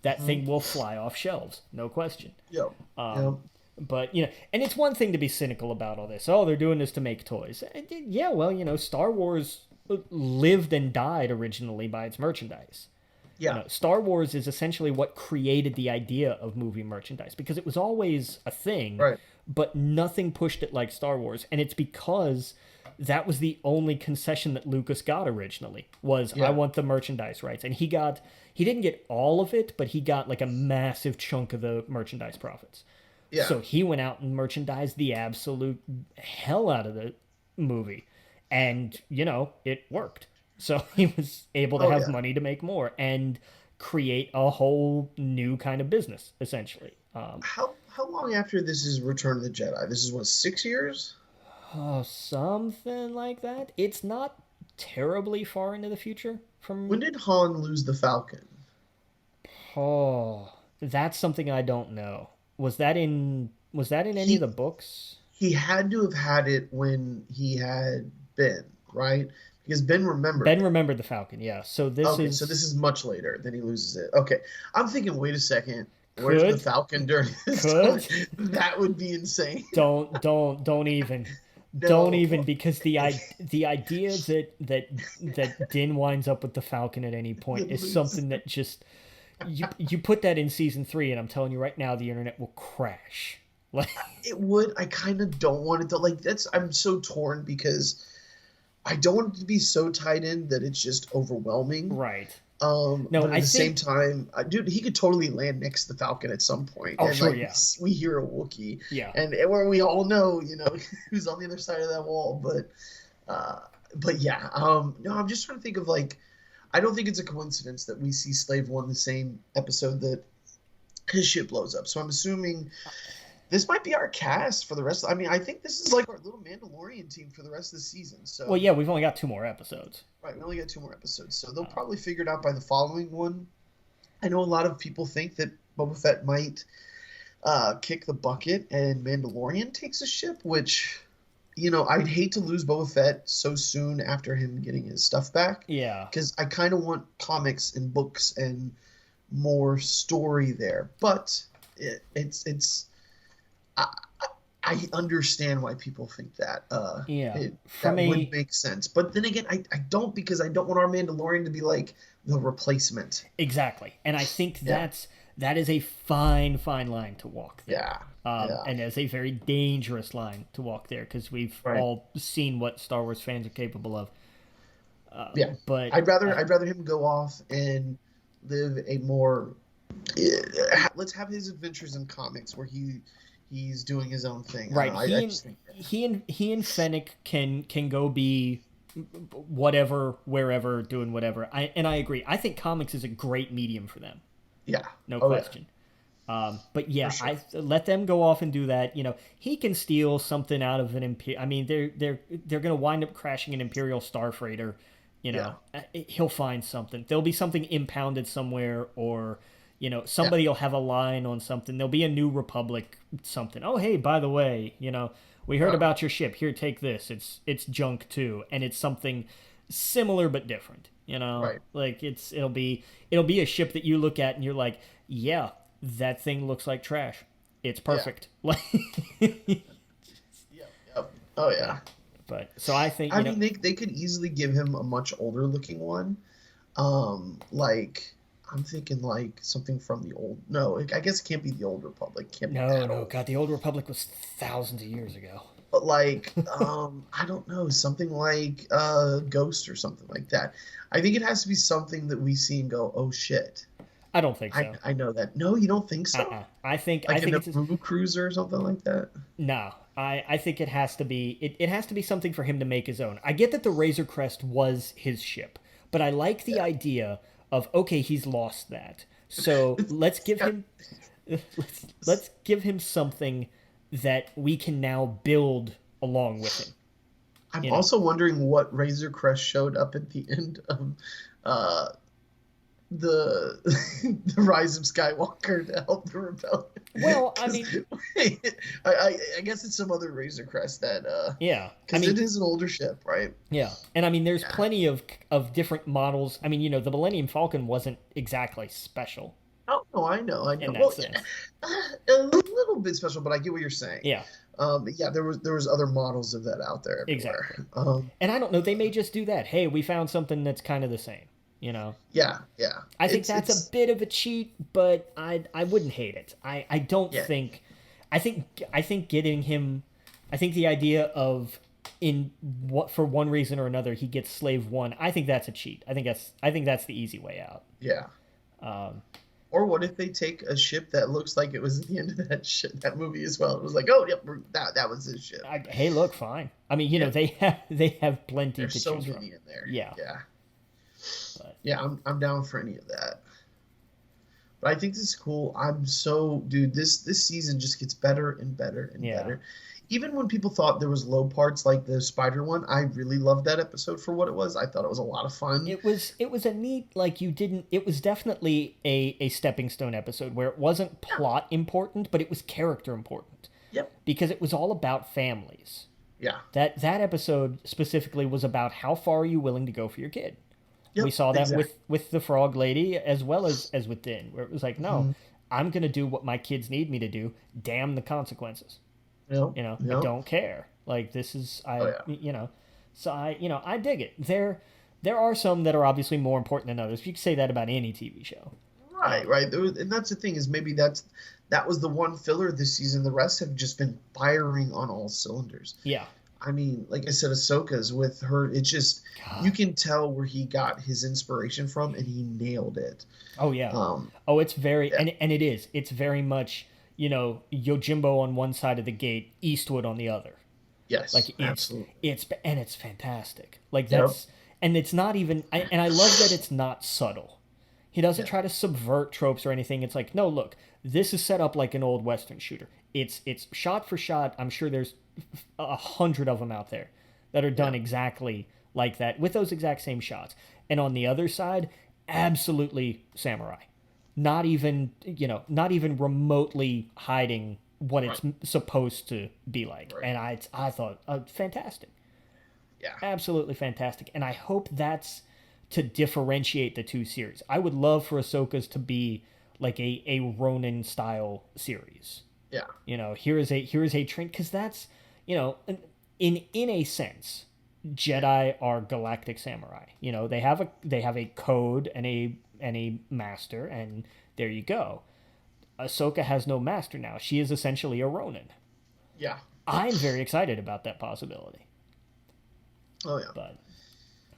That thing will fly off shelves. No question. Yep. But, and it's one thing to be cynical about all this. Oh, they're doing this to make toys. Yeah, well, Star Wars lived and died originally by its merchandise. Yeah. Star Wars is essentially what created the idea of movie merchandise because it was always a thing, right, but nothing pushed it like Star Wars. And it's because that was the only concession that Lucas got originally was, I want the merchandise rights. And he didn't get all of it, but he got like a massive chunk of the merchandise profits. Yeah. So he went out and merchandised the absolute hell out of the movie. And, it worked. So he was able to have money to make more and create a whole new kind of business, essentially. How long after this is Return of the Jedi? This is, what, 6 years? Oh, something like that. It's not terribly far into the future. When did Han lose the Falcon? Oh, that's something I don't know. Was that in any of the books? He had to have had it when he had Ben, right? Because Ben remembered the Falcon, yeah. So this is much later than he loses it. Okay. I'm thinking, wait a second. Where's the Falcon during this time? That would be insane. Don't even. No. Don't even, because the idea that Din winds up with the Falcon at any point is something that just you put that in season 3 and I'm telling you right now the internet will crash. It would. I kind of don't want it to, I'm so torn because I don't want it to be so tied in that it's just overwhelming. Right. No, But at I the same think. time, dude, he could totally land next to the Falcon at some point, Oh, and sure, like yeah, we hear a Wookiee, yeah. and where we all know, who's on the other side of that wall. Uh, but yeah, no, I'm just trying to think of like, I don't think it's a coincidence that we see Slave One the same episode that his ship blows up. So I'm assuming this might be our cast for the rest. I mean, I think this is like our little Mandalorian team for the rest of the season. Well, So yeah, we've only got 2 more episodes. right, we only got 2 more episodes, so they'll Uh, probably figure it out by the following one. I know a lot of people think that Boba Fett might kick the bucket and Mandalorian takes a ship, which, I'd hate to lose Boba Fett so soon after him getting his stuff back, yeah. because I kind of want comics and books and more story there. But it's I, I understand why people think that. Yeah. That From would a make sense. But then again, I don't, because I don't want our Mandalorian to be like the replacement. Exactly. And I think Yeah. that is a fine line to walk there. Yeah. Yeah. And it's a very dangerous line to walk there because we've Right. all seen what Star Wars fans are capable of. Yeah. But I'd rather him go off and live a more. Let's have his adventures in comics where he's doing his own thing. right, I just think that. he and Fennec can go be whatever, wherever, doing whatever. I agree. I think comics is a great medium for them. Yeah. No Oh, yeah. question. But yeah, For sure. I let them go off and do that. He can steal something out of an imperial. I mean, they're going to wind up crashing an Imperial star freighter. He'll find something. There'll be something impounded somewhere, or somebody will have a line on something. There'll be a New Republic something. Oh, hey, by the way, we heard about your ship. Here, take this. It's junk too, and it's something similar but different. Right. Like it'll be a ship that you look at and you're like, yeah, that thing looks like trash. It's perfect. Like, Yep. Oh yeah. but so I think I mean, they could easily give him a much older looking one. Like, I'm thinking like something from the old. No, I guess it can't be the Old Republic. It can't be that old. God, the Old Republic was thousands of years ago. But like, I don't know, something like Ghost or something like that. I think it has to be something that we see and go, oh shit. I don't think so. I know that. No, you don't think so? I think Like I think a it's Naboo cruiser or something like that? no. I think it has to be it has to be something for him to make his own. I get that the Razor Crest was his ship, but I like the idea of, okay, he's lost that. So let's give him let's give him something that we can now build along with him. I'm also wondering what Razor Crest showed up at the end of the the Rise of Skywalker to help the rebellion. Well, I mean, I guess it's some other Razor Crest that yeah, because it is an older ship, right? Yeah, and I mean, there's plenty of different models. I mean, the Millennium Falcon wasn't exactly special. Oh no, I know. In that Well, sense. a little bit special, but I get what you're saying. Yeah. Yeah, there was other models of that out there everywhere. Exactly. And I don't know, they may just do that. Hey, we found something that's kind of the same. Yeah. I think that's a bit of a cheat, but I wouldn't hate it. I don't think. I think getting him. I think the idea of for one reason or another he gets Slave One. I think that's a cheat. I think that's the easy way out. Yeah. Or what if they take a ship that looks like it was at the end of that movie as well? It was like, oh, yep, that was his ship. Hey, look, fine. I mean, they have plenty There's to so choose many from. in there. Yeah. But, yeah, I'm down for any of that. But I think this is cool. Dude, this season just gets better and better and better. Even when people thought there was low parts like the spider one, I really loved that episode for what it was. I thought it was a lot of fun. It was a neat, like, it was definitely a stepping stone episode where it wasn't plot important, but it was character important. Yep. Because it was all about families. Yeah. That episode specifically was about how far are you willing to go for your kid. Yep, we saw that exactly. with the frog lady as well as with Din, where it was like, no, I'm going to do what my kids need me to do. Damn the consequences. Yep. I don't care. Like, this is, so I dig it. There are some that are obviously more important than others. You can say that about any TV show. Right. And that's the thing, is maybe that was the one filler this season. The rest have just been firing on all cylinders. Yeah. I mean, like I said, Ahsoka's with her. It's just you God. can tell where he got his inspiration from, and he nailed it. Oh yeah. Um, Oh, it's very yeah, and it is. It's very much, Yojimbo on one side of the gate, Eastwood on the other. yes, Like absolutely. it's fantastic. Like Yep. that's and it's not even and I love that it's not subtle. He doesn't Yeah. try to subvert tropes or anything. It's like, no, look, this is set up like an old Western shooter. It's shot for shot. I'm sure there's 100 of them out there that are Yeah. done exactly like that with those exact same shots. And on the other side, absolutely samurai. Not even remotely hiding what Right. it's supposed to be like. Right. And I thought fantastic, Yeah. absolutely fantastic. And I hope that's to differentiate the two series. I would love for Ahsoka's to be like a Ronin style series. Yeah. Here is a trend because that's in a sense, Jedi are galactic samurai. They have a code and a master, and there you go. Ahsoka has no master now. She is essentially a Ronin. Yeah. I'm very excited about that possibility, Oh yeah. but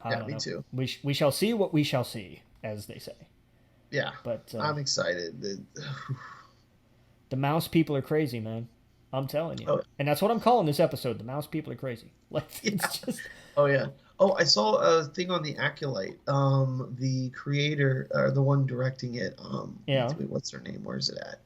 I Yeah. don't Me know. too. We shall see what we shall see, as they say. Yeah. But I'm excited. the mouse people are crazy, man. I'm telling you, Oh and that's what I'm calling this episode. The mouse people are crazy. Like yeah. it's just Oh yeah. Oh, I saw a thing on the Acolyte. The creator or the one directing it. yeah. What's her name? Where is it at?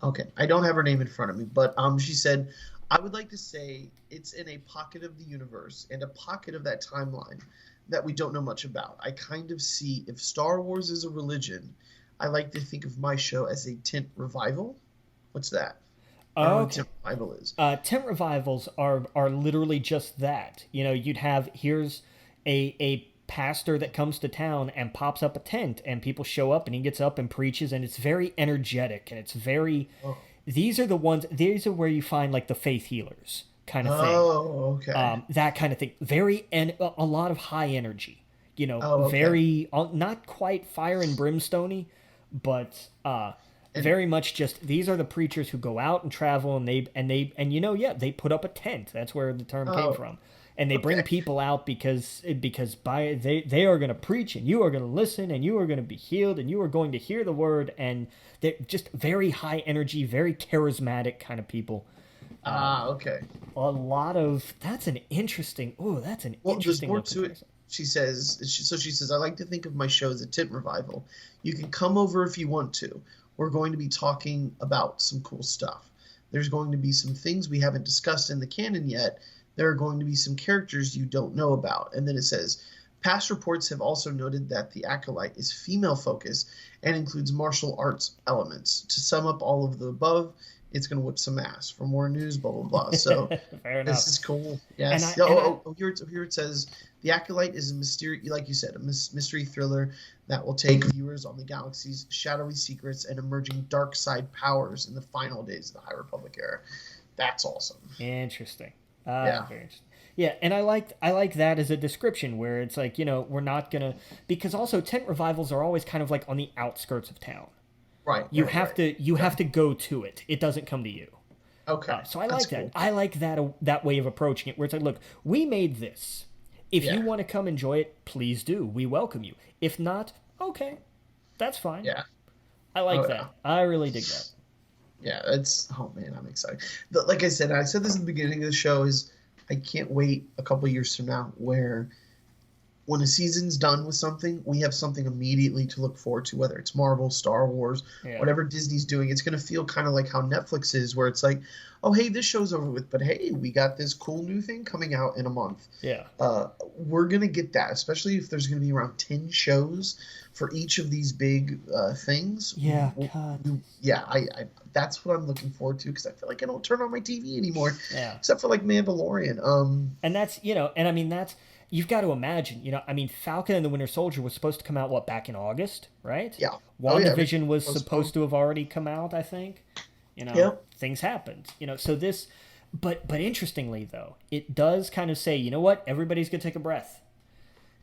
Okay, I don't have her name in front of me, but she said, I would like to say it's in a pocket of the universe and a pocket of that timeline that we don't know much about. I kind of see if Star Wars is a religion, I like to think of my show as a tent revival. What's that? I don't know what a Okay. tent revival is. Tent revivals are literally just that. You'd have here's a pastor that comes to town and pops up a tent, and people show up, and he gets up and preaches, and it's very energetic, and it's very. Oh, These are the ones. These are where you find like the faith healers kind of thing. oh okay. That kind of thing. Very and a lot of high energy. Oh, okay. Very not quite fire and brimstony, but And very much just these are the preachers who go out and travel and yeah, they put up a tent. That's where the term came oh, from. And they bring okay. people out because by they are going to preach and you are going to listen and you are going to be healed and you are going to hear the word, and they're just very high energy, very charismatic kind of people. Ah, okay. A lot of that's an Well, there's interesting more little to it. comparison. She says, I like to think of my show as a tent revival. You can come over if you want to. We're going to be talking about some cool stuff. There's going to be some things we haven't discussed in the canon yet. There are going to be some characters you don't know about. And then it says, past reports have also noted that the Acolyte is female focused and includes martial arts elements. To sum up all of the above, it's going to whip some ass. For more news, blah, blah, blah. So Fair this enough. is cool. And I Yes. and I Here it says the Acolyte is a mystery, like you said, a mystery thriller that will take viewers on the galaxy's shadowy secrets and emerging dark side powers in the final days of the High Republic era. That's awesome. Interesting. Yeah. Very interesting. Yeah, and I like that as a description where it's like, we're not gonna because also tent revivals are always kind of like on the outskirts of town. Right. You Right. have Right. to you Okay. have to go to it. It doesn't come to you. Okay. So I That's like that. cool. I like that way of approaching it, where it's like, look, we made this. If you Yeah. want to come enjoy it, please do. We welcome you. If not, okay, that's fine. Yeah. I like Oh yeah. that. I really dig that. Yeah. It's oh man, I'm excited. Like I said this at the beginning of the show is I can't wait a couple years from now where when a season's done with something, we have something immediately to look forward to, whether it's Marvel, Star Wars, Yeah. whatever Disney's doing. It's going to feel kind of like how Netflix is, where it's like, oh, hey, this show's over with, but hey, we got this cool new thing coming out in a month. Yeah. We're going to get that, especially if there's going to be around 10 shows for each of these big things. Yeah. God. Yeah, that's what I'm looking forward to because I feel like I don't turn on my TV anymore, Yeah. except for like Mandalorian. And that's and I mean that's you've got to imagine, I mean Falcon and the Winter Soldier was supposed to come out back in August, right? Yeah. Oh, yeah. WandaVision was Postponed. supposed to have already come out, I think. Yeah. Things happened. So this but interestingly though, it does kind of say, you know what? Everybody's going to take a breath.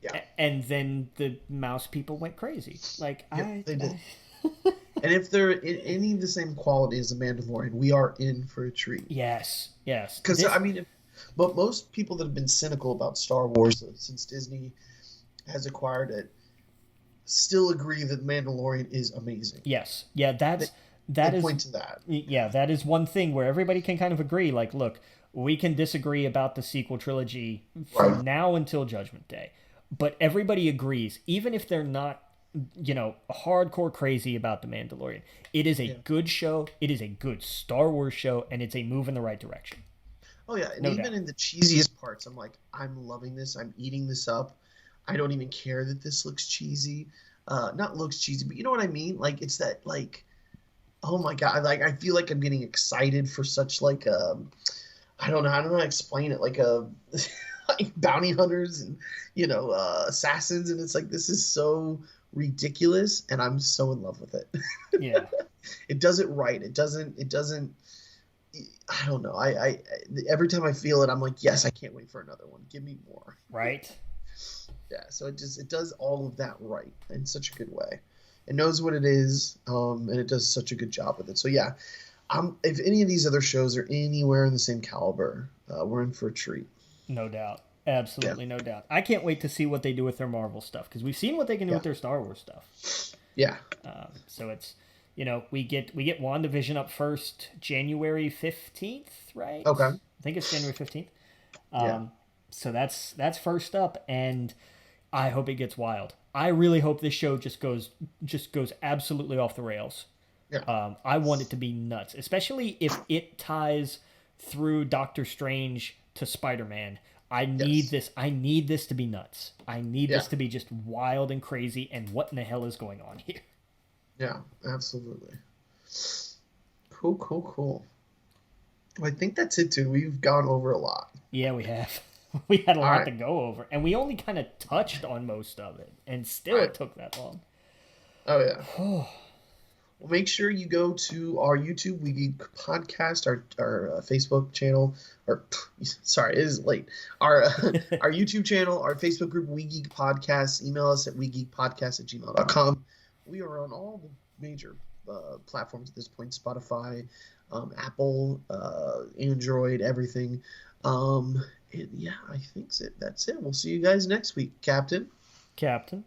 Yeah. And then the mouse people went crazy. Like Yep, they did. And if they're in any of the same quality as the Mandalorian, we are in for a treat. Yes, yes. Because I mean, but most people that have been cynical about Star Wars since Disney has acquired it still agree that Mandalorian is amazing. Yes, yeah. They point to that. Yeah, that is one thing where everybody can kind of agree. Like, look, we can disagree about the sequel trilogy from Right. now until Judgment Day, but everybody agrees, even if they're not, hardcore crazy about the Mandalorian. It is a Yeah. good show. It is a good Star Wars show, and it's a move in the right direction. Oh yeah, and No even doubt. in the cheesiest parts, I'm like, I'm loving this. I'm eating this up. I don't even care that this looks cheesy. Not looks cheesy, but you know what I mean? Like it's that like, oh my God, like I feel like I'm getting excited for such like I don't know, I don't know how to explain it, like a like bounty hunters and assassins, and it's like this is so ridiculous, and I'm so in love with it. Yeah. It does it right. It doesn't. I don't know. I every time I feel it, I'm like, yes, I can't wait for another one. Give me more. Right. Yeah. So it does all of that right in such a good way. It knows what it is, and it does such a good job with it. So yeah, if any of these other shows are anywhere in the same caliber, we're in for a treat. No doubt. Yeah. Absolutely no doubt. I can't wait to see what they do with their Marvel stuff because we've seen what they can do Yeah. with their Star Wars stuff. Yeah. So it's we get WandaVision up first January 15th, right? Okay. I think it's January 15th. Yeah. So that's first up, and I hope it gets wild. I really hope this show just goes absolutely off the rails. Yeah. I want it to be nuts, especially if it ties through Doctor Strange to Spider-Man. I need Yes. this. I need this to be nuts. I need Yeah. this to be just wild and crazy. And what in the hell is going on here? Yeah. Absolutely. Cool. Cool. Cool. Well, I think that's it, too. We've gone over a lot. Yeah, we have. We had a All lot right. to go over, and we only kind of touched on most of it, and still Right. it took that long. Oh yeah. Well, make sure you go to our YouTube, We Geek Podcast, our Facebook channel, or sorry, it is late. Our our YouTube channel, our Facebook group, We Geek Podcast. Email us at wegeekpodcast@gmail.com. We are on all the major platforms at this point: Spotify, Apple, Android, everything. And yeah, I think that's it. We'll see you guys next week, Captain. Captain.